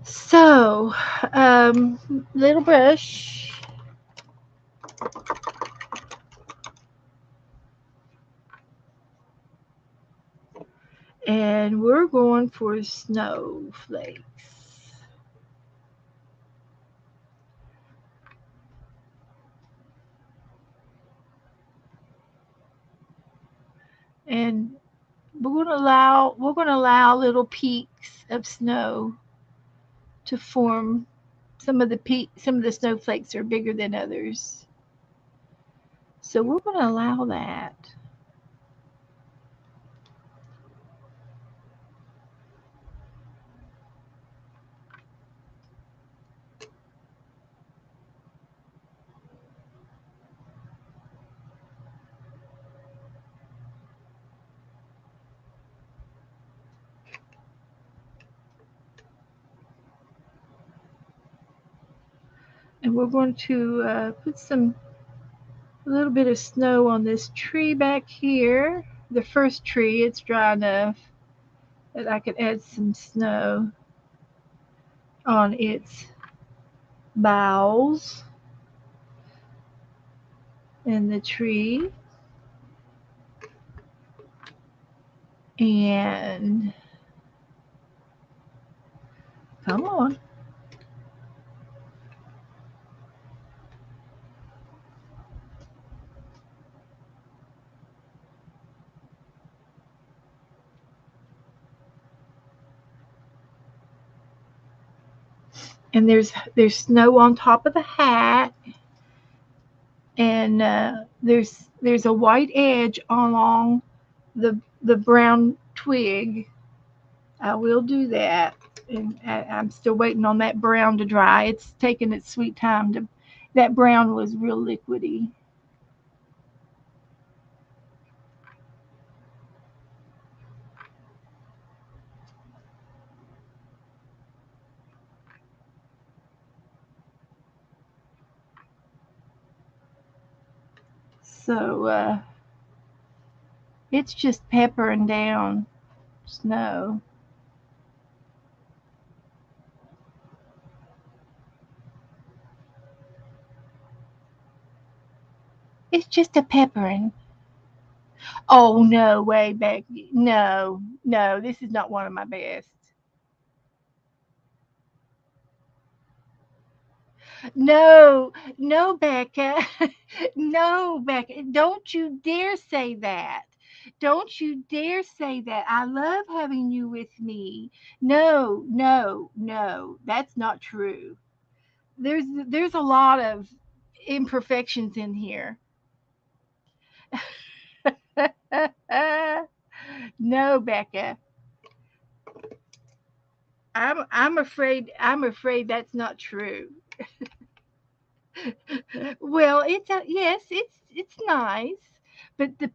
So, little brush. And we're going for snowflakes. And we're going to allow little peaks of snow to form. Some of the snowflakes are bigger than others. So we're going to allow that. And we're going to put a little bit of snow on this tree back here. The first tree, it's dry enough that I could add some snow on its boughs and the tree. And come on. And there's snow on top of the hat, and there's a white edge along the brown twig. I will do that, and I'm still waiting on that brown to dry. It's taking its sweet time to. That brown was real liquidy. So it's just peppering down snow. It's just a peppering. Oh no, way back. No, no, this is not one of my best. No, no, Becca. No, Becca. Don't you dare say that. Don't you dare say that. I love having you with me. No, no, no. That's not true. There's a lot of imperfections in here. No, Becca. I'm afraid that's not true. Well, yes, it's nice, but the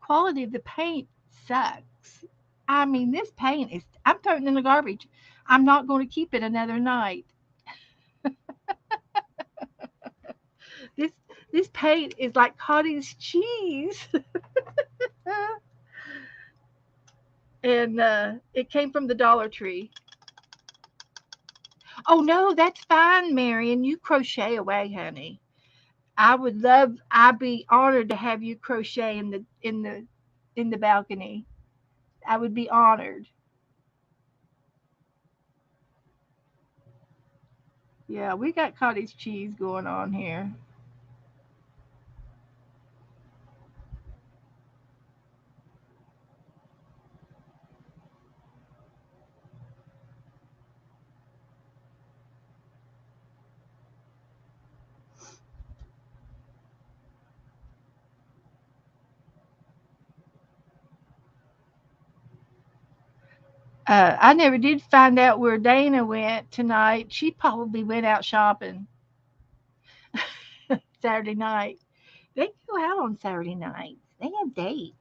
quality of the paint sucks. I mean, this paint is I'm throwing it in the garbage. I'm not going to keep it another night. This this paint is like cottage cheese. And it came from the Dollar Tree. Oh no, that's fine, Marion. You crochet away, honey. I'd be honored to have you crochet in the balcony. I would be honored. Yeah, we got cottage cheese going on here. I never did find out where Dana went tonight. She probably went out shopping Saturday night. They go out on Saturday nights. They have dates.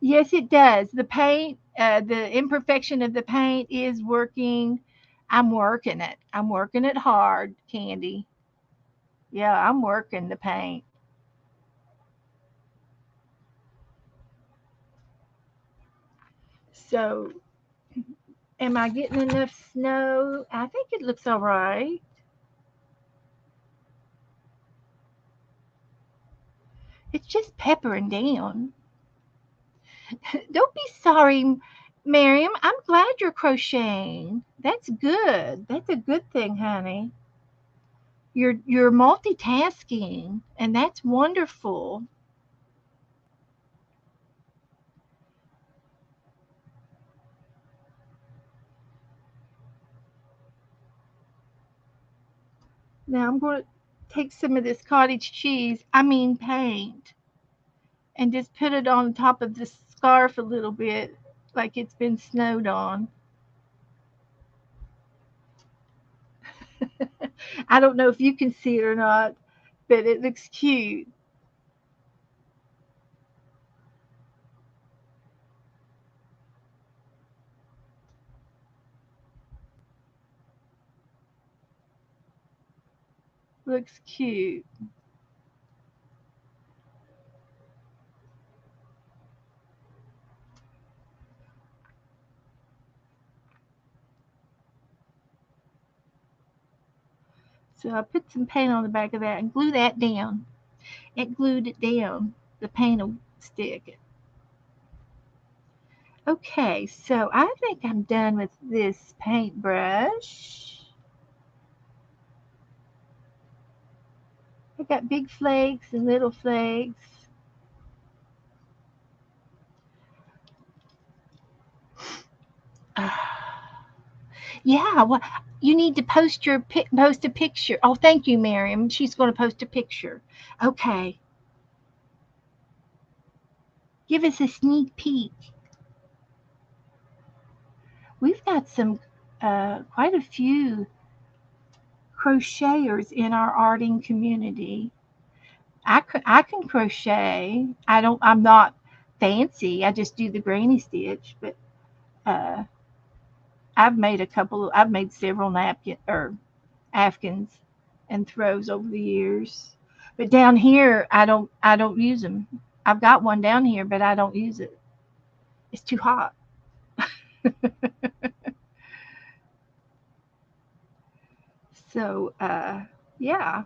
Yes, it does. The imperfection of the paint is working. I'm working it. I'm working it hard, Candy. Yeah, I'm working the paint. So, am I getting enough snow? I think it looks all right. It's just peppering down. Don't be sorry, Miriam. I'm glad you're crocheting. That's good. That's a good thing, honey. You're multitasking, and that's wonderful. Now I'm going to take some of this cottage cheese, I mean paint, and just put it on top of this scarf a little bit, like it's been snowed on. I don't know if you can see it or not, but it looks cute. Looks cute. So I put some paint on the back of that and glue that down. It glued it down. The paint will stick. Okay, so I think I'm done with this paintbrush. I got big flakes and little flakes. Yeah, well, you need to post a picture. Oh, thank you, Miriam. She's going to post a picture. Okay, give us a sneak peek. We've got some quite a few crocheters in our arting community. I can crochet. I'm not fancy. I just do the granny stitch, but uh, I've made several napkin or afghans and throws over the years. But down here, I don't use them. I've got one down here, but I don't use it. It's too hot. So yeah.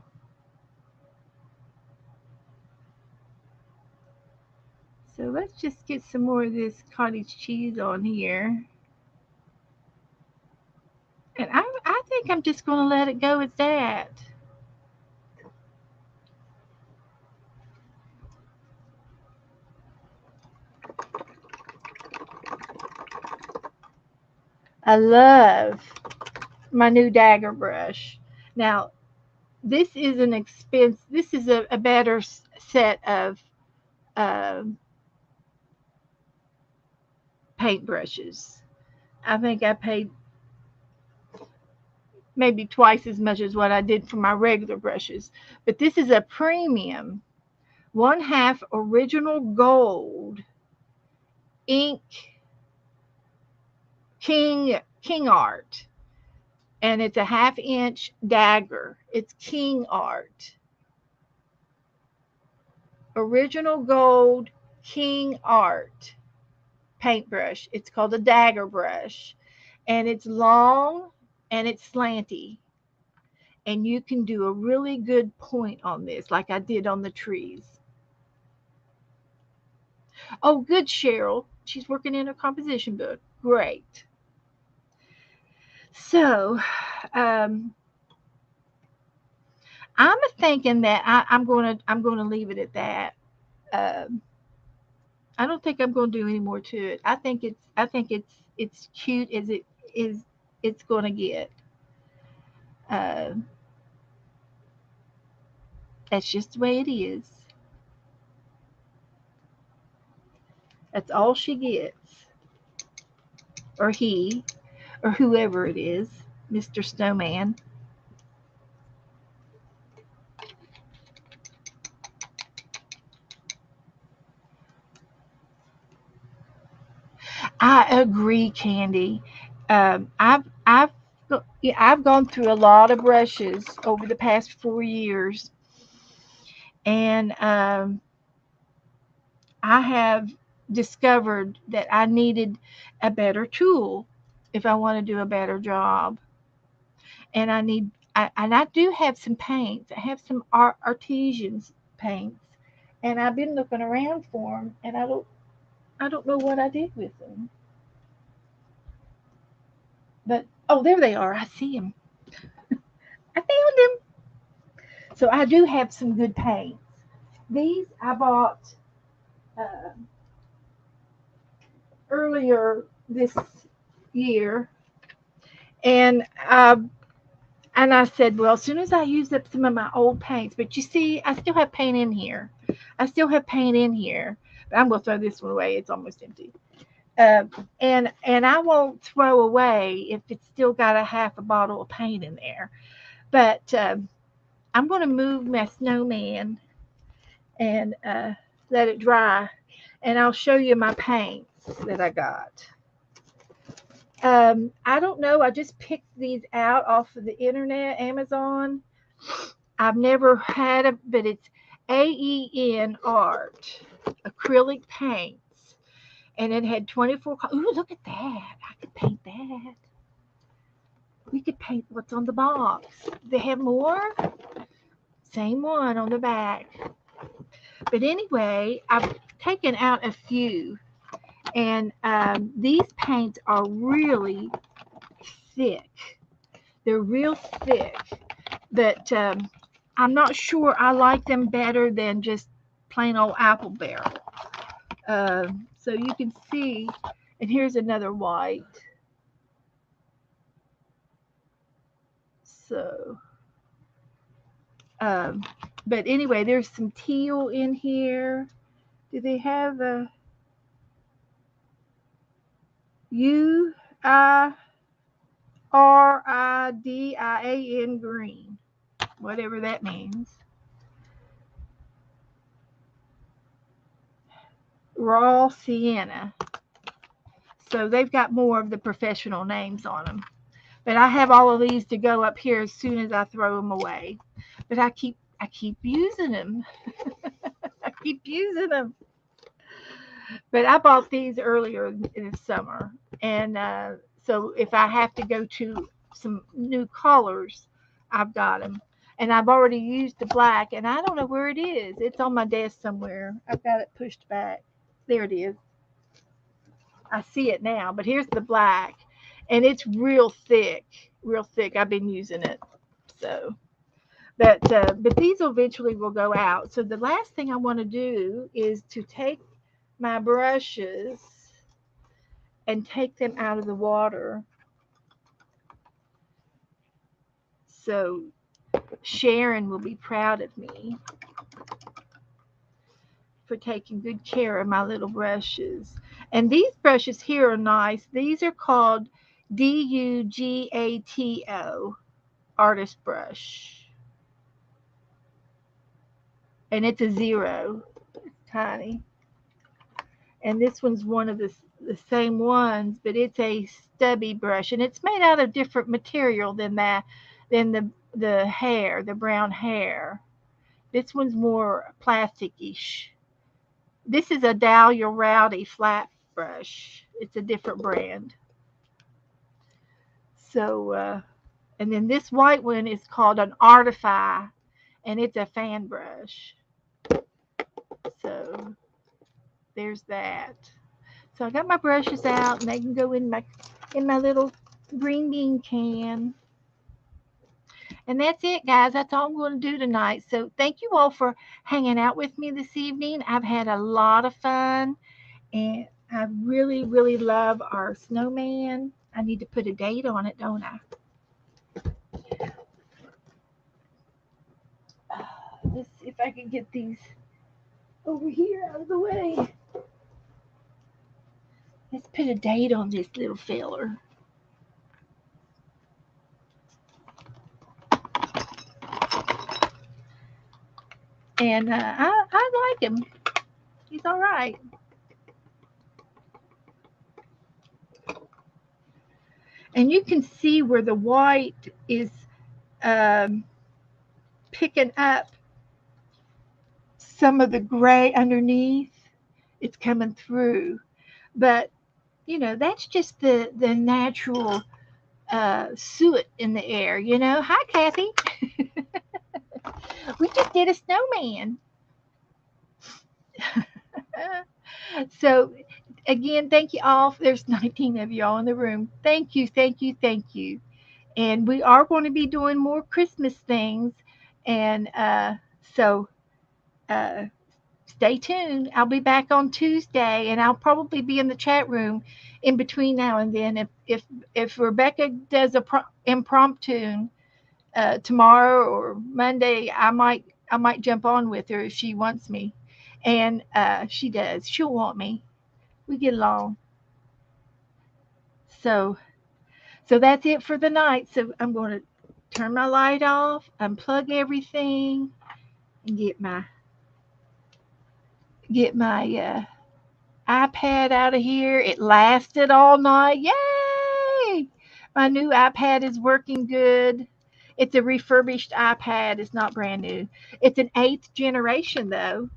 So let's just get some more of this cottage cheese on here. And I think I'm just going to let it go at that. I love my new dagger brush. Now, this is an expense. This is a better set of uh, paint brushes. I think I paid maybe twice as much as what I did for my regular brushes. But this is a premium 1/2 original gold ink king art, and it's a 1/2 inch dagger. It's king art, original gold king art paintbrush. It's called a dagger brush, and it's long and it's slanty, and you can do a really good point on this like I did on the trees. Oh, good, Cheryl. She's working in a composition book. Great. So, um, I'm thinking that I'm gonna leave it at that. Um, I don't think I'm gonna do any more to it. I think it's cute as it is. It's gonna get. Uh, that's just the way it is. That's all she gets, or he, or whoever it is, Mr. Snowman. I agree, Candy. I've yeah, I've gone through a lot of brushes over the past 4 years, and I have discovered that I needed a better tool if I want to do a better job. And I do have some paints. I have some artesian paints, and I've been looking around for them, and I don't know what I did with them. But oh, there they are. I see them. I found them. So I do have some good paints. These I bought uh, earlier this year, and I said, well, as soon as I use up some of my old paints, but you see, I still have paint in here. I still have paint in here. But I'm gonna throw this one away. It's almost empty. Uh, and I won't throw away if it's still got a half a bottle of paint in there. But I'm gonna move my snowman and let it dry, and I'll show you my paints that I got. I don't know. I just picked these out off of the internet, Amazon. I've never had a, but it's AEN Art acrylic paints, and it had 24. Ooh, look at that! I could paint that. We could paint what's on the box. They have more. Same one on the back. But anyway, I've taken out a few, and these paints are really thick. They're real thick, but I'm not sure I like them better than just plain old apple barrel. So you can see, and here's another white. So, um, but anyway, there's some teal in here. Do they have a UIRIDIAN green? Whatever that means. Raw sienna. So they've got more of the professional names on them. But I have all of these to go up here as soon as I throw them away. But I keep using them. I keep using them. But I bought these earlier in the summer, and so if I have to go to some new colors, I've got them. And I've already used the black, and I don't know where it is. It's on my desk somewhere. I've got it pushed back. There it is. I see it now, but here's the black, and it's real thick, real thick. I've been using it, so. But these eventually will go out. So the last thing I want to do is to take my brushes and take them out of the water So Sharon will be proud of me for taking good care of my little brushes. And these brushes here are nice. These are called Dugato Artist Brush. And it's a 0. It's tiny. And this one's one of the same ones, but it's a stubby brush. And it's made out of different material than the hair, the brown hair. This one's more plastic-ish. This is a Dahlia Rowdy flat brush. It's a different brand. So, and then this white one is called an Artify, and it's a fan brush. So, there's that. So I got my brushes out, and they can go in my little green bean can. And that's it, guys. That's all I'm going to do tonight. So thank you all for hanging out with me this evening. I've had a lot of fun, and I really, really love our snowman. I need to put a date on it, don't I? Let's see if I can get these over here out of the way. Let's put a date on this little feller. And I like him. He's all right. And you can see where the white is um, picking up some of the gray underneath. It's coming through. But, that's just the natural soot in the air, Hi, Kathy. We just did a snowman. So, again, thank you all. There's 19 of y'all in the room. Thank you, thank you, thank you. And we are going to be doing more Christmas things. And so uh, stay tuned. I'll be back on Tuesday, and I'll probably be in the chat room in between now and then. If Rebecca does a impromptu tomorrow or Monday, I might jump on with her if she wants me, and she does. She'll want me. We get along. So that's it for the night. So I'm going to turn my light off, unplug everything, and get my iPad out of here. It lasted all night. Yay! My new iPad is working good. It's a refurbished iPad. It's not brand new. It's an 8th generation, though.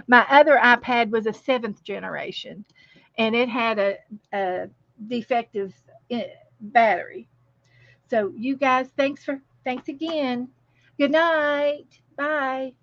My other iPad was a 7th generation, and it had a defective battery. So, you guys, thanks again. Good night. Bye.